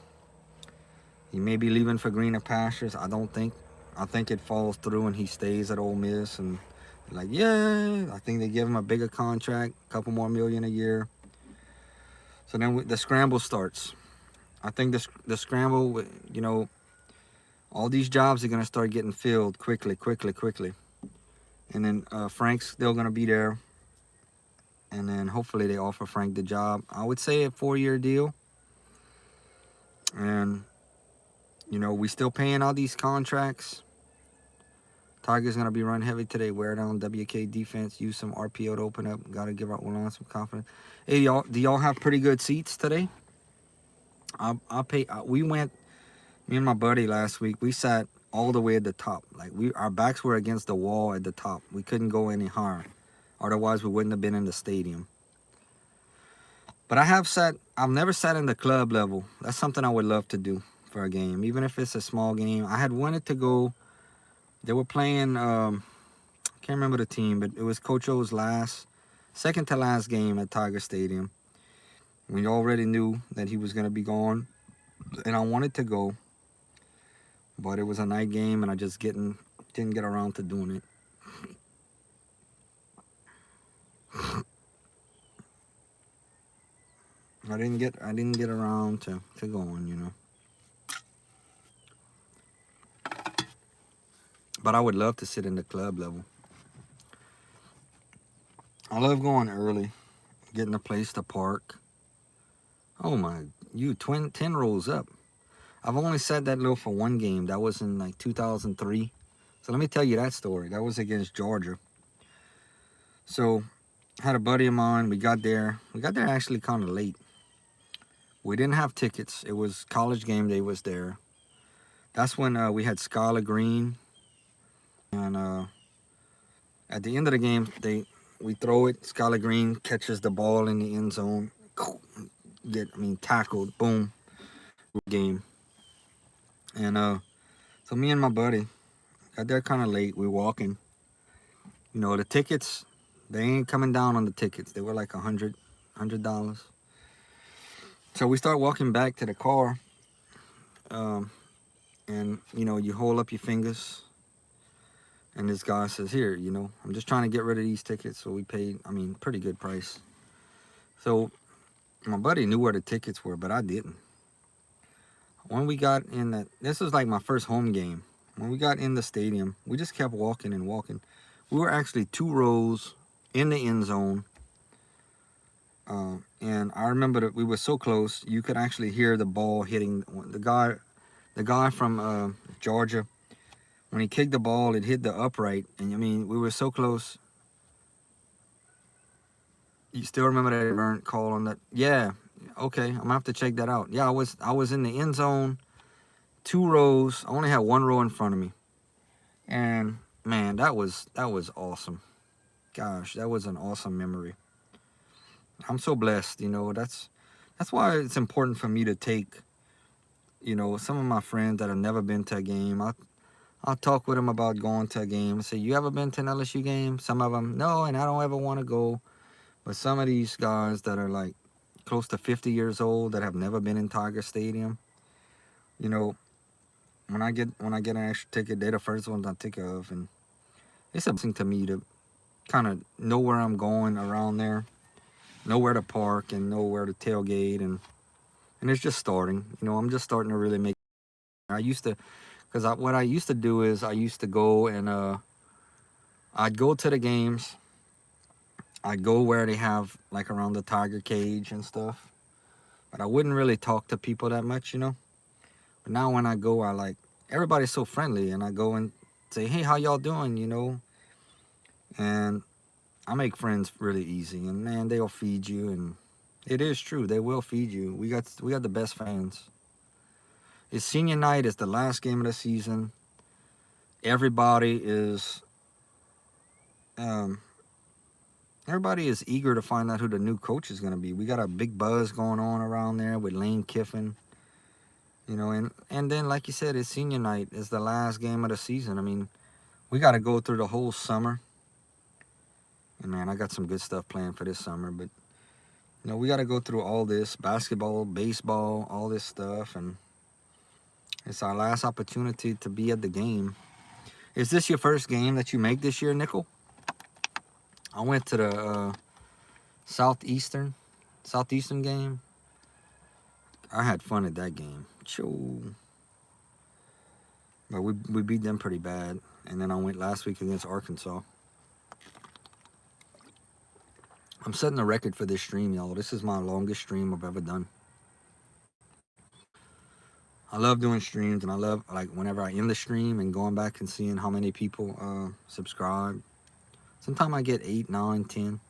He may be leaving for greener pastures. I don't think. I think it falls through and he stays at Ole Miss. And like, yeah, I think they give him a bigger contract, a couple more million a year. So then the scramble starts. I think the scramble, you know, all these jobs are going to start getting filled quickly. And then Frank's still going to be there. And then hopefully they offer Frank the job. I would say a 4-year deal. And, you know, we still paying all these contracts. Tiger's going to be run heavy today. Wear down WK defense. Use some RPO to open up. Got to give our line some confidence. Hey, y'all, do y'all have pretty good seats today? I'll pay. We went, me and my buddy last week, we sat all the way at the top. Like, our backs were against the wall at the top. We couldn't go any higher. Otherwise, we wouldn't have been in the stadium. But I've never sat in the club level. That's something I would love to do for a game, even if it's a small game. I had wanted to go. They were playing, can't remember the team, but it was Coach O's second to last game at Tiger Stadium. We already knew that he was going to be gone, and I wanted to go, but it was a night game, and I just didn't get around to doing it. I didn't get around to going, you know. But I would love to sit in the club level. I love going early, getting a place to park. Oh my, 10 rows up. I've only sat that low for one game. That was in like 2003. So let me tell you that story. That was against Georgia. So I had a buddy of mine. We got there actually kind of late. We didn't have tickets. It was College Game Day was there. That's when we had Skylar Green. And at the end of the game, we throw it. Skylar Green catches the ball in the end zone. Tackled. Boom. Game. And so me and my buddy got there kind of late. We're walking. You know, the tickets, they ain't coming down on the tickets. They were like $100. So we start walking back to the car. And, you know, you hold up your fingers. And this guy says, here, you know, I'm just trying to get rid of these tickets. So we paid, pretty good price. So my buddy knew where the tickets were, but I didn't. When we got in this was like my first home game. When we got in the stadium, we just kept walking and walking. We were actually 2 rows in the end zone. And I remember that we were so close, you could actually hear the ball hitting the guy from Georgia. When he kicked the ball, it hit the upright. And we were so close. You still remember that they weren't call on that? Yeah. Okay, I'm gonna have to check that out. Yeah, I was in the end zone, 2 rows. I only had 1 row in front of me. And man, that was awesome. Gosh, that was an awesome memory. I'm so blessed, you know. That's why it's important for me to take, you know, some of my friends that have never been to a game. I'll talk with them about going to a game. I say, you ever been to an LSU game? Some of them, no, and I don't ever want to go. But some of these guys that are like close to 50 years old that have never been in Tiger Stadium, you know, when I get an extra ticket, they're the first ones I think of. And it's a blessing to me to kind of know where I'm going around there, know where to park and know where to tailgate. And it's just starting. You know, I'm just starting to really make. What I used to do is I used to go and I'd go to the games. I'd go where they have like around the Tiger cage and stuff. But I wouldn't really talk to people that much, you know. But now when I go, everybody's so friendly, and I go and say, hey, how y'all doing, you know. And I make friends really easy, and man, they'll feed you, and it is true, they will feed you. We got the best fans. It's senior night. It's the last game of the season. Everybody is eager to find out who the new coach is going to be. We got a big buzz going on around there with Lane Kiffin. You know, and then, like you said, it's senior night. It's the last game of the season. We got to go through the whole summer. And, man, I got some good stuff planned for this summer. But, you know, we got to go through all this, basketball, baseball, all this stuff. And It's our last opportunity to be at the game. Is this your first game that you make this year, Nickel? I went to the Southeastern game. I had fun at that game. Choo. But we beat them pretty bad. And then I went last week against Arkansas. I'm setting a record for this stream, y'all. This is my longest stream I've ever done. I love doing streams, and I love, like, whenever I end the stream and going back and seeing how many people subscribe. Sometimes I get 8, 9, 10.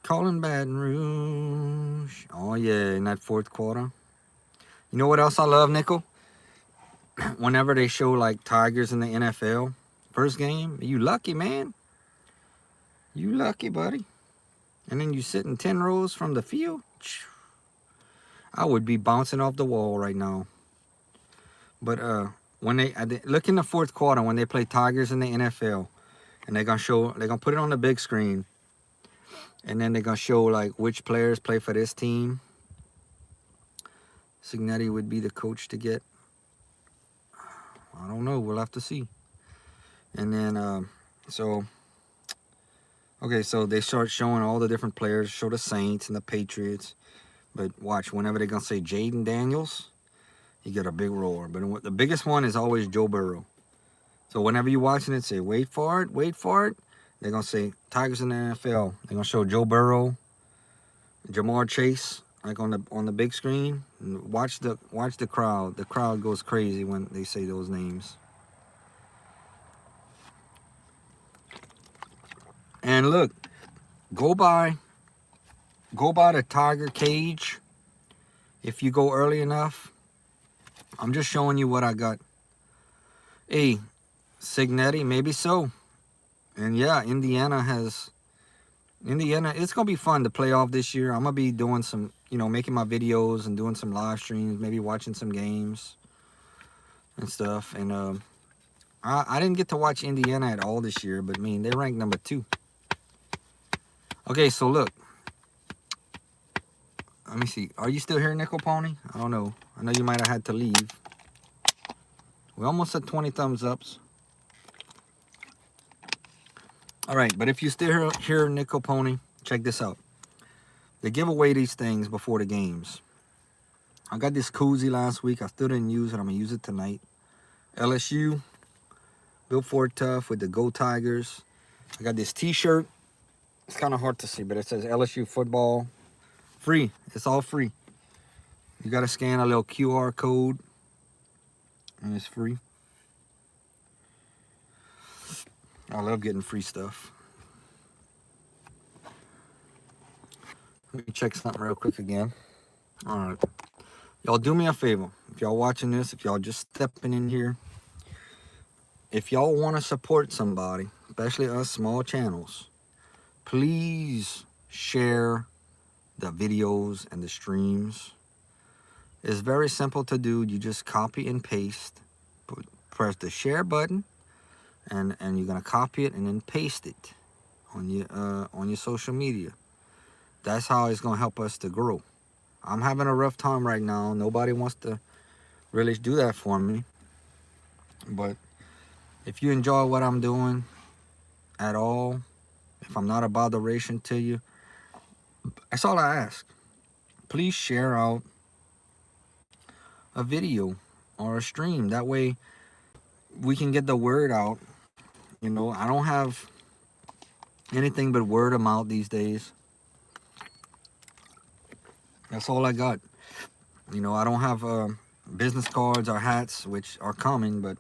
Calling Baton Rouge. Oh, yeah, in that fourth quarter. You know what else I love, Nickel? Whenever they show, like, Tigers in the NFL, first game, you lucky, man. You lucky, buddy. And then you sitting 10 rows from the field. I would be bouncing off the wall right now. But when they look in the fourth quarter when they play Tigers in the NFL, and they're gonna put it on the big screen, and then they're gonna show like which players play for this team. Signetti would be the coach to get. I don't know. We'll have to see. And then so they start showing all the different players. Show the Saints and the Patriots. But watch, whenever they're gonna say Jaden Daniels, you get a big roar. But the biggest one is always Joe Burrow. So whenever you're watching it, say, wait for it, wait for it. They're going to say, Tigers in the NFL. They're going to show Joe Burrow, Jamar Chase, like on the big screen. And watch the crowd. The crowd goes crazy when they say those names. And look, go by the Tiger cage. If you go early enough, I'm just showing you what I got. Hey, Signetti, maybe so. And yeah, Indiana, it's going to be fun to play off this year. I'm going to be doing some, making my videos and doing some live streams, maybe watching some games and stuff. And I didn't get to watch Indiana at all this year, but I mean, they're ranked number 2. Okay, so look. Let me see. Are you still here, Nickel Pony? I don't know. I know you might have had to leave. We're almost at 20 thumbs ups. All right, but if you still here, Nickel Pony, check this out. They give away these things before the games. I got this koozie last week. I still didn't use it. I'm going to use it tonight. LSU, Built Ford Tough with the Go Tigers. I got this t-shirt. It's kind of hard to see, but it says LSU football. Free. It's all free. You got to scan a little QR code, and it's free. I love getting free stuff. Let me check something real quick again. All right. Y'all do me a favor. If y'all watching this, if y'all just stepping in here, if y'all want to support somebody, especially us small channels, please share the videos and the streams. It's very simple to do. You just copy and paste. Press the share button, and you're gonna copy it and then paste it on your social media. That's how it's gonna help us to grow. I'm having a rough time right now. Nobody wants to really do that for me. But if you enjoy what I'm doing at all, if I'm not a botheration to you, that's all I ask. Please share out a video or a stream. That way we can get the word out. I don't have anything but word of mouth these days. That's all I got. I don't have business cards or hats, which are coming, but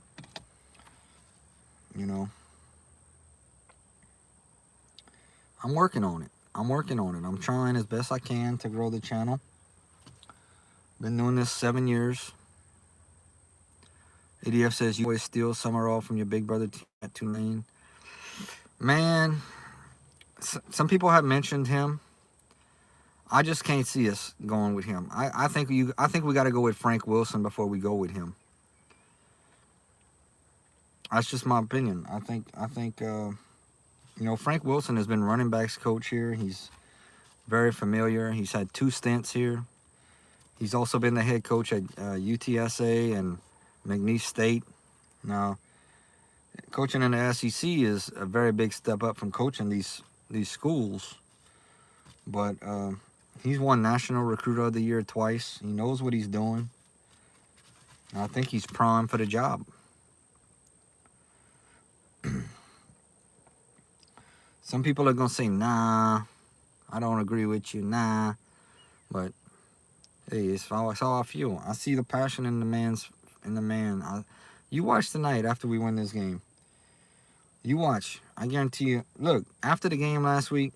I'm working on it. I'm trying as best I can to grow the channel. Been doing this 7 years. ADF says you always steal summer off from your big brother at Tulane. Man, some people have mentioned him. I just can't see us going with him. I think we got to go with Frank Wilson before we go with him. That's just my opinion. I think Frank Wilson has been running backs coach here. He's Very familiar. He's had 2 stints here. He's also been the head coach at UTSA and McNeese State. Now, coaching in the SEC is a very big step up from coaching these schools. But he's won National Recruiter of the Year twice. He knows what he's doing. And I think he's primed for the job. Some people are going to say, nah, I don't agree with you, nah. But, hey, it's how I feel. I see the passion in the man. You watch tonight after we win this game. You watch. I guarantee you. Look, after the game last week,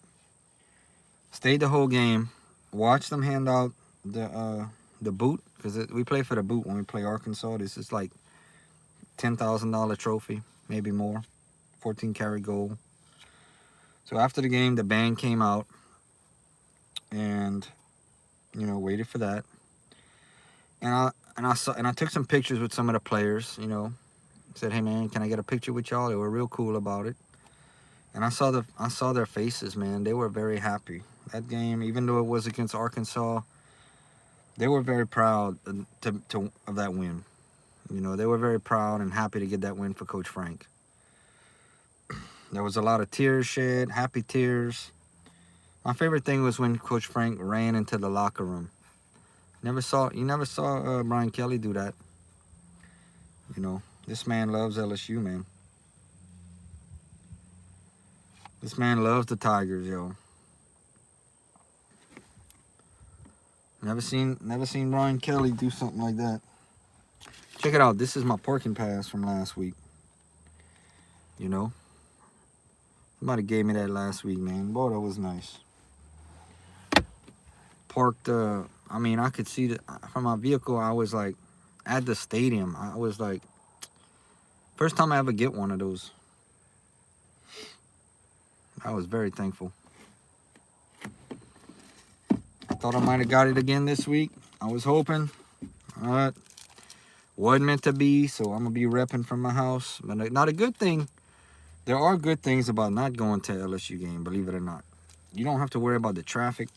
stayed the whole game. Watched them hand out the boot. Because we play for the boot when we play Arkansas. This is like $10,000 trophy. Maybe more. 14 karat gold. So after the game, the band came out. And, you know, waited for that. And I took some pictures with some of the players, you know. Said, hey man, can I get a picture with y'all? They were real cool about it. And I saw their faces, man. They were very happy. That game, even though it was against Arkansas, they were very proud of that win. You know, they were very proud and happy to get that win for Coach Frank. There was a lot of tears shed, happy tears. My favorite thing was when Coach Frank ran into the locker room. You never saw Brian Kelly do that. You know, this man loves LSU, man. This man loves the Tigers, yo. Never seen Brian Kelly do something like that. Check it out. This is my parking pass from last week. You know, somebody gave me that last week, man. Boy, that was nice. Parked. I mean, I could see from my vehicle. I was like at the stadium. I was like, first time I ever get one of those. I was very thankful. I thought I might have got it again this week. I was hoping. Wasn't meant to be, so I'm going to be repping from my house. But not a good thing. There are good things about not going to LSU game, believe it or not. You don't have to worry about the traffic,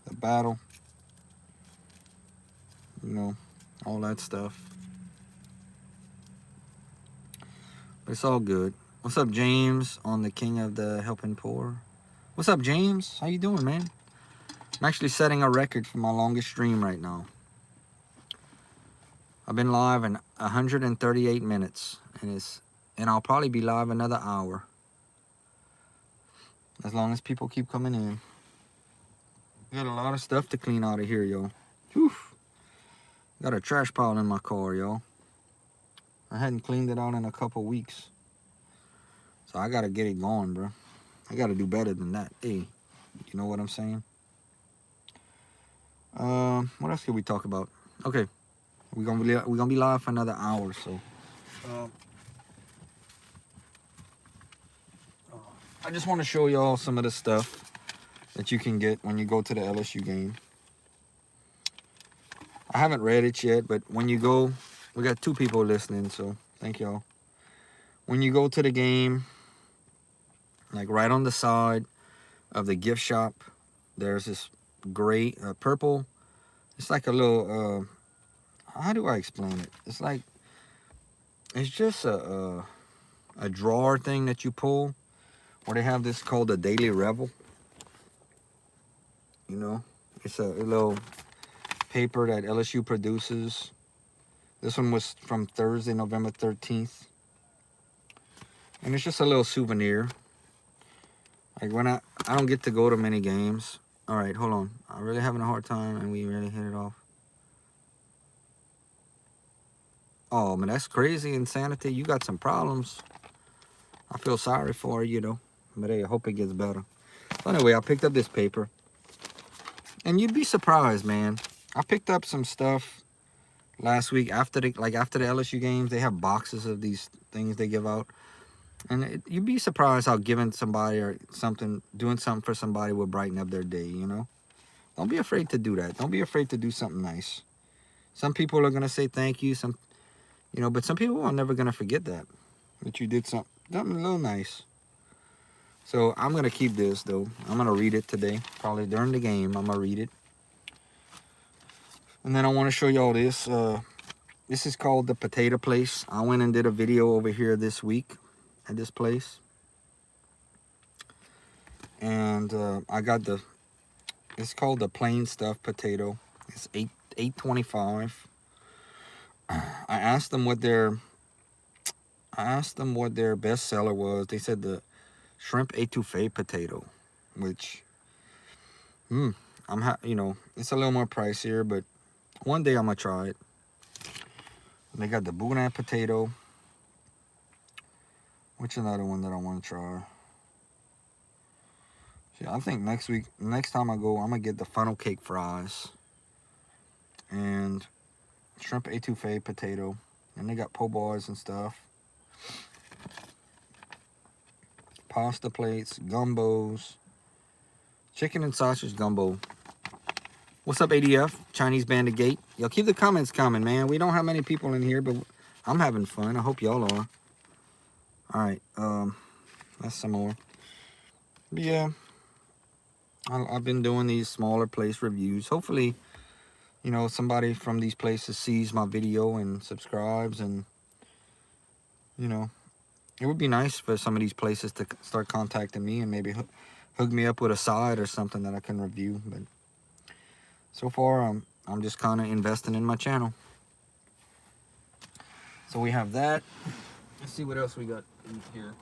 the battle, you know, all that stuff. But it's all good. What's up, James, on the King of the Helping Poor? What's up, James? How you doing, man? I'm actually setting a record for my longest stream right now. I've been live in 138 minutes, and I'll probably be live another hour. As long as people keep coming in. Got a lot of stuff to clean out of here, yo. Whew. Got a trash pile in my car, yo. I hadn't cleaned it out in a couple weeks. So I gotta get it going, bro. I gotta do better than that. Hey, you know what I'm saying? What else could we talk about? Okay, we're gonna be live for another hour, so. I just want to show y'all some of the stuff that you can get when you go to the LSU game. I haven't read it yet, but when you go, we got 2 people listening, so thank y'all. When you go to the game, like right on the side of the gift shop, there's this gray, purple. It's like a little, how do I explain it? It's just a drawer thing that you pull, where they have this called a Daily Revel. You know, it's a little paper that LSU produces. This one was from Thursday, November 13th. And it's just a little souvenir. Like when I don't get to go to many games. All right, hold on. I'm really having a hard time and we really hit it off. Oh, man, that's crazy insanity. You got some problems. I feel sorry for you, though. But hey, I hope it gets better. So anyway, I picked up this paper. And you'd be surprised, man. I picked up some stuff last week after the LSU games. They have boxes of these things they give out. And you'd be surprised how giving somebody or something, doing something for somebody will brighten up their day, you know? Don't be afraid to do that. Don't be afraid to do something nice. Some people are going to say thank you, but some people are never going to forget that you did something a little nice. So I'm gonna keep this though. I'm gonna read it today. Probably during the game, I'm gonna read it. And then I want to show y'all this. This is called the Potato Place. I went and did a video over here this week at this place. And I got it's called the plain stuffed potato. It's $8.25. I asked them what their best seller was. They said the shrimp etouffee potato, which you know, it's a little more pricier, but one day I'm gonna try it. And they got the boudin potato. Which another one that I want to try? Yeah, I think next time I go, I'm gonna get the funnel cake fries and shrimp etouffee potato, and they got po' boys and stuff, pasta plates, gumbos, chicken and sausage gumbo. What's up, ADF? Chinese Bandit Gate. Y'all keep the comments coming, man. We don't have many people in here, but I'm having fun. I hope y'all are. All right, that's some more. But yeah, I've been doing these smaller place reviews. Hopefully, you know, somebody from these places sees my video and subscribes, and, you know, it would be nice for some of these places to start contacting me and maybe hook me up with a side or something that I can review. But so far, I'm just kind of investing in my channel. So we have that. Let's see what else we got in here.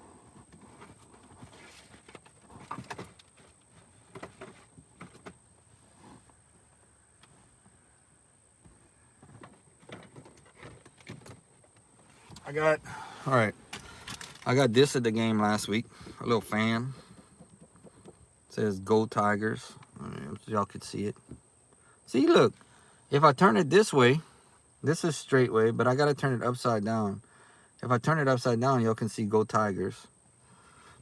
All right, I got this at the game last week, a little fan. It says Go Tigers. Y'all could see it. See, look, if I turn it this way, this is straight way, but I gotta turn it upside down. If I turn it upside down, y'all can see Go Tigers.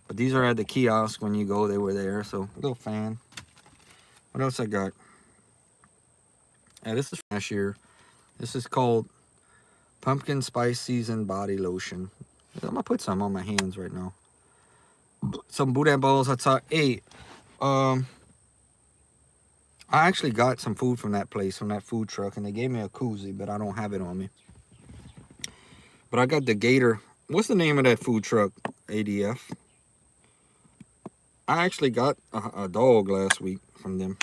But these are at the kiosk. When you go, they were there. So, a little fan. What else I got? Yeah, this is from last year. This is called Pumpkin Spice Seasoned Body Lotion. I'm gonna put some on my hands right now. Some boudin balls. Hey, I actually got some food from that place, from that food truck, and they gave me a koozie, but I don't have it on me. But I got the Gator. What's the name of that food truck, ADF? I actually got a dog last week from them.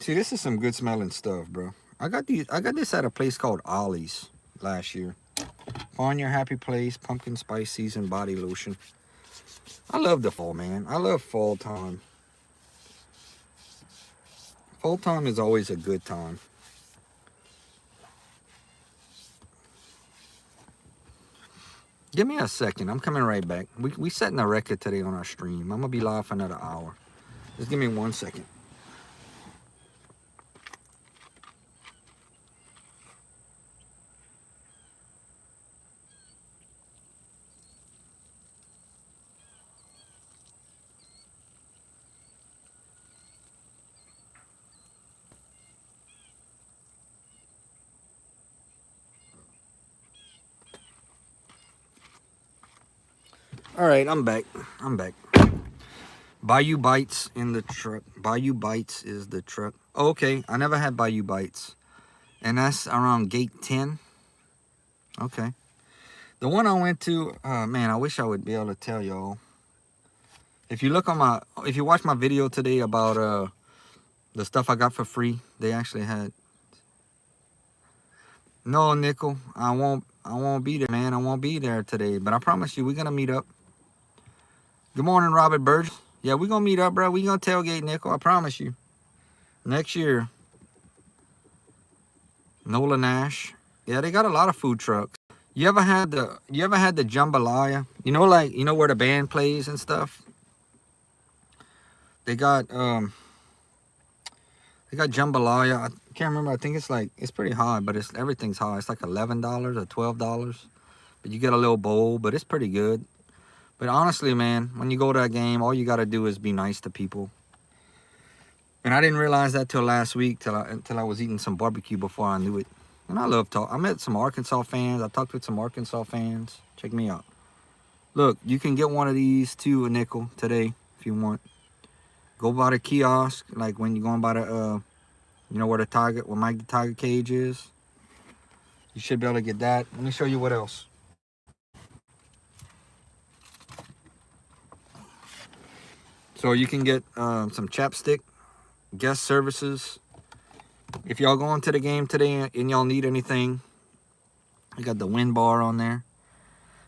See, this is some good smelling stuff, bro. I got this at a place called Ollie's last year. Find your happy place, pumpkin spice seasoned body lotion. I love the fall, man. I love fall time. Fall time is always a good time. Give me a second. I'm coming right back. We setting a record today on our stream. I'm gonna be live for another hour. Just give me 1 second. All right, I'm back. Bayou Bites in the truck. Bayou Bites is the truck. Oh, okay, I never had Bayou Bites. And that's around gate 10. Okay. The one I went to, man, I wish I would be able to tell y'all. If you watch my video today about the stuff I got for free, they actually had. No, Nickel, I won't be there, man. I won't be there today, but I promise you, we're gonna meet up. Good morning, Robert Burgess. Yeah, we're gonna meet up, bro. We're gonna tailgate, Nickel. I promise you. Next year. Nola Nash. Yeah, they got a lot of food trucks. You ever had the jambalaya? You know, like, you know where the band plays and stuff? They got jambalaya. I can't remember. I think it's pretty high, but everything's high. It's like $11 or $12. But you get a little bowl, but it's pretty good. But honestly, man, when you go to a game, all you got to do is be nice to people. And I didn't realize that till last week, till I was eating some barbecue before I knew it. And I love talk. I met some Arkansas fans. I talked with some Arkansas fans. Check me out. Look, you can get one of these too, a nickel today if you want. Go by the kiosk, like when you're going by the, you know where the Tiger, where Mike the Tiger cage is. You should be able to get that. Let me show you what else. So you can get some chapstick, guest services. If y'all going to the game today and y'all need anything, you got the win bar on there.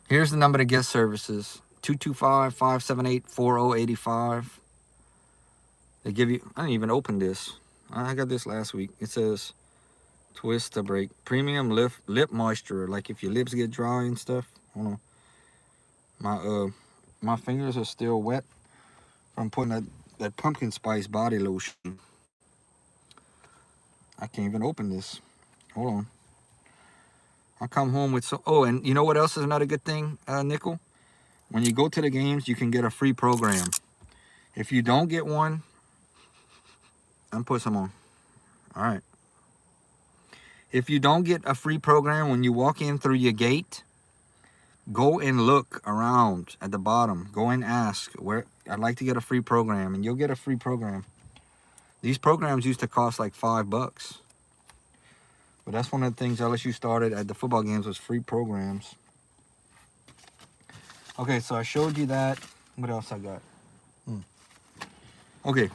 Here's the number to guest services. 225-578-4085. They give you, I didn't even open this. I got this last week. It says twist to break. Premium lip moisture. Like if your lips get dry and stuff. Hold on. My fingers are still wet from putting that pumpkin spice body lotion. I can't even open this. Hold on. I'll come home with some. Oh, and you know what else is another good thing, Nickel? When you go to the games, you can get a free program. If you don't get one, I'm put some on. All right. If you don't get a free program when you walk in through your gate, go and look around at the bottom. Go and ask where I'd like to get a free program, and you'll get a free program. These programs used to cost like $5. But that's one of the things LSU started at the football games was free programs. Okay, so I showed you that. What else I got? Okay.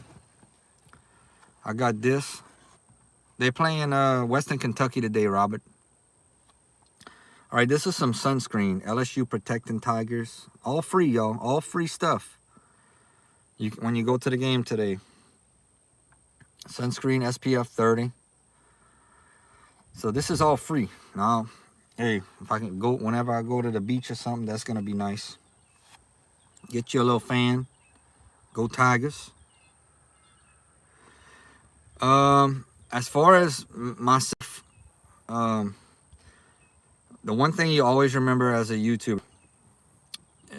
I got this. They're playing Western Kentucky today, Robert. All right, this is some sunscreen. LSU Protecting Tigers. All free, y'all. All free stuff. When you go to the game today. Sunscreen SPF 30. So this is all free. Now, hey, if I can go, whenever I go to the beach or something, that's going to be nice. Get you a little fan. Go Tigers. As far as myself, the one thing you always remember as a YouTuber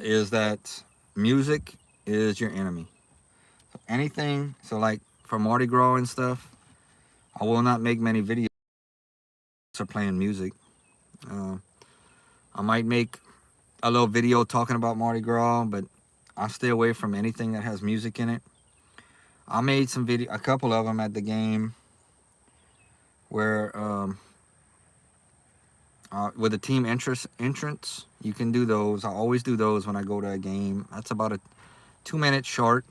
is that music is your enemy. So anything, so like for Mardi Gras and stuff, I will not make many videos for playing music. I might make a little video talking about Mardi Gras, but I stay away from anything that has music in it. I made some video, a couple of them at the game where with the team entrance, you can do those. I always do those when I go to a game. That's about a 2-minute short.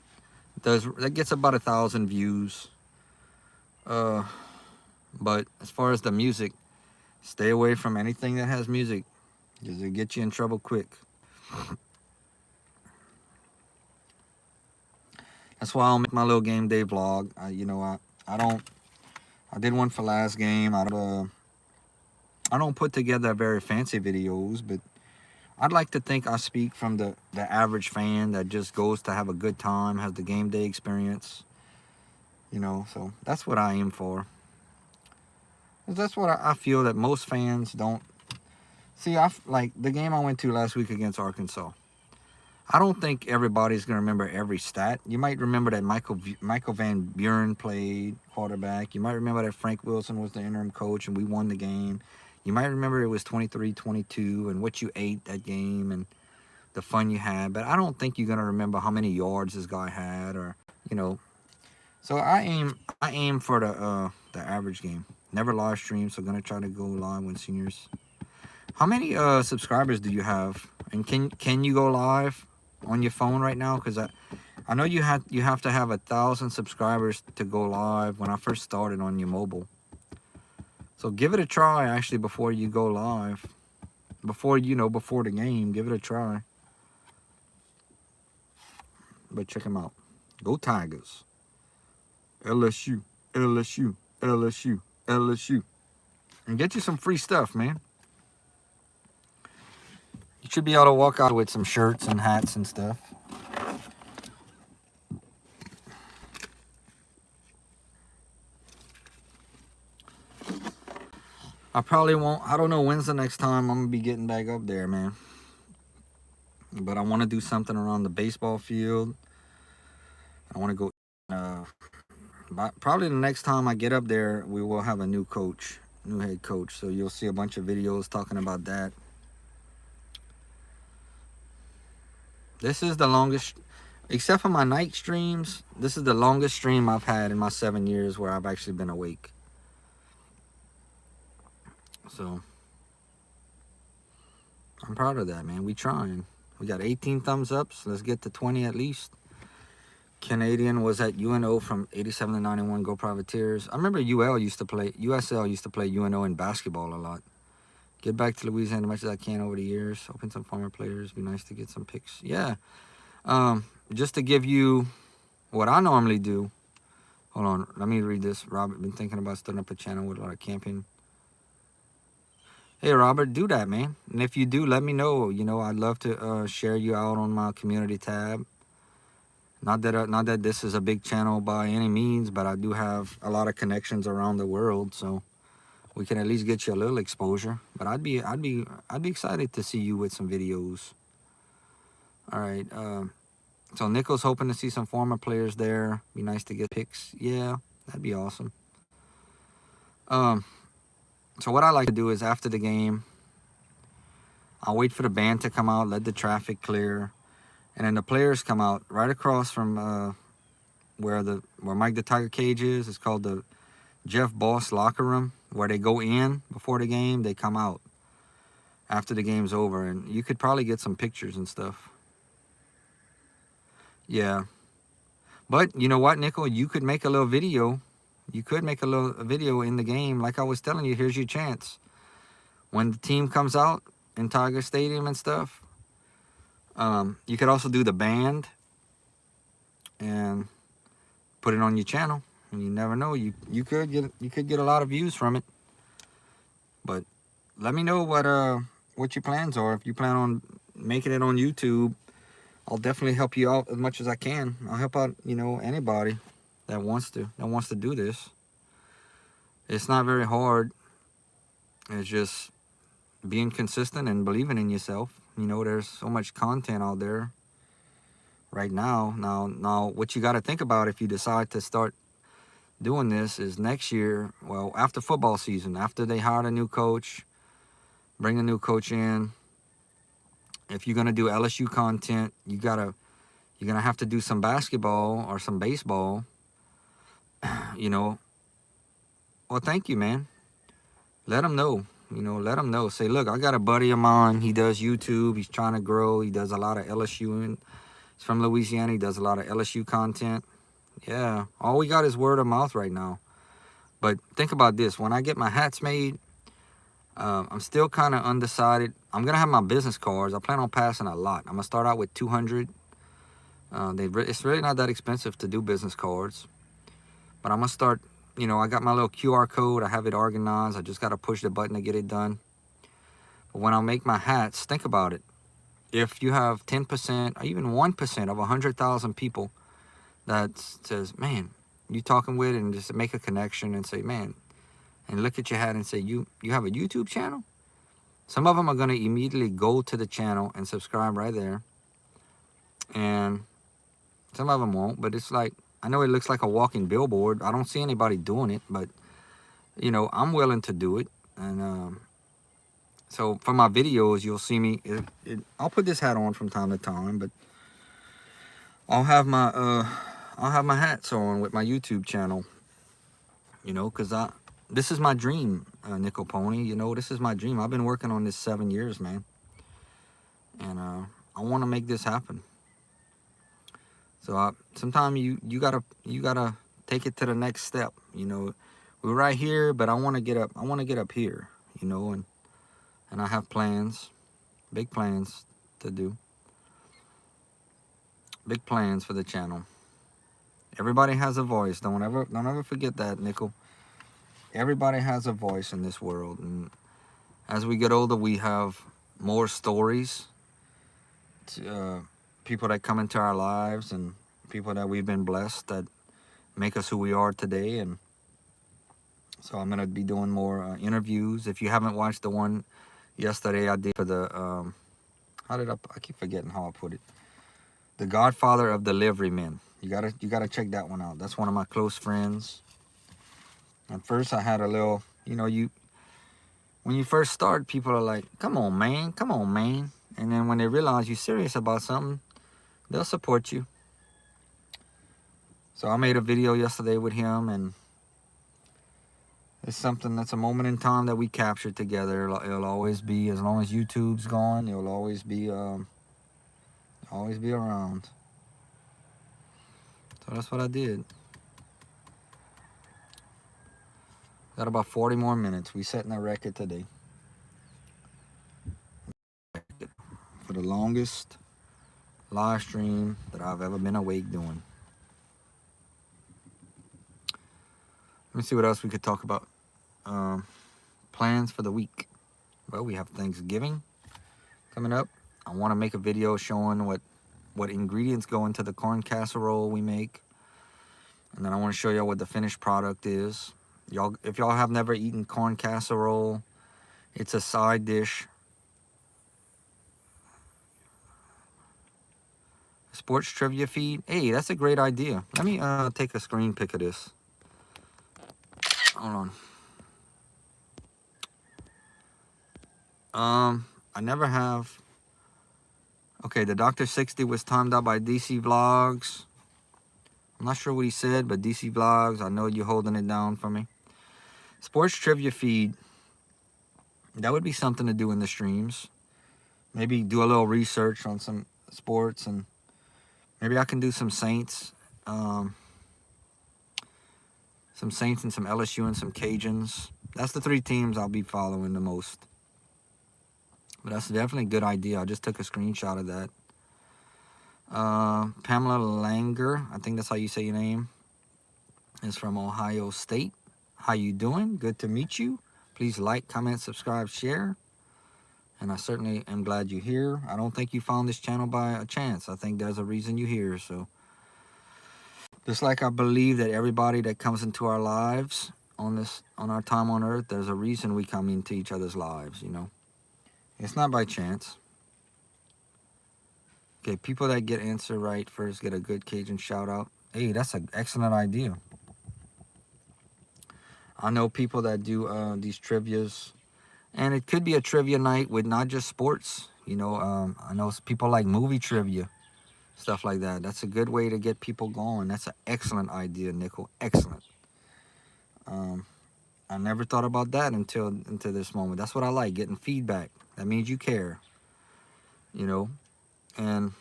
That gets about 1,000 views. But as far as the music, stay away from anything that has music, because it'll get you in trouble quick. That's why I'll make my little game day vlog. I did one for last game. I don't put together very fancy videos, but I'd like to think I speak from the average fan that just goes to have a good time, has the game day experience. So that's what I aim for. That's what I feel that most fans don't. See, like the game I went to last week against Arkansas. I don't think everybody's going to remember every stat. You might remember that Michael Van Buren played quarterback. You might remember that Frank Wilson was the interim coach and we won the game. You might remember it was 23-22 and what you ate that game and the fun you had. But I don't think you're going to remember how many yards this guy had or. So I aim for the average game. Never live stream, so going to try to go live when seniors. How many subscribers do you have? And can you go live on your phone right now? Because I know you have to have 1,000 subscribers to go live when I first started on your mobile. So give it a try actually before you go live. Before the game, give it a try. But check them out. Go Tigers. LSU, LSU, LSU, LSU. And get you some free stuff, man. You should be able to walk out with some shirts and hats and stuff. I probably won't. I don't know when's the next time I'm going to be getting back up there, man. But I want to do something around the baseball field. I want to go. Probably the next time I get up there, we will have a new coach, new head coach. So you'll see a bunch of videos talking about that. This is the longest, except for my night streams, this is the longest stream I've had in my 7 years where I've actually been awake. So I'm proud of that, man. We trying. We got 18 thumbs up, so let's get to 20 at least. Canadian was at UNO from 87 to 91, Go Privateers. I remember USL used to play UNO in basketball a lot. Get back to Louisiana as much as I can over the years. Open some former players. Be nice to get some pics. Yeah. Just to give you what I normally do. Hold on. Let me read this. Robert, been thinking about starting up a channel with a lot of camping. Hey, Robert, do that, man. And if you do, let me know. You know, I'd love to share you out on my community tab. Not that this is a big channel by any means, but I do have a lot of connections around the world, so we can at least get you a little exposure. But I'd be excited to see you with some videos. All right. So Nico's hoping to see some former players there. Be nice to get pics. Yeah, that'd be awesome. So what I like to do is after the game, I'll wait for the band to come out, let the traffic clear, and then the players come out right across from where Mike the Tiger Cage is. It's called the Jeff Boss locker room, where they go in before the game, they come out after the game's over, and you could probably get some pictures and stuff. Yeah, but you know what, Nickel, you could make a little video. You could make a video in the game. Like I was telling you, here's your chance. When the team comes out in Tiger Stadium and stuff, you could also do the band and put it on your channel. And you never know, you could get a lot of views from it. But let me know what your plans are. If you plan on making it on YouTube, I'll definitely help you out as much as I can. I'll help out, you know, anybody that wants to do this. It's not very hard. It's just being consistent and believing in yourself. You know, there's so much content out there right now. Now what you got to think about if you decide to start doing this is next year, well, after football season, after they hire a new coach, bring a new coach in, if you're going to do LSU content, you're going to have to do some basketball or some baseball, you know. Well, thank you, man. Let them know, you know, let them know. Say, look, I got a buddy of mine. He does YouTube. He's trying to grow. He does a lot of LSU. He's from Louisiana. He does a lot of LSU content. Yeah, all we got is word of mouth right now. But think about this. When I get my hats made, I'm still kind of undecided. I'm going to have my business cards. I plan on passing a lot. I'm going to start out with 200. It's really not that expensive to do business cards. But I'm going to start, you know, I got my little QR code. I have it organized. I just got to push the button to get it done. But when I make my hats, think about it. If you have 10% or even 1% of 100,000 people that says, man, you talking with, and just make a connection and say, man, and look at your hat and say, you have a YouTube channel? Some of them are going to immediately go to the channel and subscribe right there. And some of them won't, but it's like, I know it looks like a walking billboard. I don't see anybody doing it, but, you know, I'm willing to do it. And so for my videos, you'll see me, I'll put this hat on from time to time, but I'll have my hats on with my YouTube channel, you know, because this is my dream, Nickel Pony. You know, this is my dream. I've been working on this 7 years, man. And I want to make this happen. So sometimes you gotta take it to the next step. You know, we're right here, but I want to get up. I want to get up here. You know, and I have plans, big plans to do. Big plans for the channel. Everybody has a voice. Don't ever forget that, Nickel. Everybody has a voice in this world, and as we get older, we have more stories. People that come into our lives and people that we've been blessed that make us who we are today. And so I'm gonna be doing more interviews. If you haven't watched the one yesterday I did for the I keep forgetting how I put it. The Godfather of Delivery Men. You gotta check that one out. That's one of my close friends. At first I had a little, you know, when you first start, people are like, come on, man. And then when they realize you're serious about something, they'll support you. So I made a video yesterday with him, and it's something that's a moment in time that we captured together. It'll always be, as long as YouTube's going, it'll always be around. So that's what I did. Got about 40 more minutes. We setting a record today for the longest live stream that I've ever been awake doing. Let me see what else we could talk about. Plans for the week. Well, we have Thanksgiving coming up. I want to make a video showing what ingredients go into the corn casserole we make, and then I want to show y'all what the finished product is. Y'all, if y'all have never eaten corn casserole, it's a side dish. Sports trivia feed. Hey, that's a great idea. Let me take a screen pic of this. Hold on. I never have. Okay, the Dr. 60 was timed out by DC Vlogs. I'm not sure what he said, but DC Vlogs, I know you're holding it down for me. Sports trivia feed. That would be something to do in the streams. Maybe do a little research on some sports, and maybe I can do some Saints. Some Saints and some LSU and some Cajuns. That's the three teams I'll be following the most. But that's definitely a good idea. I just took a screenshot of that. Pamela Langer, I think that's how you say your name, is from Ohio State. How you doing? Good to meet you. Please like, comment, subscribe, share. And I certainly am glad you're here. I don't think you found this channel by a chance. I think there's a reason you're here. So just like I believe that everybody that comes into our lives on our time on earth, there's a reason we come into each other's lives, you know. It's not by chance. Okay, people that get answer right first get a good Cajun shout out. Hey, that's an excellent idea. I know people that do these trivias, and it could be a trivia night with not just sports. You know, I know people like movie trivia, stuff like that. That's a good way to get people going. That's an excellent idea, Nickel. Excellent. I never thought about that until this moment. That's what I like, getting feedback. That means you care, you know. And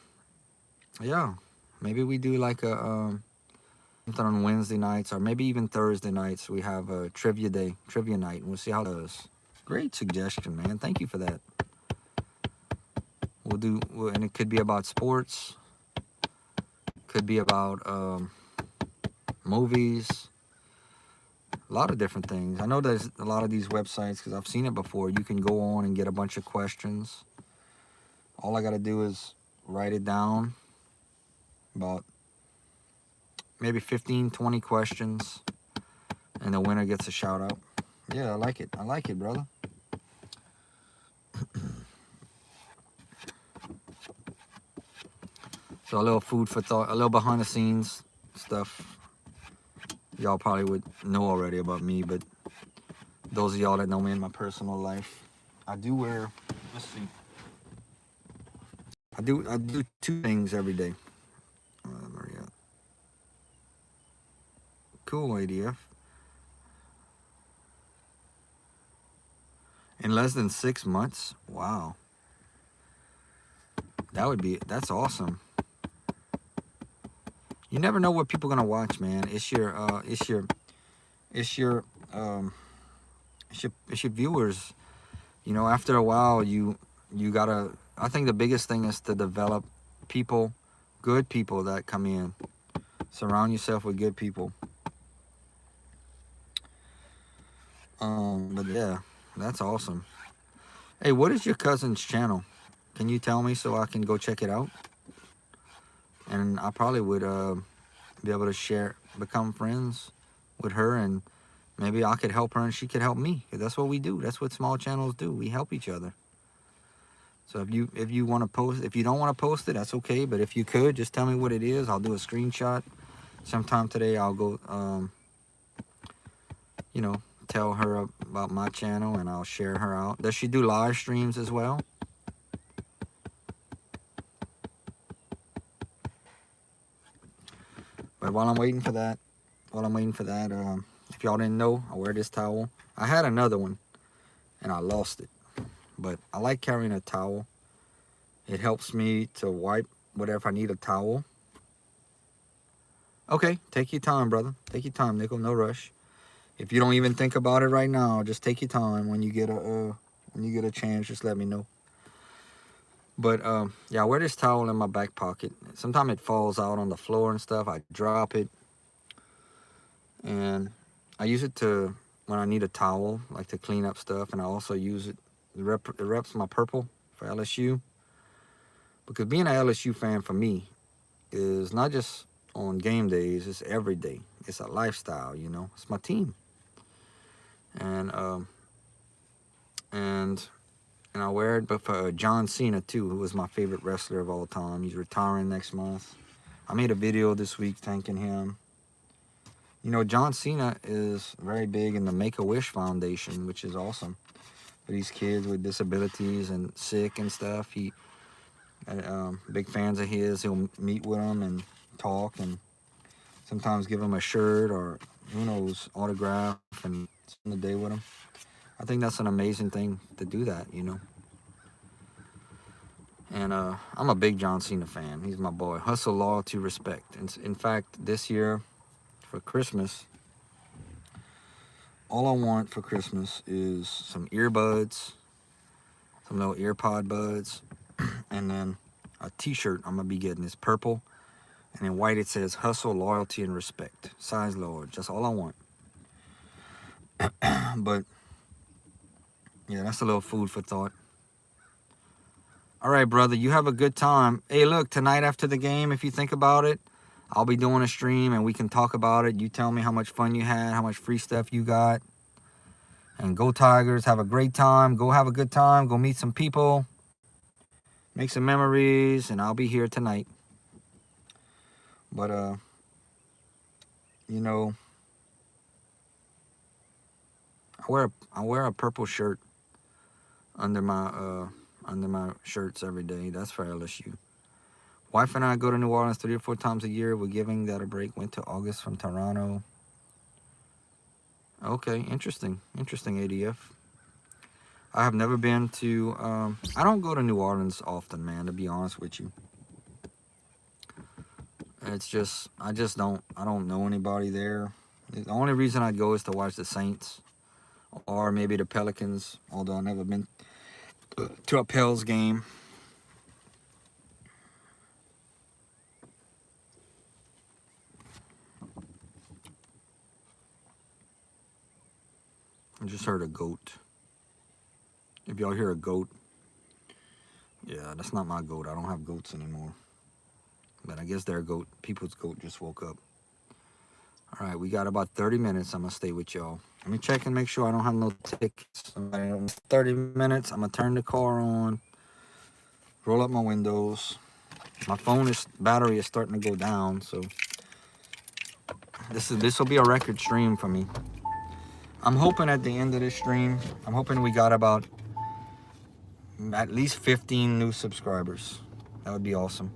yeah, maybe we do like a something on Wednesday nights, or maybe even Thursday nights. We have a trivia night, and we'll see how it does. Great suggestion, man. Thank you for that. And it could be about sports. Could be about movies. A lot of different things. I know there's a lot of these websites, because I've seen it before. You can go on and get a bunch of questions. All I got to do is write it down. About maybe 15, 20 questions. And the winner gets a shout out. Yeah, I like it. I like it, brother. So a little food for thought, a little behind the scenes stuff. Y'all probably would know already about me, but those of y'all that know me in my personal life, I do wear, let's see, I do two things every day. Cool ADF. In less than 6 months? Wow. That's awesome. You never know what people are gonna watch, man. It's your viewers. You know, after a while, you gotta. I think the biggest thing is to develop people, good people that come in. Surround yourself with good people. But yeah, that's awesome. Hey, what is your cousin's channel? Can you tell me so I can go check it out? And I probably would be able to become friends with her, and maybe I could help her and she could help me. 'Cause that's what we do. That's what small channels do. We help each other. So if you want to post, if you don't want to post it, that's okay. But if you could, just tell me what it is. I'll do a screenshot. Sometime today, I'll go, you know, tell her about my channel, and I'll share her out. Does she do live streams as well? But while I'm waiting for that, if y'all didn't know, I wear this towel. I had another one, and I lost it. But I like carrying a towel. It helps me to wipe whatever I need a towel. Okay, take your time, brother. Take your time, Nickel. No rush. If you don't even think about it right now, just take your time. When you get a chance, just let me know. But yeah, I wear this towel in my back pocket. Sometimes it falls out on the floor and stuff. I drop it, and I use it to when I need a towel, like to clean up stuff. And I also use it. It reps my purple for LSU, because being an LSU fan for me is not just on game days. It's every day. It's a lifestyle, you know. It's my team. And I wear it, but for John Cena too, who was my favorite wrestler of all time. He's retiring next month. I made a video this week thanking him. You know, John Cena is very big in the Make-A-Wish Foundation, which is awesome for these kids with disabilities and sick and stuff. He big fans of his. He'll meet with them and talk, and sometimes give them a shirt or, who knows, autograph and spend the day with them. I think that's an amazing thing to do that, you know. And I'm a big John Cena fan. He's my boy. Hustle, loyalty, respect. And in fact, this year for Christmas, all I want for Christmas is some earbuds, some little earpod buds, and then a t-shirt I'm going to be getting. It's purple, and in white it says hustle, loyalty, and respect. Size large. That's all I want. But yeah, that's a little food for thought. All right, brother, you have a good time. Hey, look, tonight after the game, if you think about it, I'll be doing a stream and we can talk about it. You tell me how much fun you had, how much free stuff you got. And go Tigers. Have a great time. Go have a good time. Go meet some people. Make some memories. And I'll be here tonight. But, you know, I wear a purple shirt under my shirts every day. That's for LSU. Wife and I go to New Orleans 3 or 4 times a year. We're giving that a break. Went to August from Toronto. Okay, interesting. Interesting, ADF. I have never been to... I don't go to New Orleans often, man, to be honest with you. It's just... I don't know anybody there. The only reason I go is to watch the Saints. Or maybe the Pelicans. Although I've never been to a Pels game. I just heard a goat. If y'all hear a goat, yeah, that's not my goat. I don't have goats anymore. But I guess their goat, people's goat, just woke up. All right, we got about 30 minutes. I'm going to stay with y'all. Let me check and make sure I don't have no tickets. 30 minutes. I'm going to turn the car on. Roll up my windows. My battery is starting to go down, so this will be a record stream for me. I'm hoping at the end of this stream, I'm hoping we got about at least 15 new subscribers. That would be awesome.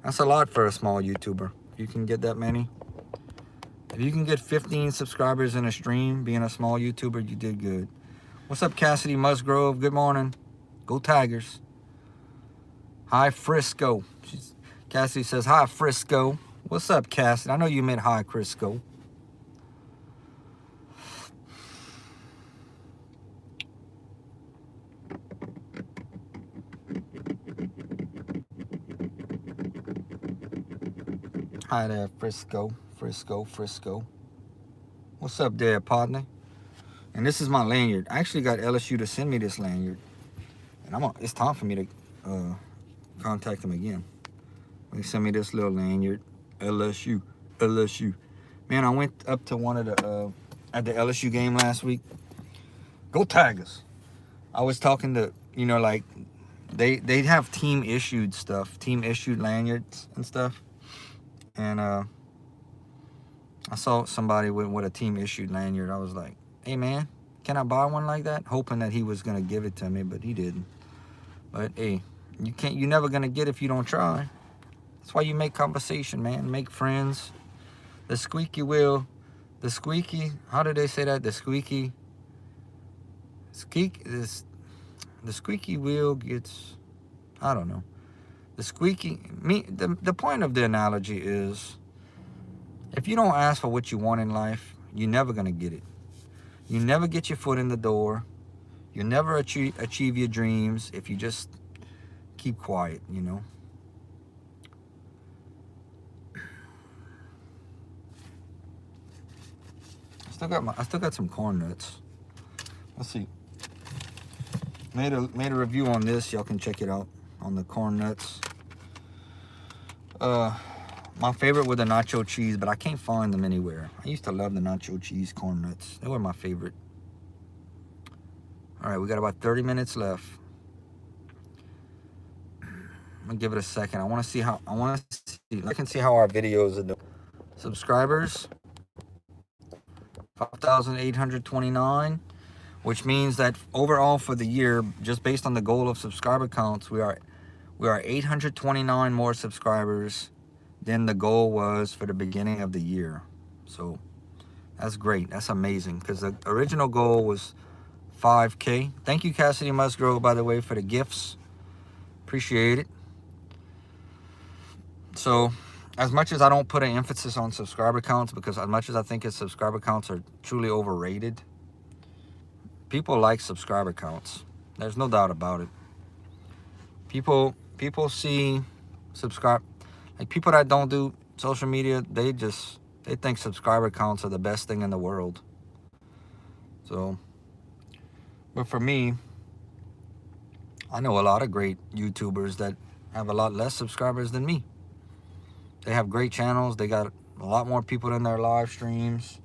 That's a lot for a small YouTuber. You can get that many. If you can get 15 subscribers in a stream, being a small YouTuber, you did good. What's up, Cassidy Musgrove? Good morning. Go Tigers. Hi, Frisco. Cassidy says, hi, Frisco. What's up, Cassidy? I know you meant hi, Frisco. Hi there, Frisco. What's up there, partner? And this is my lanyard. I actually got LSU to send me this lanyard. And it's time for me to contact them again. They sent me this little lanyard. LSU. Man, I went up to one of the, at the LSU game last week. Go Tigers. I was talking to, you know, like, they have team issued stuff. Team issued lanyards and stuff. And I saw somebody with a team issued lanyard. I was like, hey man, can I buy one like that? Hoping that he was gonna give it to me, but he didn't. But hey, you're never gonna get it if you don't try. That's why you make conversation, man. Make friends. The squeaky wheel. The squeaky. How did they say that? The squeaky. The squeaky wheel gets. I don't know. The squeaky. The point of the analogy is, if you don't ask for what you want in life, you're never gonna get it. You never get your foot in the door. You never achieve your dreams if you just keep quiet, you know. I still got some corn nuts. Let's see. Made a review on this. Y'all can check it out on the corn nuts. My favorite were the nacho cheese, but I can't find them anywhere. I used to love the nacho cheese corn nuts. They were my favorite. All right, we got about 30 minutes left. I'm gonna give it a second. I can see how our videos are doing. Subscribers, 5,829, which means that overall for the year, just based on the goal of subscriber counts, we are 829 more subscribers than the goal was for the beginning of the year. So that's great. That's amazing, because the original goal was 5K. Thank you, Cassidy Musgrove, by the way, for the gifts. Appreciate it. So as much as I don't put an emphasis on subscriber counts, because as much as I think his subscriber counts are truly overrated, people like subscriber counts. There's no doubt about it. People see like people that don't do social media, they think subscriber counts are the best thing in the world. So, but for me, I know a lot of great YouTubers that have a lot less subscribers than me. They have great channels. They got a lot more people in their live streams.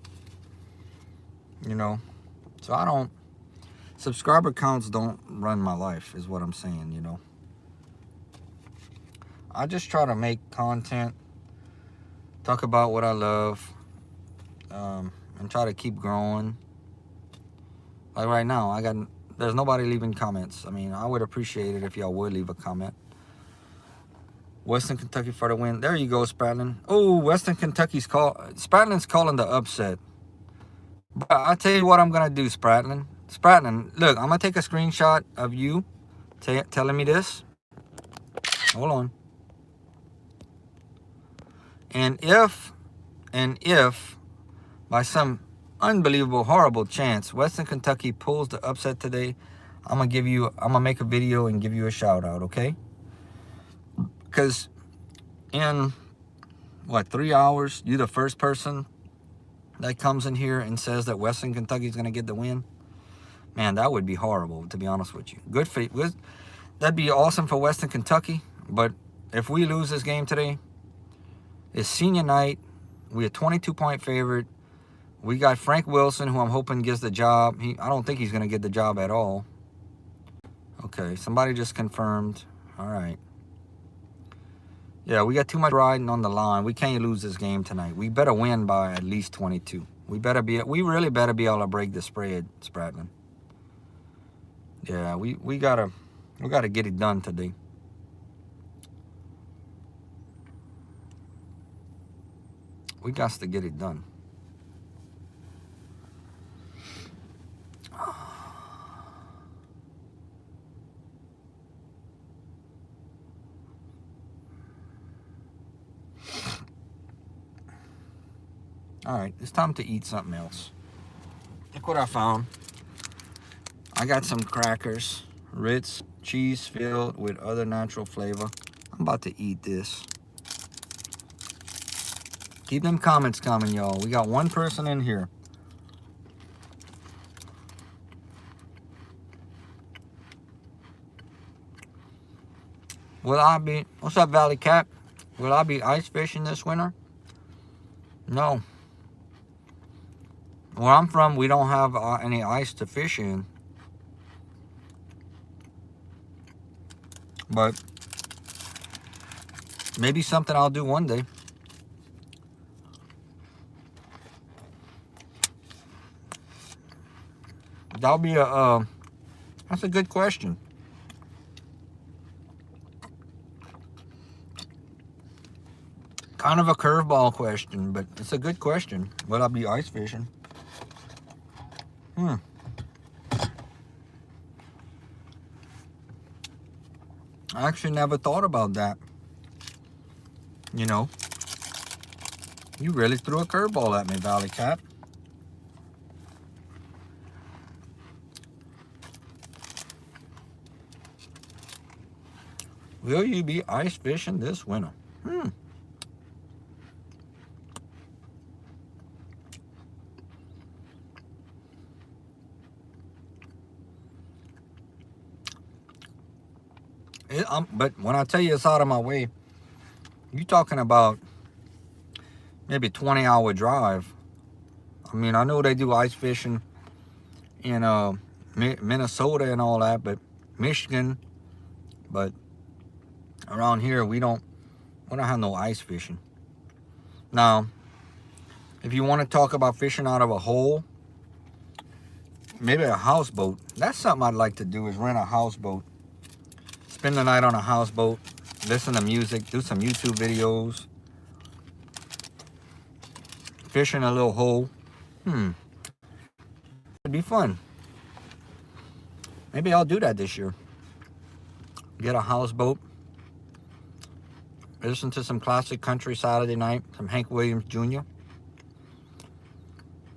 You know, so subscriber counts don't run my life, is what I'm saying, you know. I just try to make content, talk about what I love, and try to keep growing. Like right now, there's nobody leaving comments. I mean, I would appreciate it if y'all would leave a comment. Western Kentucky for the win. There you go, Spratlin. Oh, Western Kentucky's Spratlin's calling the upset. But I tell you what I'm gonna do, Spratlin. Spratlin, look, I'm gonna take a screenshot of you telling me this. Hold on. And if by some unbelievable, horrible chance Western Kentucky pulls the upset today, I'm gonna make a video and give you a shout out, okay? Because in 3 hours, you're the first person that comes in here and says that Western Kentucky is gonna get the win. Man, that would be horrible, to be honest with you. That'd be awesome for Western Kentucky, but if we lose this game today, it's senior night. We're a 22-point favorite. We got Frank Wilson, who I'm hoping gets the job. I don't think he's going to get the job at all. Okay, somebody just confirmed. All right. Yeah, we got too much riding on the line. We can't lose this game tonight. We better win by at least 22. We really better be able to break the spread, Spratlin. Yeah, we gotta get it done today. We got to get it done. All right, it's time to eat something else. Look what I found. I got some crackers, Ritz, cheese filled with other natural flavor. I'm about to eat this. Keep them comments coming, y'all. We got one person in here. What's up, Valley Cat? Will I be ice fishing this winter? No. Where I'm from, we don't have any ice to fish in. But maybe something I'll do one day. That'll be that's a good question. Kind of a curveball question, but it's a good question. Will I be ice fishing? I actually never thought about that. You know, you really threw a curveball at me, Valley Cat. Will you be ice fishing this winter? But when I tell you it's out of my way, you talking about maybe 20-hour drive. I mean, I know they do ice fishing in Minnesota and all that, but Michigan, but around here we don't have no ice fishing. Now, if you want to talk about fishing out of a hole, maybe a houseboat. That's something I'd like to do, is rent a houseboat. Spend the night on a houseboat, listen to music, do some YouTube videos, fish in a little hole. It'd be fun. Maybe I'll do that this year. Get a houseboat, listen to some classic country Saturday night, some Hank Williams Jr.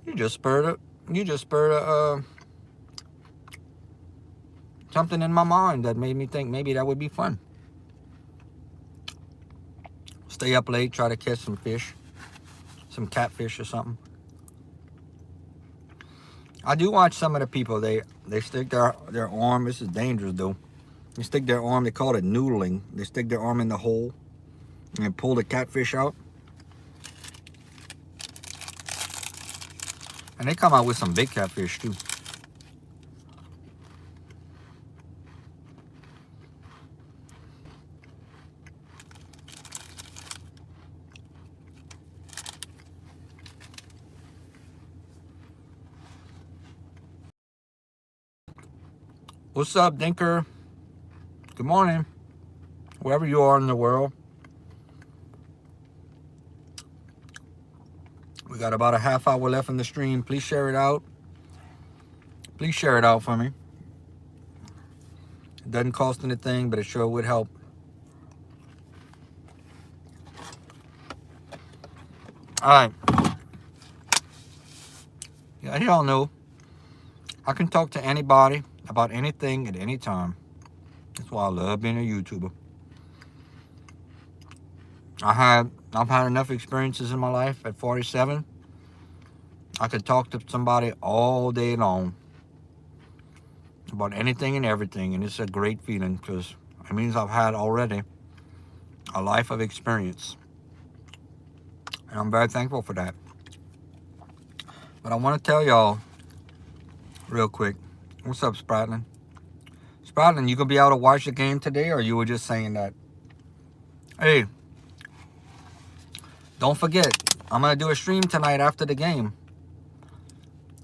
You just spurred something in my mind that made me think maybe that would be fun. Stay up late, try to catch some fish, some catfish or something. I do watch some of the people, they stick their arm, this is dangerous though. They stick their arm, they call it noodling. They stick their arm in the hole and pull the catfish out. And they come out with some big catfish too. What's up, Dinker? Good morning, wherever you are in the world. We got about a half hour left in the stream. Please share it out. Please share it out for me. It doesn't cost anything, but it sure would help. All right. Yeah, y'all know I can talk to anybody about anything at any time. That's why I love being a YouTuber. I've had enough experiences in my life at 47. I could talk to somebody all day long about anything and everything, and it's a great feeling because it means I've had already a life of experience, and I'm very thankful for that. But I want to tell y'all real quick. What's up, Spratlin? Spratlin, you gonna be able to watch the game today, or you were just saying that? Hey, don't forget, I'm gonna do a stream tonight after the game.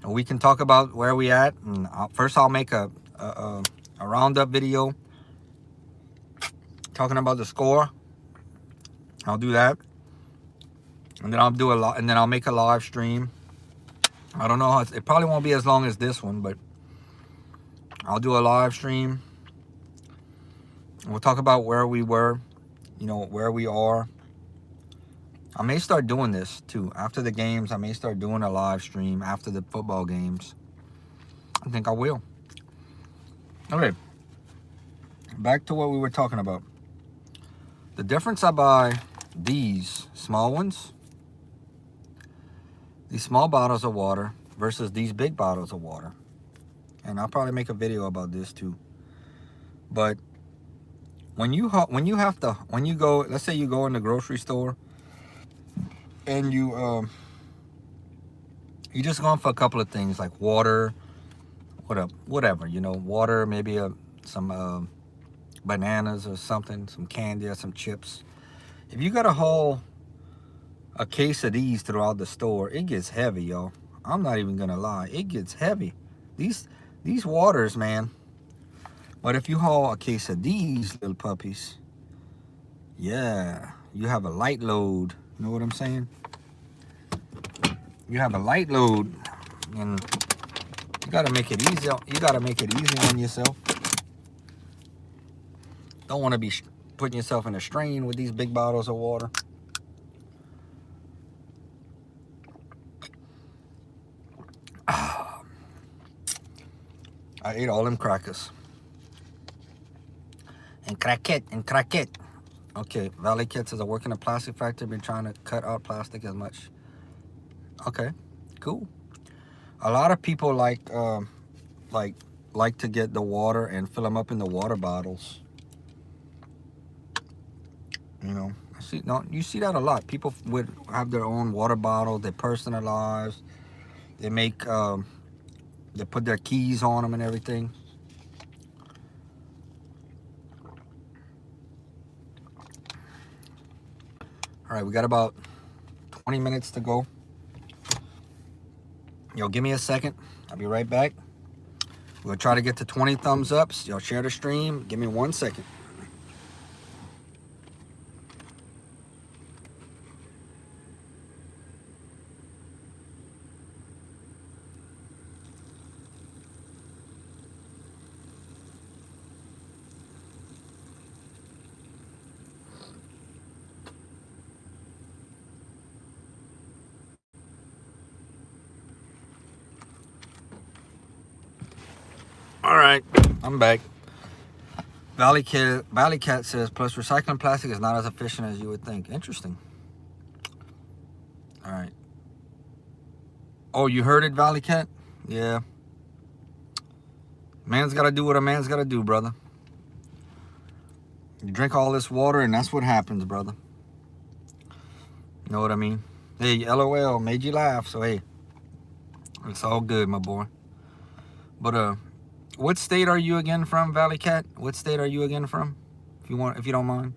And we can talk about where we at. And first, I'll make a roundup video talking about the score. I'll do that, and then I'll make a live stream. I don't know how it probably won't be as long as this one, but I'll do a live stream. We'll talk about where we were, where we are. I may start doing this too. After the games, I may start doing a live stream after the football games. I think I will. Okay. Back to what we were talking about. The difference I buy these small ones, these small bottles of water versus these big bottles of water. And I'll probably make a video about this too. But when you go, let's say you go in the grocery store and you just going for a couple of things like water, whatever, water, maybe some bananas or something, some candy or some chips. If you got to haul a case of these throughout the store, it gets heavy, y'all. I'm not even gonna lie, it gets heavy. These waters, man. But if you haul a case of these little puppies, yeah, you have a light load Know what I'm saying? You have a light load, and you gotta make it easy. You gotta make it easy on yourself. Don't want to be putting yourself in a strain with these big bottles of water. I ate all them crackers. And crackette. Okay, Valley Kid says I work in a plastic factory. Been trying to cut out plastic as much. Okay, cool. A lot of people like to get the water and fill them up in the water bottles. You know, you see that a lot. People would have their own water bottle. They personalize. They make they put their keys on them and everything. All right, we got about 20 minutes to go. Yo, give me a second. I'll be right back. We'll try to get to 20 thumbs ups. Y'all share the stream. Give me 1 second. All right, I'm back. Valley Cat says, plus recycling plastic is not as efficient as you would think. Interesting. All right. Oh, you heard it, Valley Cat? Yeah. Man's got to do what a man's got to do, brother. You drink all this water, and that's what happens, brother. You know what I mean? Hey, LOL, made you laugh, so hey. It's all good, my boy. But, what state are you again from, Valley Cat? What state are you again from? If you don't mind.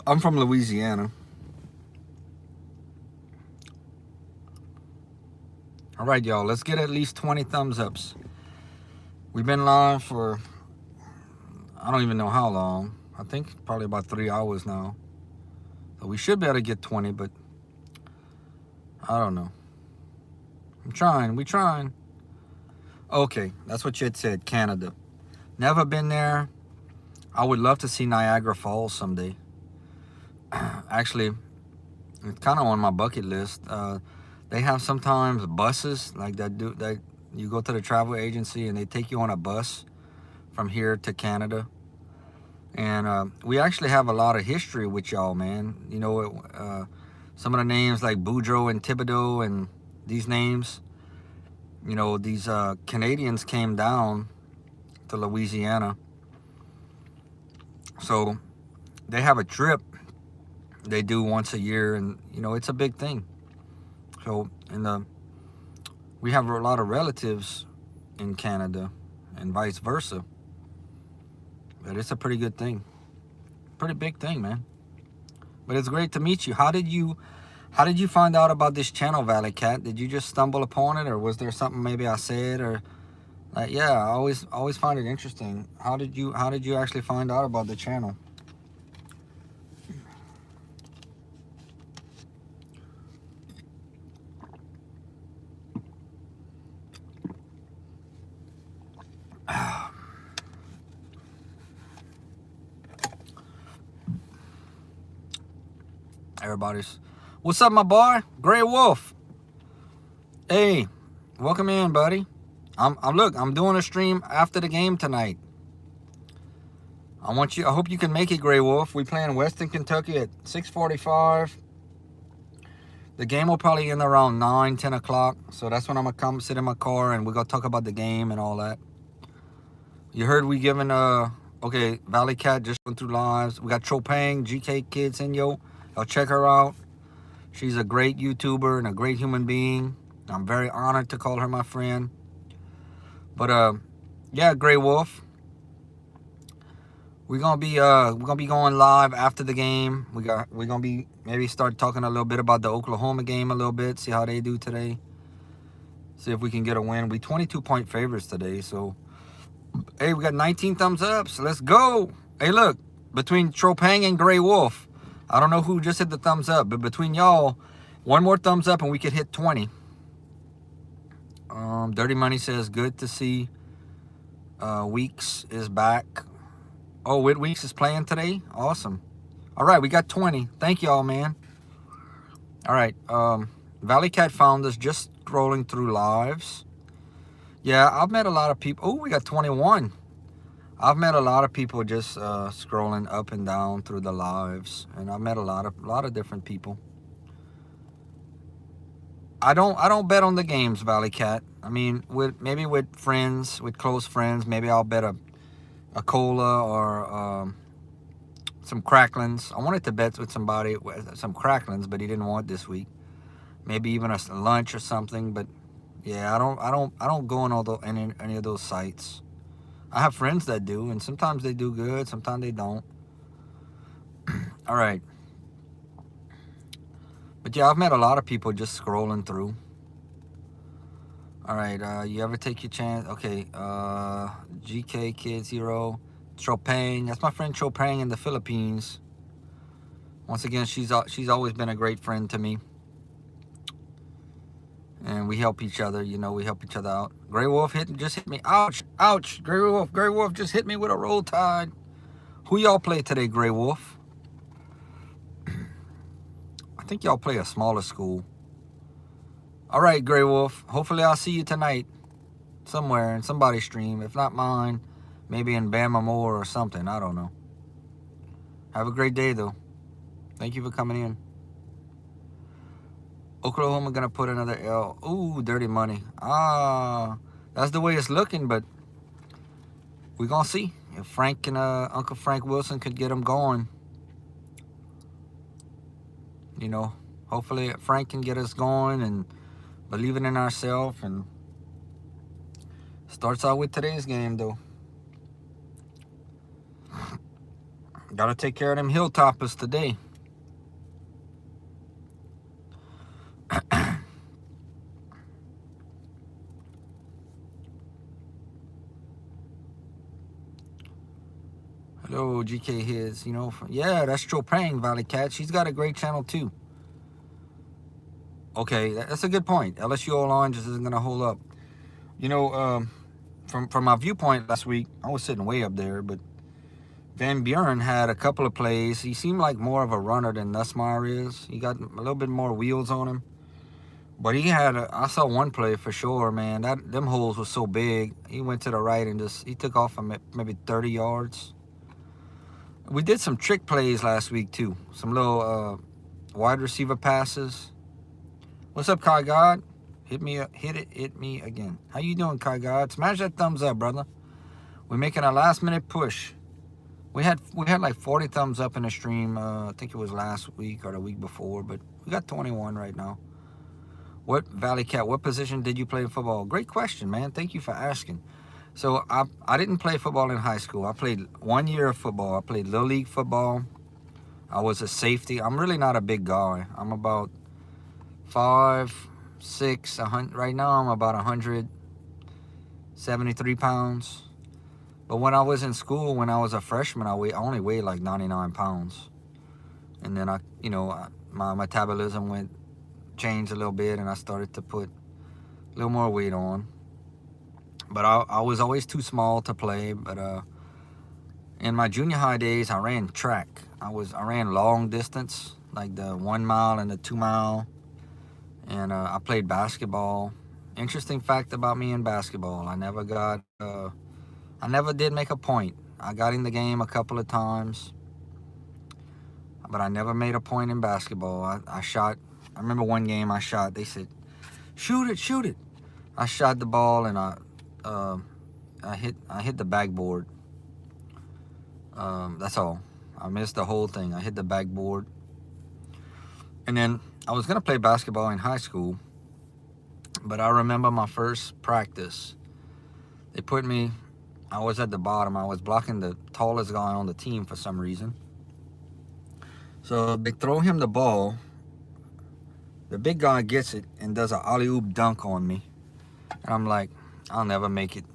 I'm from Louisiana. All right, y'all. Let's get at least 20 thumbs ups. We've been live for I don't even know how long. I think probably about 3 hours now. So we should be able to get 20, but I don't know. I'm trying. We trying. Okay, that's what you had said, Canada. Never been there. I would love to see Niagara Falls someday. Actually, it's kind of on my bucket list. They have sometimes buses like that. You go to the travel agency and they take you on a bus from here to Canada. And we actually have a lot of history with y'all, man. You know, some of the names like Boudreaux and Thibodeau and these names. You know, these Canadians came down to Louisiana. So they have a trip they do once a year, and, you know, it's a big thing. So, we have a lot of relatives in Canada and vice versa. But it's a pretty good thing. Pretty big thing, man. But it's great to meet you. How did you find out about this channel, Valley Cat? Did you just stumble upon it, or was there something maybe I said, or like, yeah, I always find it interesting. How did you actually find out about the channel? Everybody's, what's up, my boy? Gray Wolf. Hey, welcome in, buddy. I'm doing a stream after the game tonight. I hope you can make it, Gray Wolf. We play in Western Kentucky at 6:45. The game will probably end around 9, 10 o'clock. So that's when I'm gonna come sit in my car and we're gonna talk about the game and all that. You heard we giving okay, Valley Cat just went through lives. We got Chopang, GK Kids in yo. I'll check her out. She's a great YouTuber and a great human being. I'm very honored to call her my friend. But yeah, Gray Wolf. We're gonna be going live after the game. We're gonna be maybe start talking a little bit about the Oklahoma game a little bit. See how they do today. See if we can get a win. We 22-point favorites today. So hey, we got 19 thumbs up. So let's go. Hey, look, between Chopang and Gray Wolf, I don't know who just hit the thumbs up, but between y'all, one more thumbs up and we could hit 20. Dirty Money says, good to see Weeks is back. Oh, Whit Weeks is playing today? Awesome. All right, we got 20. Thank y'all, man. All right. Valley Cat found us just scrolling through lives. Yeah, I've met a lot of people. Oh, we got 21. I've met a lot of people just scrolling up and down through the lives, and I've met a lot of different people. I don't bet on the games, Valley Cat. I mean, maybe with friends, with close friends, maybe I'll bet a cola or some cracklins. I wanted to bet with somebody some cracklins, but he didn't want this week. Maybe even a lunch or something. But yeah, I don't go on any of those sites. I have friends that do, and sometimes they do good, sometimes they don't. All right. But yeah, I've met a lot of people just scrolling through. All right, you ever take your chance? Okay, GK Kid Zero, Chopang. That's my friend Chopang in the Philippines. Once again, she's always been a great friend to me. And we help each other, we help each other out. Grey Wolf just hit me. Ouch, ouch. Grey Wolf just hit me with a roll tide. Who y'all play today, Grey Wolf? I think y'all play a smaller school. All right, Grey Wolf. Hopefully I'll see you tonight somewhere in somebody's stream. If not mine, maybe in Bama Moore or something. I don't know. Have a great day, though. Thank you for coming in. Oklahoma gonna put another L. Ooh, Dirty Money. That's the way it's looking, but we're gonna see if Frank and Uncle Frank Wilson could get them going. Hopefully Frank can get us going and believing in ourselves. And starts out with today's game, though. Gotta take care of them Hilltoppers today. Hello, GK His. Yeah, that's Chopang, Valley Cat. She's got a great channel too. Okay, that's a good point. LSU O-line just isn't gonna hold up. From my viewpoint last week, I was sitting way up there, but Van Buren had a couple of plays. He seemed like more of a runner than Nussmeier is. He got a little bit more wheels on him. But I saw one play for sure, man. Them holes were so big. He went to the right and he took off from maybe 30 yards. We did some trick plays last week too. Some little wide receiver passes. What's up, Kai God? Hit me again. How you doing, Kai God? Smash that thumbs up, brother. We're making a last minute push. We had like 40 thumbs up in the stream. I think it was last week or the week before, but we got 21 right now. What Valley Cat? What position did you play in football? Great question, man. Thank you for asking. So I didn't play football in high school. I played 1 year of football. I played Little League football. I was a safety. I'm really not a big guy. I'm about 5'6", 100. Right now I'm about 173 pounds. But when I was in school, when I was a freshman, I only weighed like 99 pounds. And then my metabolism changed a little bit, and I started to put a little more weight on. But I was always too small to play. But in my junior high days, I ran track. I ran long distance, like the 1 mile and the 2 mile. And I played basketball. Interesting fact about me in basketball: I never did make a point. I got in the game a couple of times, but I never made a point in basketball. I shot. I remember one game I shot. They said, "Shoot it, shoot it." I shot the ball and I hit the backboard. That's all. I missed the whole thing. I hit the backboard. And then I was gonna play basketball in high school, but I remember my first practice. They put me. I was at the bottom. I was blocking the tallest guy on the team for some reason. So they throw him the ball. The big guy gets it and does an alley-oop dunk on me. And I'm like, I'll never make it.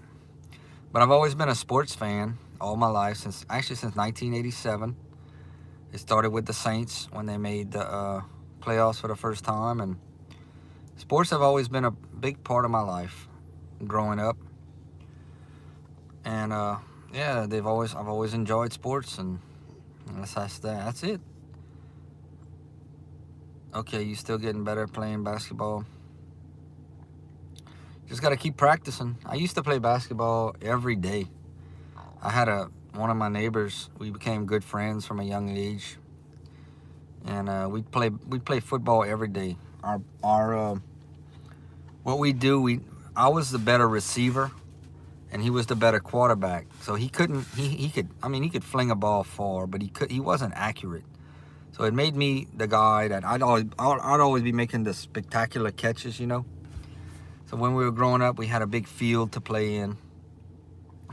But I've always been a sports fan all my life, since 1987. It started with the Saints when they made the playoffs for the first time, and sports have always been a big part of my life growing up. And yeah, I've always enjoyed sports, and that's it. Okay, you still getting better playing basketball. Just got to keep practicing. I used to play basketball every day. I had one of my neighbors. We became good friends from a young age, and we'd play football every day. Our what we do we I was the better receiver, and he was the better quarterback. So he couldn't he could I mean he could fling a ball far, but he wasn't accurate. So it made me the guy that I'd always be making the spectacular catches, you know. So when we were growing up, we had a big field to play in.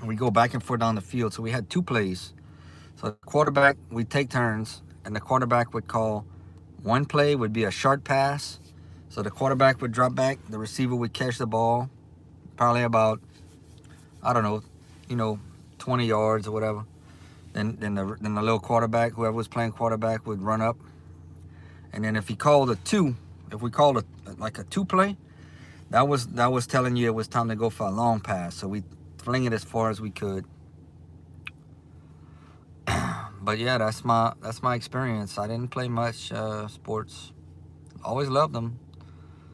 We go back and forth down the field. So we had two plays. So the quarterback, we'd take turns, and the quarterback would call one play would be a short pass. So the quarterback would drop back, the receiver would catch the ball, probably about, I don't know, 20 yards or whatever. Then the little quarterback, whoever was playing quarterback, would run up. And then if we called a two play, that was telling you it was time to go for a long pass. So we fling it as far as we could. But yeah, that's my experience. I didn't play much sports. Always loved them.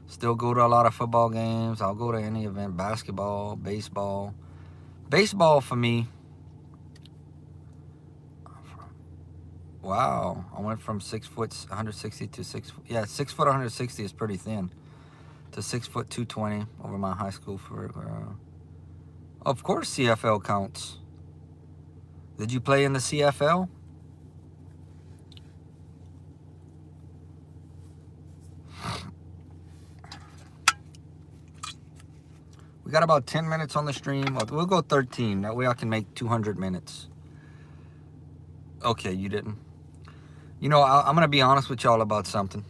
Still go to a lot of football games. I'll go to any event. Basketball, baseball. Baseball for me. Wow, I went from 6 foot 160 to 6 foot 160 is pretty thin, to 6 foot 220 over my high school for. Of course, CFL counts. Did you play in the CFL? We got about 10 minutes on the stream. We'll go 13. That way I can make 200 minutes. Okay, you didn't. I'm going to be honest with y'all about something.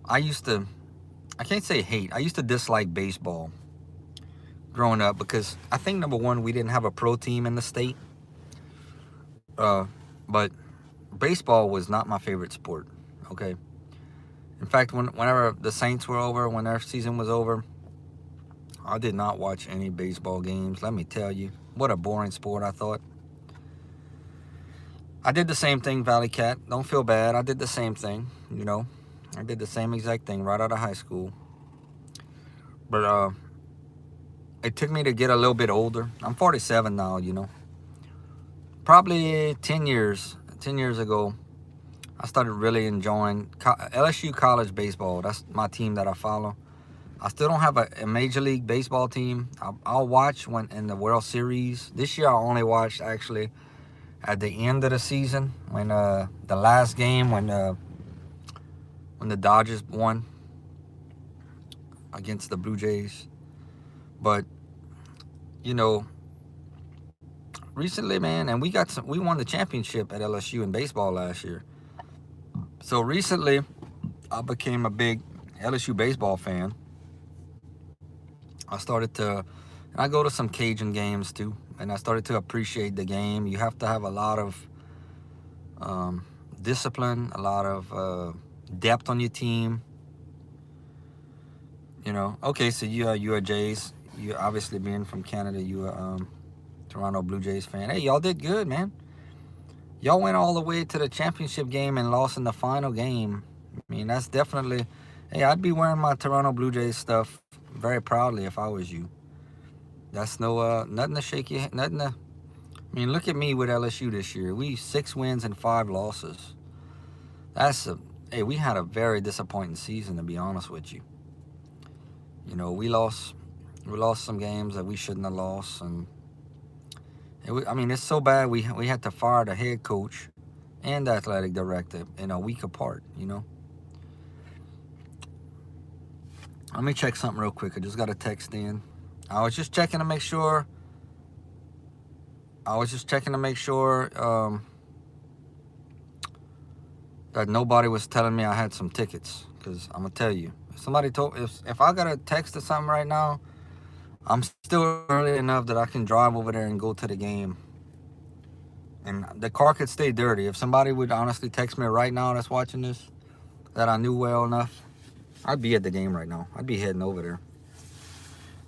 I can't say hate. I used to dislike baseball growing up because I think, number one, we didn't have a pro team in the state. But baseball was not my favorite sport, okay? In fact, whenever the Saints were over, when their season was over, I did not watch any baseball games. Let me tell you, what a boring sport I thought. I did the same thing, Valley Cat. Don't feel bad. I did the same thing, I did the same exact thing right out of high school. But it took me to get a little bit older. I'm 47 now, Probably 10 years ago, I started really enjoying LSU college baseball. That's my team that I follow. I still don't have a Major League Baseball team. I'll watch when in the World Series. This year I only watched actually at the end of the season when the last game when the Dodgers won against the Blue Jays. But recently, man, and we won the championship at LSU in baseball last year. So recently I became a big LSU baseball fan. I go to some Cajun games too, and I started to appreciate the game. You have to have a lot of discipline, a lot of depth on your team. Okay, so you're a Jays. You obviously being from Canada, you are Toronto Blue Jays fan. Hey, y'all did good, man. Y'all went all the way to the championship game and lost in the final game. I mean, that's definitely. Hey, I'd be wearing my Toronto Blue Jays stuff very proudly if I was you. That's nothing to shake your head. I mean, look at me with LSU this year. We 6 wins and 5 losses. Hey, we had a very disappointing season, to be honest with you. We lost some games that we shouldn't have lost, and it's so bad we had to fire the head coach and the athletic director in a week apart. Let me check something real quick. I just got a text in. I was just checking to make sure. That nobody was telling me I had some tickets. Because I'm gonna tell you, if I got a text or something right now, I'm still early enough that I can drive over there and go to the game. And the car could stay dirty. If somebody would honestly text me right now that's watching this, that I knew well enough, I'd be at the game right now. I'd be heading over there.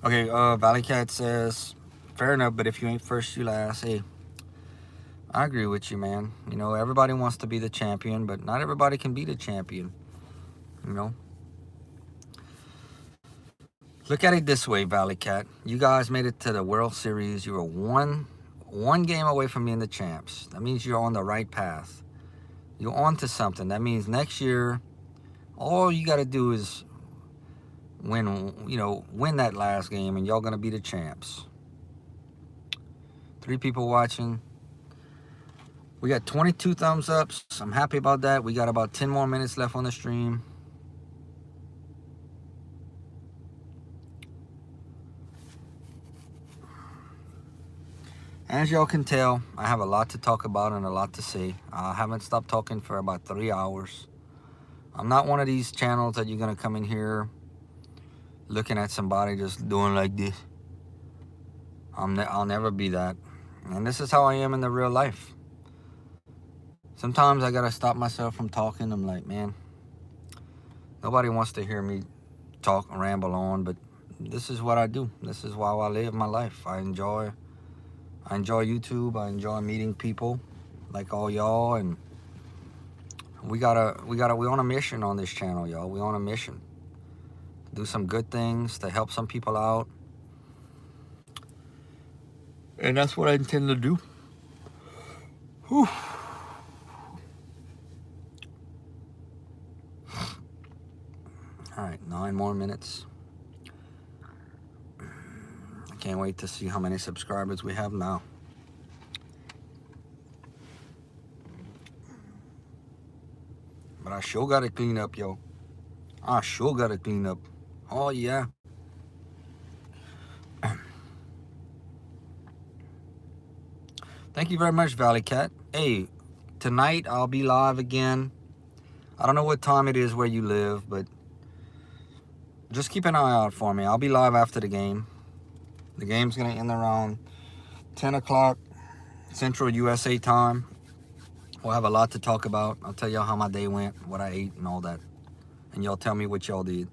Okay, Valley Cat says, fair enough, but if you ain't first, you last. Hey, I agree with you, man. You know, everybody wants to be the champion, but not everybody can be the champion. You know? Look at it this way, Valley Cat. You guys made it to the World Series. You were one game away from being the champs. That means you're on the right path. You're on to something. That means next year, all you got to do is win that last game, and y'all going to be the champs. 3 people watching. We got 22 thumbs ups. I'm happy about that. We got about 10 more minutes left on the stream. As y'all can tell, I have a lot to talk about and a lot to say. I haven't stopped talking for about 3 hours. I'm not one of these channels that you're going to come in here looking at somebody just doing like this. I'll never be that. And this is how I am in the real life. Sometimes I got to stop myself from talking. I'm like, man, nobody wants to hear me talk and ramble on, but this is what I do. This is how I live my life. I enjoy YouTube. I enjoy meeting people like all y'all, and we're on a mission on this channel, y'all. We're on a mission to do some good things, to help some people out. And that's what I intend to do. Whew. All right, 9 more minutes. I can't wait to see how many subscribers we have now. But I sure got to clean up, yo. I sure got to clean up. Oh, yeah. Thank you very much, Valley Cat. Hey, tonight I'll be live again. I don't know what time it is where you live, but just keep an eye out for me. I'll be live after the game. The game's going to end around 10 o'clock Central USA time. We'll have a lot to talk about. I'll tell y'all how my day went, what I ate, and all that. And y'all tell me what y'all did.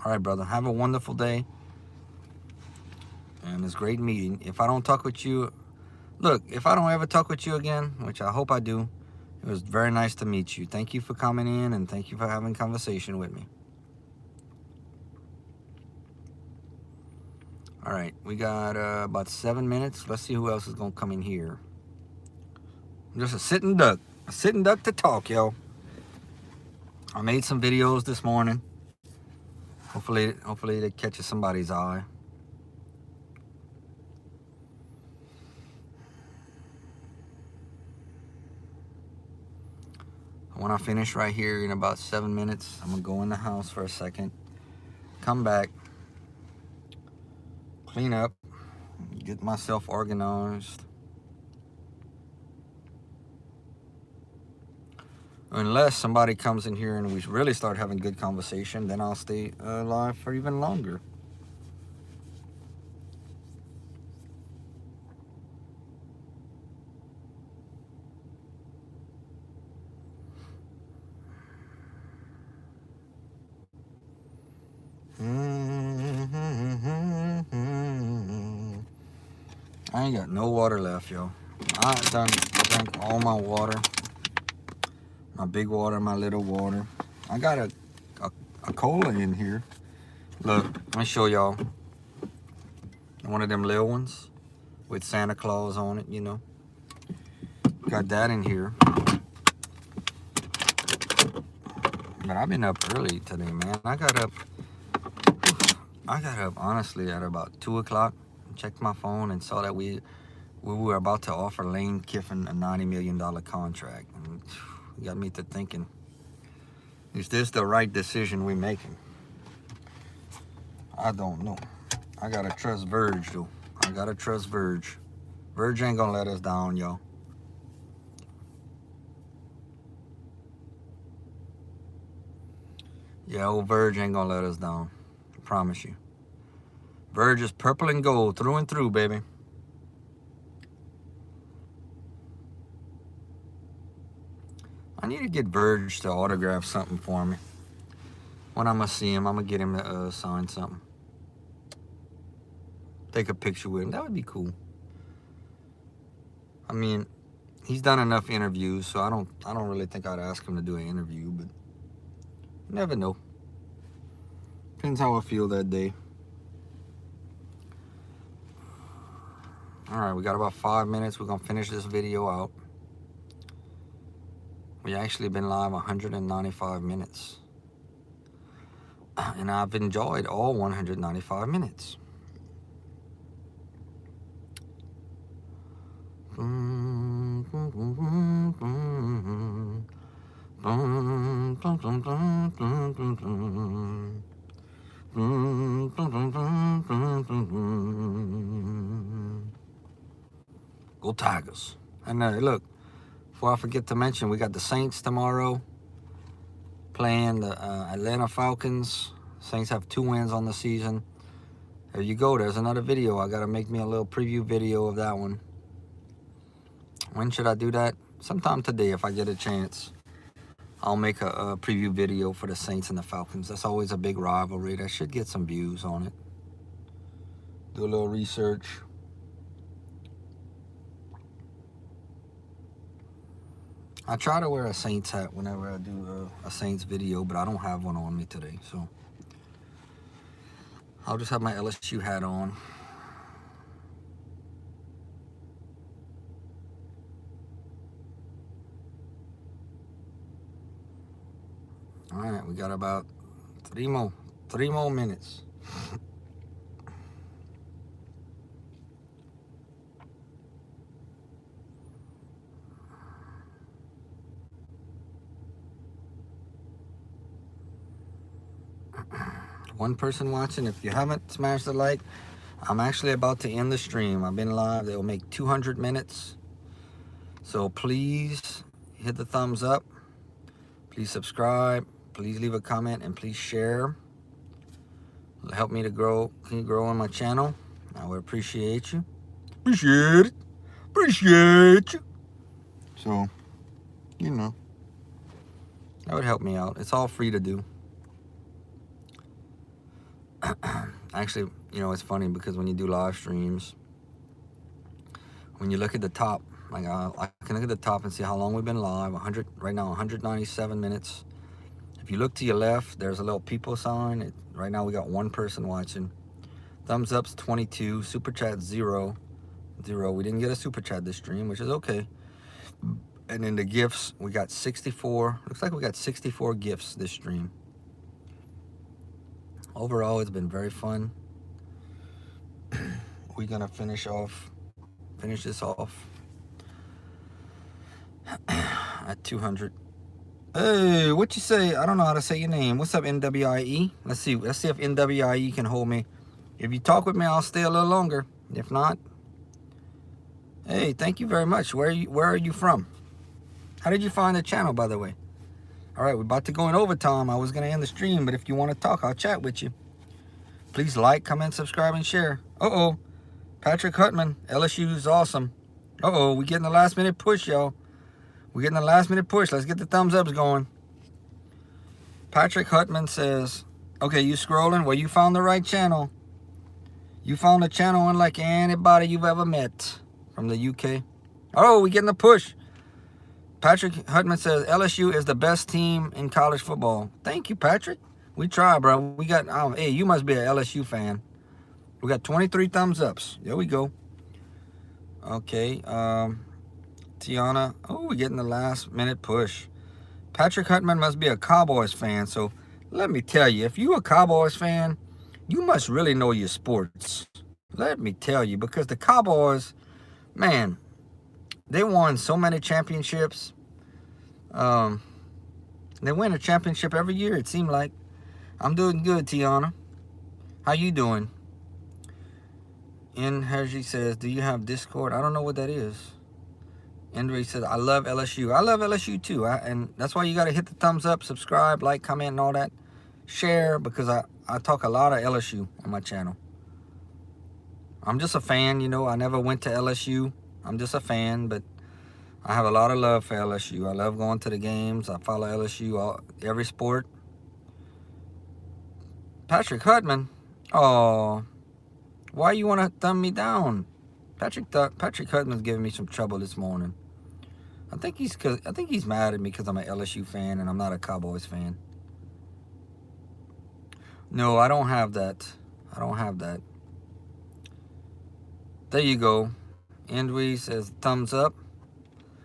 All right, brother. Have a wonderful day. And it's great meeting. If I don't talk with you, look, if I don't ever talk with you again, which I hope I do, it was very nice to meet you. Thank you for coming in, and thank you for having a conversation with me. All right, we got about 7 minutes. Let's see who else is going to come in here. I'm just a sitting duck to talk, yo. I made some videos this morning. Hopefully they catch somebody's eye. When I finish right here in about 7 minutes, I'm gonna go in the house for a second, come back, clean up, get myself organized. Unless somebody comes in here and we really start having good conversation, then I'll stay live for even longer. I ain't got no water left, yo. I drank all my water. My big water, my little water. I got a cola in here. Look, let me show y'all. One of them little ones with Santa Claus on it, you know. Got that in here. But I've been up early today, man. I got up honestly at about 2 o'clock. Checked my phone and saw that we were about to offer Lane Kiffin a $90 million contract. And it got me to thinking, is this the right decision we're making? I don't know. I gotta trust Verge, though. I gotta trust Verge. Verge ain't gonna let us down, y'all. Yeah, old Verge ain't gonna let us down. I promise you. Verge is purple and gold through and through, baby. I need to get Verge to autograph something for me. When I'm gonna see him, I'm gonna get him to sign something. Take a picture with him. That would be cool. I mean, he's done enough interviews, so I don't really think I'd ask him to do an interview, but you never know. Depends how I feel that day. All right, we got about 5 minutes. We're gonna finish this video out. We actually been live 195 minutes. And I've enjoyed all 195 minutes. Go Tigers. And look, before I forget to mention, we got the Saints tomorrow playing the Atlanta Falcons. Saints have 2 wins on the season. There you go. There's another video. I got to make me a little preview video of that one. When should I do that? Sometime today if I get a chance. I'll make a preview video for the Saints and the Falcons. That's always a big rivalry. That should get some views on it. Do a little research. I try to wear a Saints hat whenever I do a Saints video, but I don't have one on me today, so I'll just have my LSU hat on. All right, we got about 3 more minutes. One person watching. If you haven't smashed the like, I'm actually about to end the stream. I've been live. It'll make 200 minutes. So please hit the thumbs up. Please subscribe. Please leave a comment and please share. It'll help me to grow. Can you grow on my channel? I would appreciate you. Appreciate it. Appreciate you. So, you know, that would help me out. It's all free to do. Actually, you know, it's funny because when you do live streams, when you look at the top, like I can look at the top and see how long we've been live. 100 right now, 197 minutes. If you look to your left, there's a little people sign. Right now we got 1 person watching. Thumbs up's 22. Super chat 0. We didn't get a super chat this stream, which is okay. And then the gifts, we got 64. Looks like we got 64 gifts this stream. Overall, it's been very fun. We're gonna finish this off at 200. Hey, what you say? I don't know how to say your name. What's up, NWIE? Let's see if NWIE can hold me. If you talk with me, I'll stay a little longer. If not, hey, thank you very much. Where are you from? How did you find the channel, by the way? All right, we're about to go in overtime. I was going to end the stream, but if you want to talk, I'll chat with you. Please like, comment, subscribe, and share. Uh-oh. Patrick Hutman, LSU is awesome. Uh-oh, we getting the last-minute push, y'all. We're getting the last-minute push. Let's get the thumbs-ups going. Patrick Hutman says, okay, you scrolling? Well, you found the right channel. You found a channel unlike anybody you've ever met from the UK. Oh, we getting the push. Patrick Hutman says, LSU is the best team in college football. Thank you, Patrick. We try, bro. We got, hey, you must be an LSU fan. We got 23 thumbs ups. There we go. Okay. Tiana. Oh, we're getting the last minute push. Patrick Hutman must be a Cowboys fan. So let me tell you, if you're a Cowboys fan, you must really know your sports. Let me tell you, because the Cowboys, man, they won so many championships. They win a championship every year, it seemed like. I'm doing good, Tiana. How you doing? And Hershey says, do you have Discord? I don't know what that is. Andre says, I love LSU. I love LSU too. And that's why you got to hit the thumbs up, subscribe, like, comment, and all that. share, because I talk a lot of LSU on my channel. I'm just a fan, you know. I never went to LSU. I'm just a fan, but I have a lot of love for LSU. I love going to the games. I follow LSU every sport. Patrick Hutman. Oh, why you want to thumb me down? Patrick Hutman's giving me some trouble this morning. I think he's mad at me because I'm an LSU fan and I'm not a Cowboys fan. No, I don't have that. I don't have that. There you go. Andrew says thumbs up.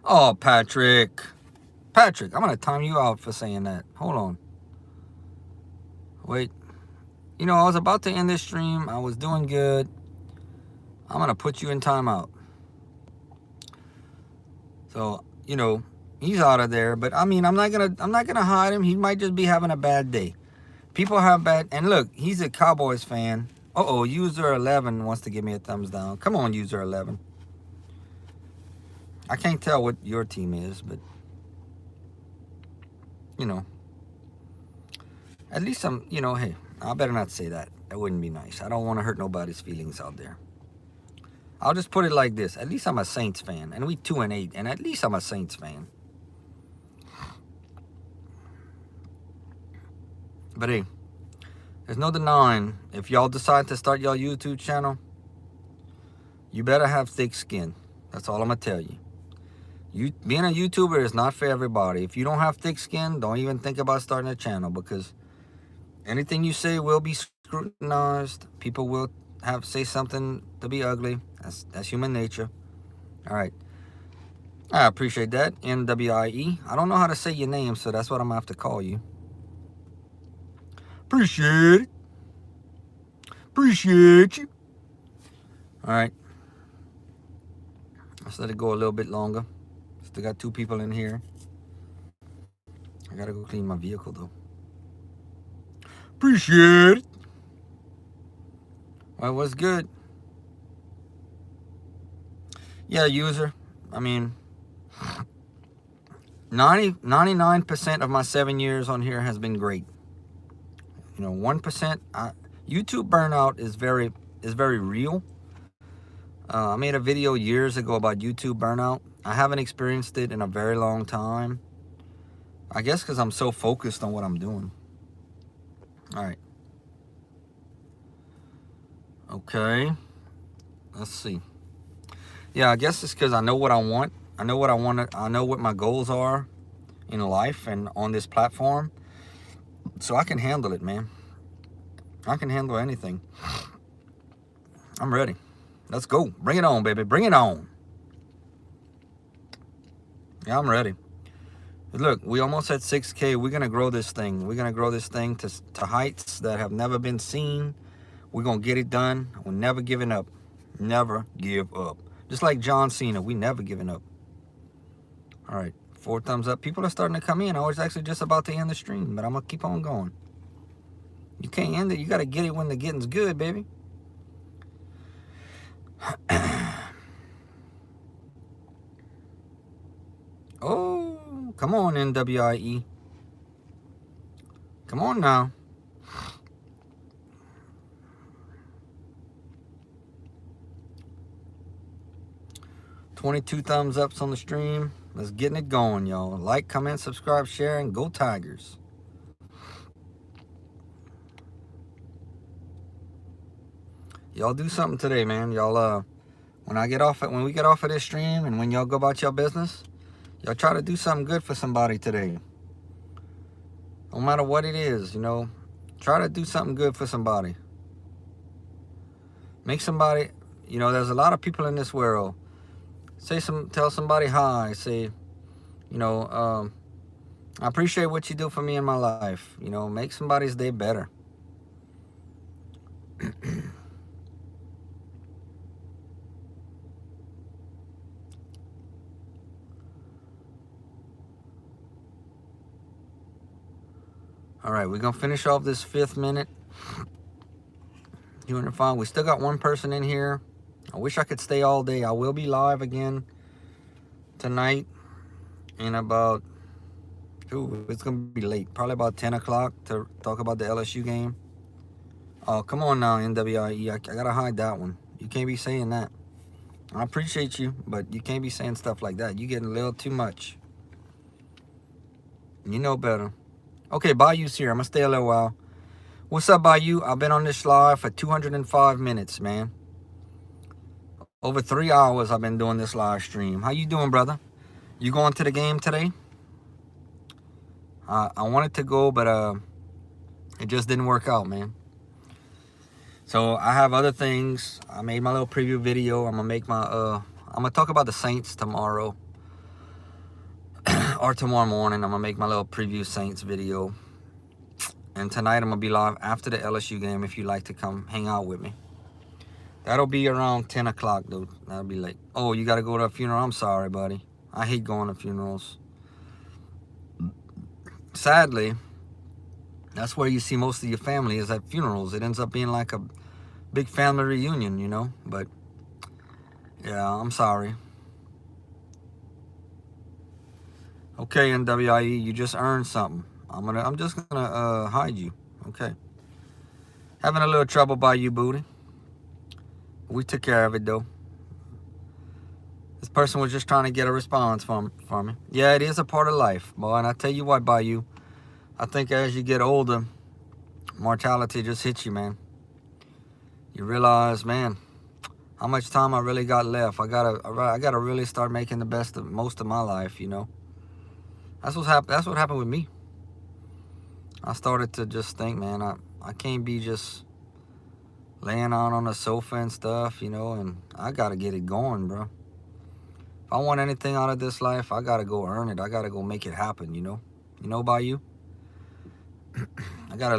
Oh, Patrick. Patrick, I'm going to time you out for saying that. Hold on. Wait. You know, I was about to end this stream. I was doing good. I'm going to put you in timeout. So, you know, he's out of there. But, I mean, I'm not gonna hide him. He might just be having a bad day. People have bad... And look, he's a Cowboys fan. Uh-oh, user 11 wants to give me a thumbs down. Come on, user 11. I can't tell what your team is, but... You know. At least I'm... You know, hey, I better not say that. That wouldn't be nice. I don't want to hurt nobody's feelings out there. I'll just put it like this. At least I'm a Saints fan. And we 2-8. And at least I'm a Saints fan. But hey, there's no denying, if y'all decide to start your YouTube channel, you better have thick skin. That's all I'm going to tell you. Being a YouTuber is not for everybody. If you don't have thick skin, don't even think about starting a channel, because anything you say will be scrutinized. People will say something to be ugly. That's human nature. All right. I appreciate that. NWIE. I don't know how to say your name, so that's what I'm going to have to call you. Appreciate it. Appreciate you. All right. Let's let it go a little bit longer. Still got 2 people in here. I got to go clean my vehicle, though. Appreciate it. Well, what's good? Yeah, user. I mean, 99% of my 7 years on here has been great. You know, 1%. YouTube burnout is very real. I made a video years ago about YouTube burnout. I haven't experienced it in a very long time. I guess because I'm so focused on what I'm doing. All right. Okay. Let's see. Yeah, I guess it's because I know what I want. I know what I want. I know what my goals are in life and on this platform. So I can handle it, man. I can handle anything. I'm ready. Let's go. Bring it on, baby. Bring it on. Yeah, I'm ready. Look, we almost at 6K. We're going to grow this thing. We're going to grow this thing to heights that have never been seen. We're going to get it done. We're never giving up. Never give up. Just like John Cena, we never giving up. All right. 4 thumbs up. People are starting to come in. I was actually just about to end the stream, but I'm going to keep on going. You can't end it. You got to get it when the getting's good, baby. Oh, come on, NWIE. Come on now. $22 thumbs ups on the stream. Let's get it going, y'all. Like, comment, subscribe, share, and go Tigers. Y'all do something today, man. Y'all, when we get off of this stream and when y'all go about your business, y'all try to do something good for somebody today. No matter what it is, you know, try to do something good for somebody. Make somebody, you know, there's a lot of people in this world. Tell somebody hi. Say, you know, I appreciate what you do for me in my life. You know, make somebody's day better. All right, we're going to finish off this 5th minute. Doing it fine. We still got 1 person in here. I wish I could stay all day. I will be live again tonight in about Ooh, it's gonna be late. Probably about 10 o'clock to talk about the LSU game. Oh, come on now, NWIE. I gotta hide that one. You can't be saying that. I appreciate you, but you can't be saying stuff like that. You getting a little too much. You know better. Okay, Bayou's here. I'm gonna stay a little while. What's up, Bayou? I've been on this live for 205 minutes, man. Over 3 hours I've been doing this live stream. How you doing, brother? You going to the game today? I wanted to go, but it just didn't work out, man. So I have other things. I made my little preview video. I'm gonna make my I'm gonna talk about the Saints tomorrow. Or tomorrow morning. I'm gonna make my little preview Saints video. And tonight I'm gonna be live after the LSU game if you'd like to come hang out with me. That'll be around 10 o'clock, dude. That'll be late. Oh, you gotta go to a funeral? I'm sorry, buddy. I hate going to funerals. Sadly, that's where you see most of your family is at funerals. It ends up being like a big family reunion, you know? But, yeah, I'm sorry. Okay, NWIE, you just earned something. I'm just gonna hide you. Okay. Having a little trouble by you, booty. We took care of it, though. This person was just trying to get a response from me. Yeah, it is a part of life, boy. And I tell you what, Bayou, I think as you get older, mortality just hits you, man. You realize, man, how much time I really got left. I gotta really start making the most of my life, you know. That's what happened with me. I started to just think, man, I can't be just laying out on the sofa and stuff, you know, and I gotta get it going, bro. If I want anything out of this life, I gotta go earn it. I gotta go make it happen, you know. You know about you? I gotta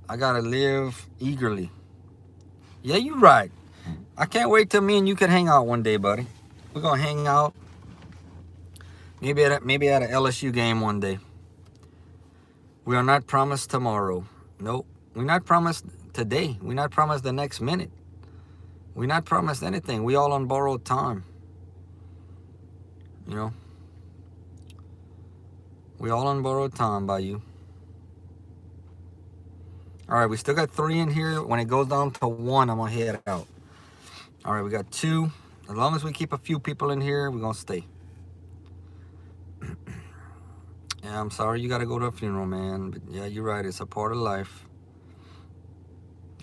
I gotta live eagerly. Yeah, you right. I can't wait till me and you can hang out one day, buddy. We're gonna hang out. Maybe at an LSU game one day. We are not promised tomorrow. Nope. We're not promised today. We're not promised the next minute. We're not promised anything. We all on borrowed time. You know? We all on borrowed time by you. All right, we still got 3 in here. When it goes down to 1, I'm going to head out. All right, we got 2. As long as we keep a few people in here, we're going to stay. Yeah, I'm sorry you got to go to a funeral, man. But yeah, you're right. It's a part of life.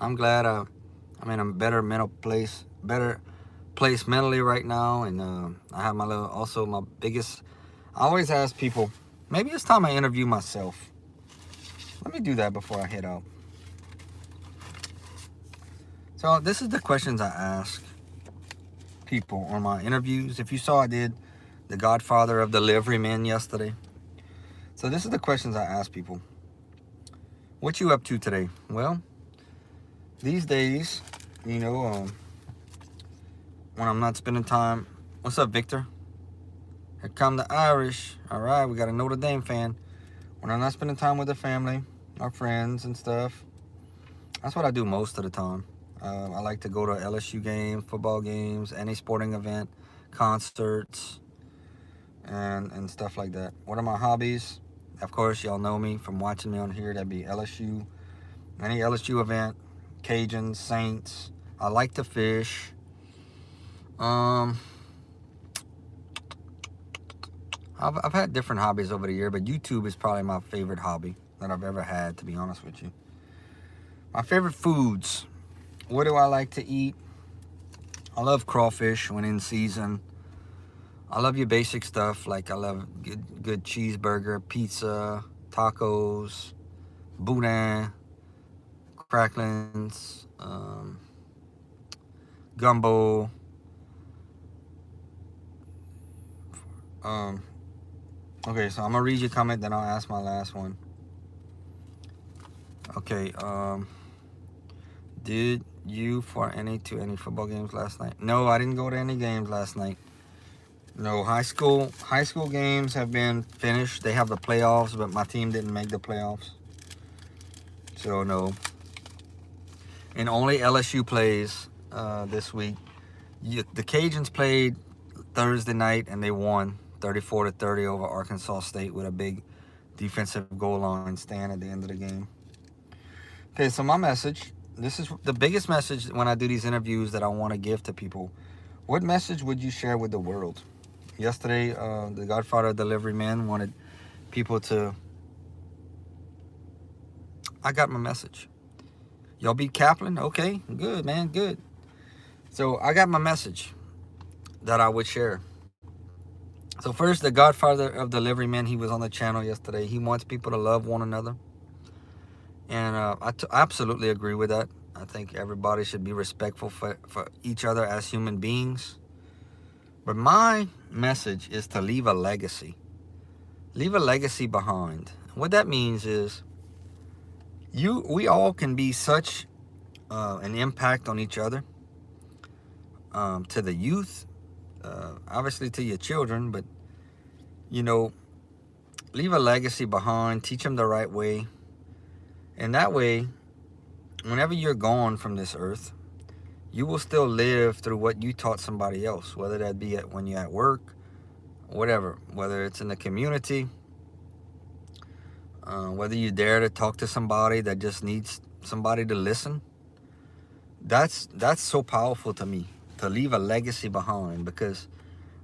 I'm glad I'm in a better place mentally right now. And I have my biggest, I always ask people, maybe it's time I interview myself. Let me do that before I head out. So this is the questions I ask people on my interviews. If you saw, I did The Godfather of Delivery Men yesterday. So this is the questions I ask people. What you up to today? Well, these days, you know, when I'm not spending time. What's up, Victor? Here come the Irish. All right, we got a Notre Dame fan. When I'm not spending time with the family, our friends and stuff, that's what I do most of the time. I like to go to LSU games, football games, any sporting event, concerts, and stuff like that. What are my hobbies? Of course, y'all know me from watching me on here. That'd be LSU, any LSU event, Cajuns, Saints. I like to fish. I've had different hobbies over the year, but YouTube is probably my favorite hobby that I've ever had, to be honest with you. My favorite foods. What do I like to eat? I love crawfish when in season. I love your basic stuff, like I love good cheeseburger, pizza, tacos, boudin, cracklings, gumbo. Okay, so I'm gonna read your comment, then I'll ask my last one. Okay, did you for any football games last night? No, I didn't go to any games last night. No, high school games have been finished. They have the playoffs, but my team didn't make the playoffs. So no. And only LSU plays this week. The Cajuns played Thursday night and they won 34-30 over Arkansas State with a big defensive goal line stand at the end of the game. Okay, so my message. This is the biggest message when I do these interviews that I want to give to people. What message would you share with the world? Yesterday, the Godfather Delivery Man wanted people to. I got my message. Y'all beat Kaplan? Okay, good, man, good. So I got my message that I would share. So first, the Godfather of Delivery Man, he was on the channel yesterday. He wants people to love one another. And I absolutely agree with that. I think everybody should be respectful for each other as human beings. But my message is to leave a legacy. Leave a legacy behind. What that means is we all can be such an impact on each other, to the youth, obviously to your children, but, leave a legacy behind, teach them the right way. And that way, whenever you're gone from this earth, you will still live through what you taught somebody else, whether that be when you're at work, whatever, whether it's in the community, whether you dare to talk to somebody that just needs somebody to listen. That's so powerful to me, to leave a legacy behind, because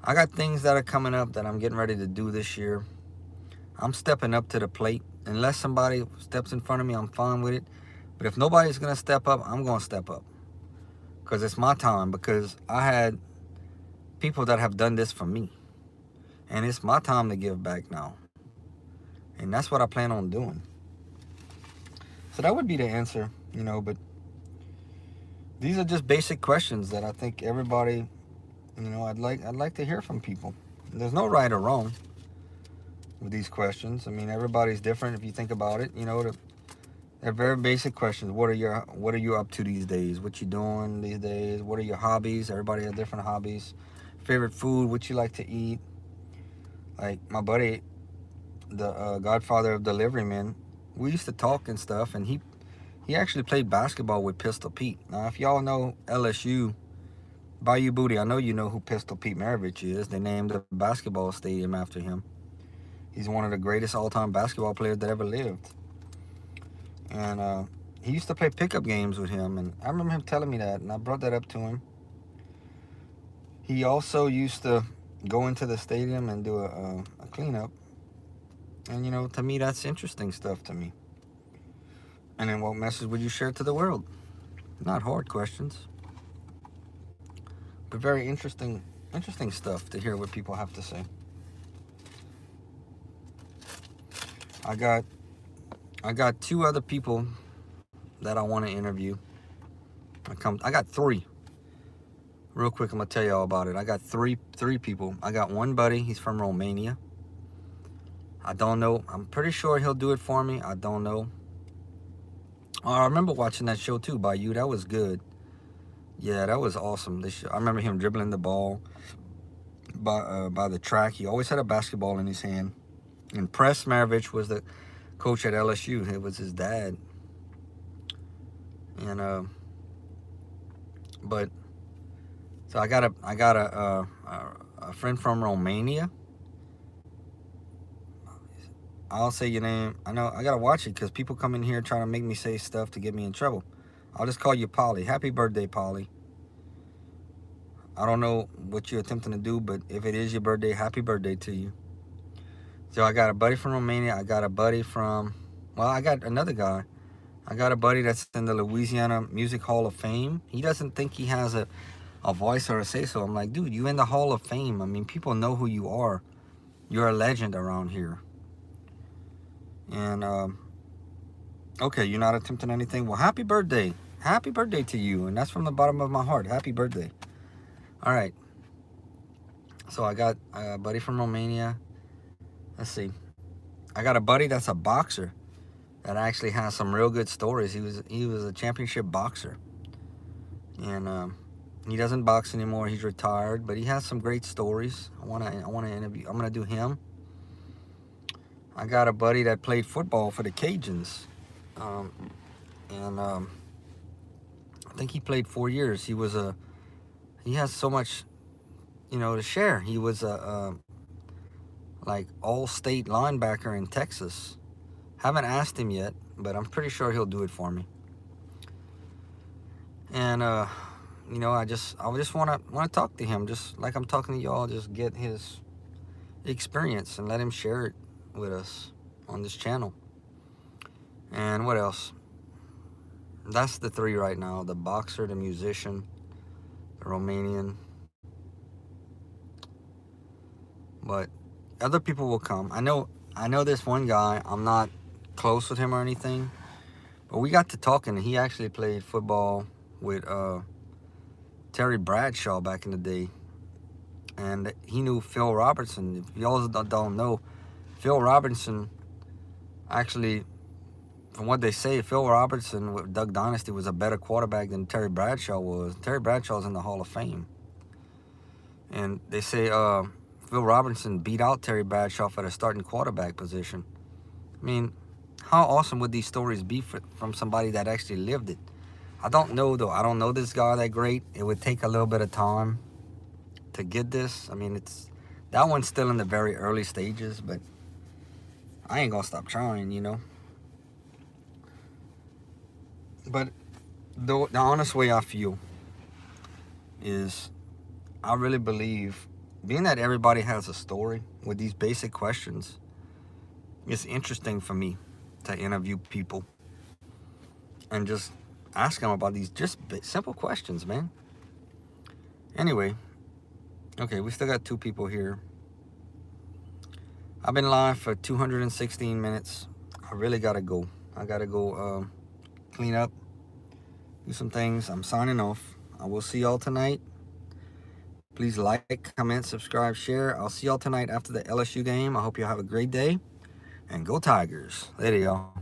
I got things that are coming up that I'm getting ready to do this year. I'm stepping up to the plate. Unless somebody steps in front of me, I'm fine with it. But if nobody's going to step up, I'm going to step up. Because it's my time. Because I had people that have done this for me. And it's my time to give back now. And that's what I plan on doing. So that would be the answer, but these are just basic questions that I think everybody, I'd like to hear from people. There's no right or wrong with these questions. I mean, everybody's different if you think about it. They're very basic questions. What are you up to these days? What you doing these days? What are your hobbies? Everybody has different hobbies. Favorite food? What you like to eat? Like my buddy, the Godfather of Delivery Man, we used to talk and stuff, and he actually played basketball with Pistol Pete. Now, if y'all know LSU, Bayou Booty, I know you know who Pistol Pete Maravich is. They named a basketball stadium after him. He's one of the greatest all-time basketball players that ever lived. And he used to play pickup games with him, and I remember him telling me that, and I brought that up to him. He also used to go into the stadium and do a cleanup. And, to me, that's interesting stuff to me. And then what message would you share to the world? Not hard questions, but very interesting stuff to hear what people have to say. I got two other people that I want to interview. I got three. Real quick, I'm gonna tell y'all about it. I got three people. I got one buddy. He's from Romania. I don't know. I'm pretty sure he'll do it for me. I don't know. I remember watching that show too by you. That was good. Yeah, that was awesome. I remember him dribbling the ball by the track. He always had a basketball in his hand. And Press Maravich was the coach at LSU. It was his dad. And but so I got a friend from Romania. I'll say your name. I know I gotta watch it because people come in here trying to make me say stuff to get me in trouble. I'll just call you Polly. Happy birthday, Polly. I don't know what you're attempting to do, but if it is your birthday, happy birthday to you. So I got a buddy from Romania. I got a buddy I got another guy. I got a buddy that's in the Louisiana Music Hall of Fame. He doesn't think he has a voice or a say-so. I'm like, dude, you in the Hall of Fame. I mean, people know who you are. You're a legend around here. And, okay, you're not attempting anything. Well, happy birthday. Happy birthday to you. And that's from the bottom of my heart. Happy birthday. All right. So I got a buddy from Romania. Let's see. I got a buddy that's a boxer that actually has some real good stories. He was a championship boxer. And he doesn't box anymore. He's retired, but he has some great stories. I want to interview. I'm going to do him. I got a buddy that played football for the Cajuns. I think he played 4 years. He has so much, to share. He was like all-state linebacker in Texas. Haven't asked him yet, but I'm pretty sure he'll do it for me. And you know, I just want to talk to him, just like I'm talking to y'all. Just get his experience and let him share it with us on this channel. And what else? That's the three right now: the boxer, the musician, the Romanian. But other people will come. I know this one guy. I'm not close with him or anything, but we got to talking, and he actually played football with Terry Bradshaw back in the day, and he knew Phil Robertson. If y'all don't know, Phil Robertson actually, from what they say, Phil Robertson with Duck Dynasty was a better quarterback than Terry Bradshaw was. Terry Bradshaw's in the Hall of Fame, and they say Phil Robertson beat out Terry Bradshaw for the starting quarterback position. I mean, how awesome would these stories be from somebody that actually lived it? I don't know, though. I don't know this guy that great. It would take a little bit of time to get this. I mean, that one's still in the very early stages, but I ain't gonna stop trying, you know. But the honest way I feel is, I really believe, being that everybody has a story with these basic questions, it's interesting for me to interview people and just ask them about these just simple questions, man. Anyway, okay, we still got 2 people here. I've been live for 216 minutes. I really gotta go. I gotta go clean up, do some things. I'm signing off. I will see y'all tonight. Please like, comment, subscribe, share. I'll see y'all tonight after the LSU game. I hope y'all have a great day. And go Tigers. Later, y'all.